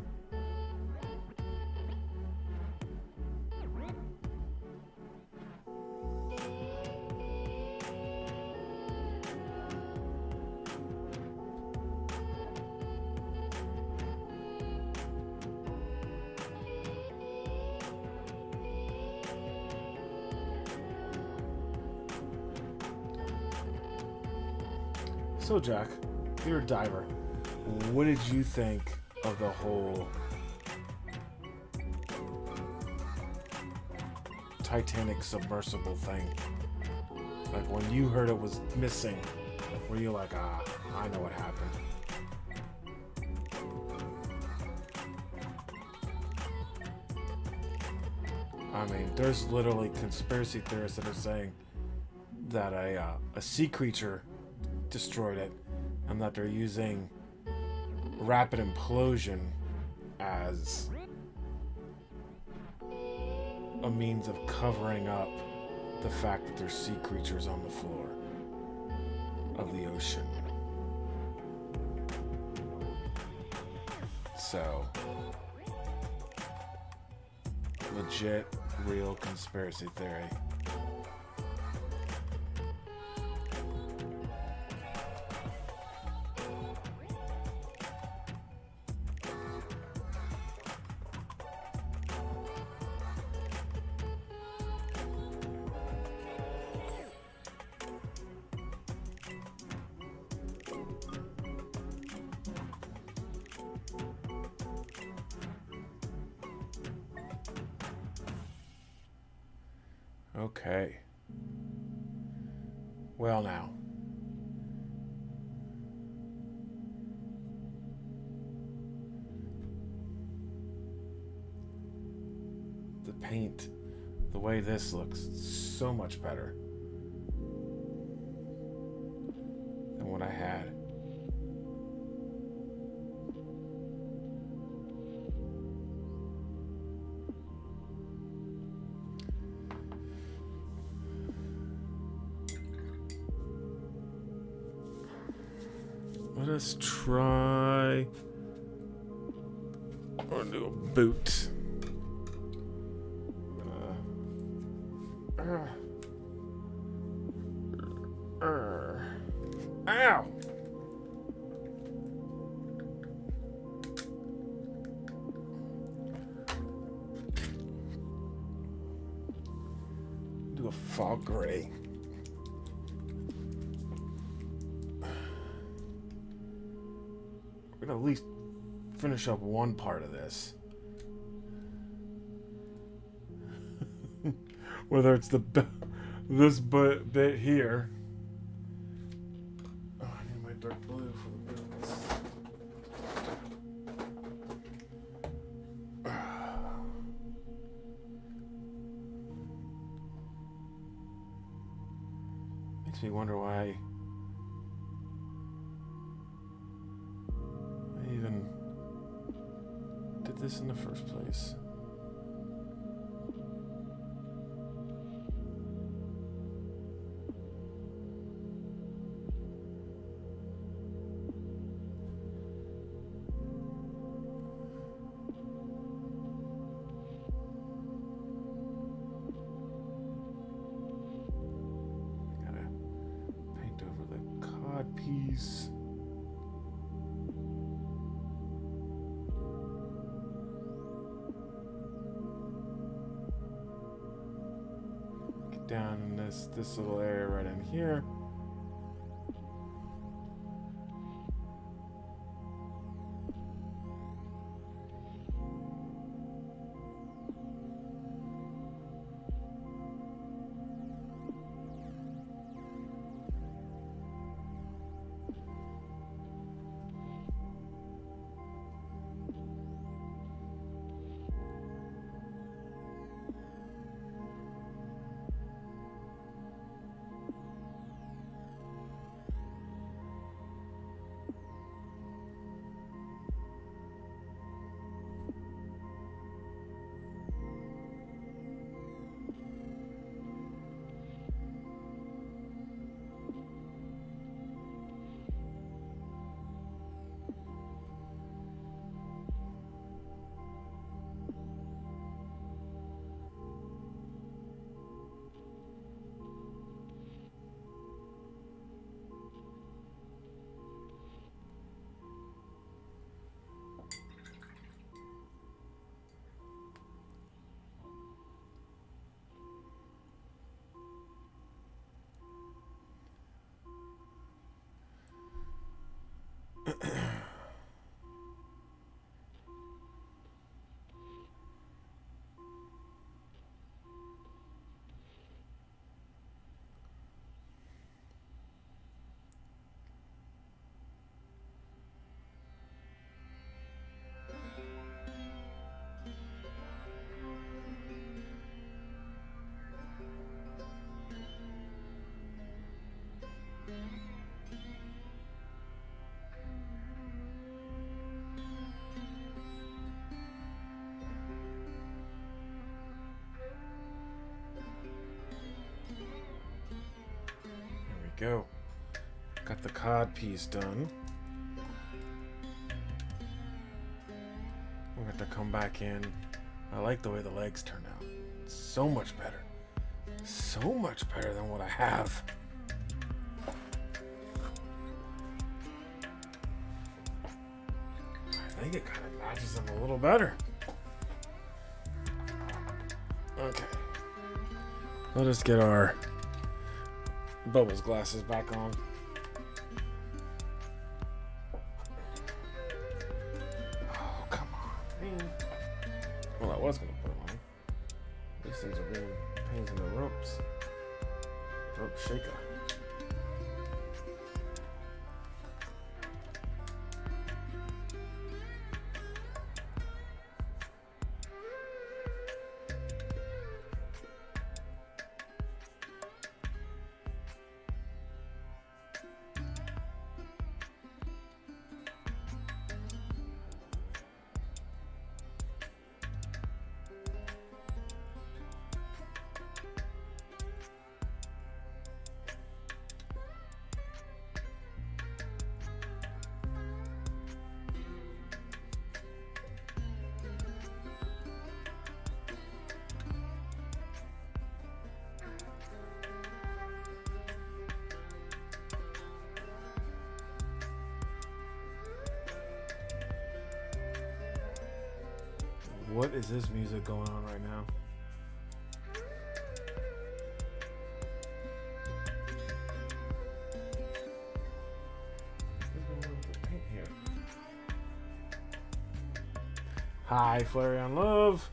So, Jack, you're a diver. What did you think of the whole Titanic submersible thing? Like, when you heard it was missing, were you like, ah, I know what happened? I mean, there's literally conspiracy theorists that are saying that a sea creature destroyed it, and that they're using rapid implosion as a means of covering up the fact that there's sea creatures on the floor of the ocean. So, legit, real conspiracy theory. Okay. Well, now. The paint, the way this looks, so much better than what I had. Let us try or do a boot. Ow! Do a fog gray. We're gonna at least finish up one part of this. Whether it's this bit here. Oh, I need my dark blue for the boots. Makes me wonder why I even did this in the first place. Piece. Get down in this little area right in here. go. Got the cod piece done. We're going to come back in. I like the way the legs turned out. So much better. So much better than what I have. I think it kind of matches them a little better. Okay. Let us get our Bubbles glasses back on. Oh, come on, man. Well, I was going to put them on. These things are being pains in the ropes. Rope shaker. What is this music going on right now? Hi, Flurry on Love.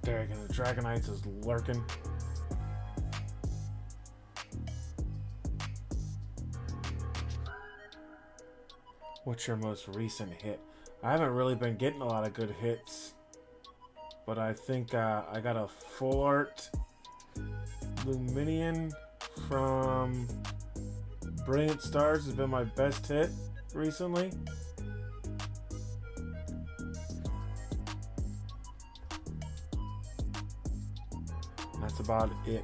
Derek and the Dragonites is lurking. What's your most recent hit? I haven't really been getting a lot of good hits, but I think I got a full art Luminian from Brilliant Stars has been my best hit recently. That's about it.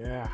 Yeah.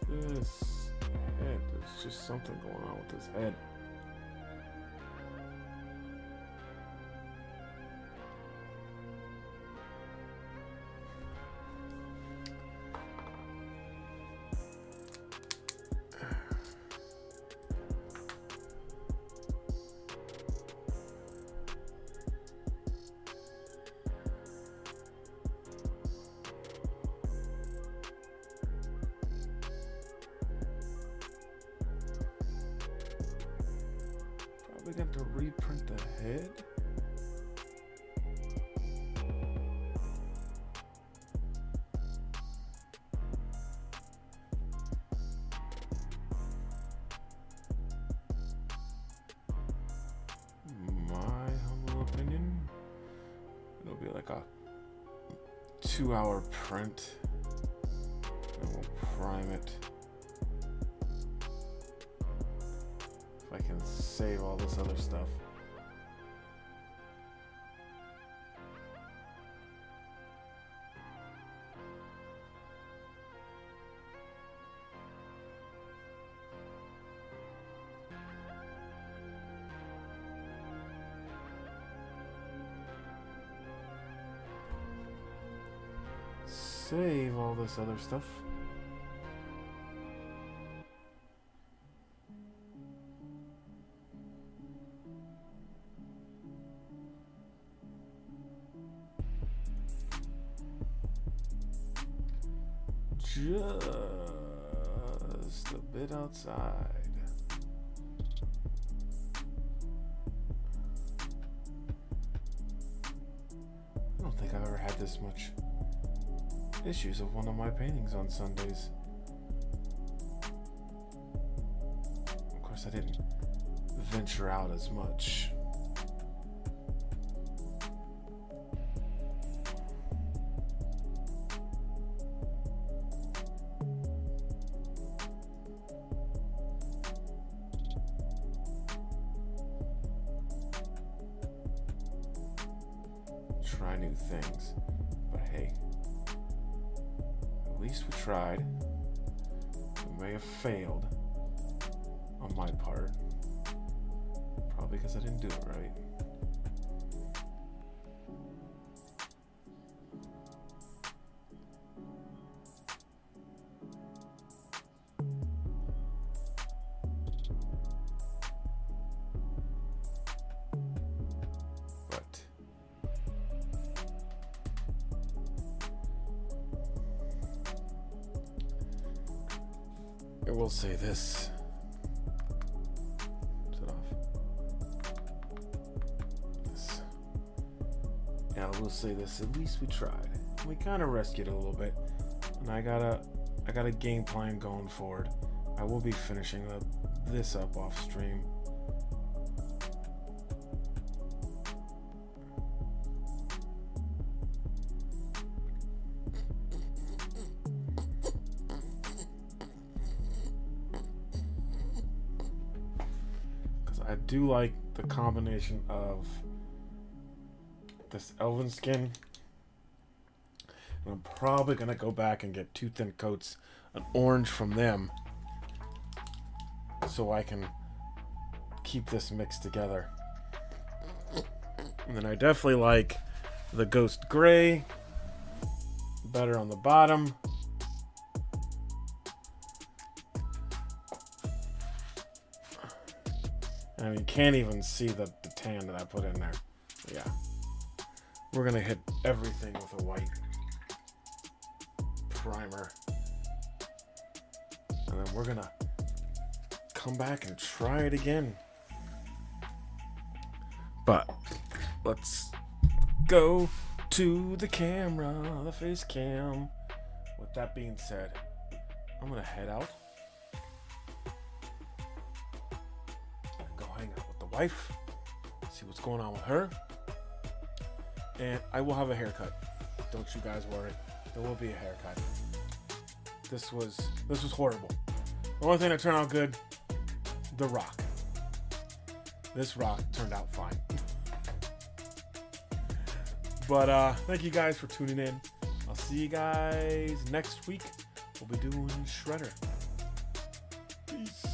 This head, there's just something going on with his head. We got to reprint the head. My humble opinion, it'll be like a 2-hour print, and we'll prime it. I can save all this other stuff. Save all this other stuff. Just a bit outside. I don't think I've ever had this much issues of one of my paintings on Sundays. Of course, I didn't venture out as much. Try new things, but hey, at least we tried. We may have failed on my part, probably because I didn't do it right. I will say this. Set off. This. Yeah, I will say this. At least we tried. We kind of rescued it a little bit, and I got a game plan going forward. I will be finishing this up off stream. I do like the combination of this elven skin, and I'm probably gonna go back and get 2 thin coats, an orange from them, so I can keep this mixed together. And then I definitely like the ghost gray better on the bottom. I mean, you can't even see the tan that I put in there. Yeah. We're going to hit everything with a white primer. And then we're going to come back and try it again. But let's go to the camera, the face cam. With that being said, I'm going to head out and go hang out with the wife, see what's going on with her. And I will have a haircut. Don't you guys worry. There will be a haircut. This was horrible. The only thing that turned out good, the rock. This rock turned out fine. But thank you guys for tuning in. I'll see you guys next week. We'll be doing Shredder. Peace.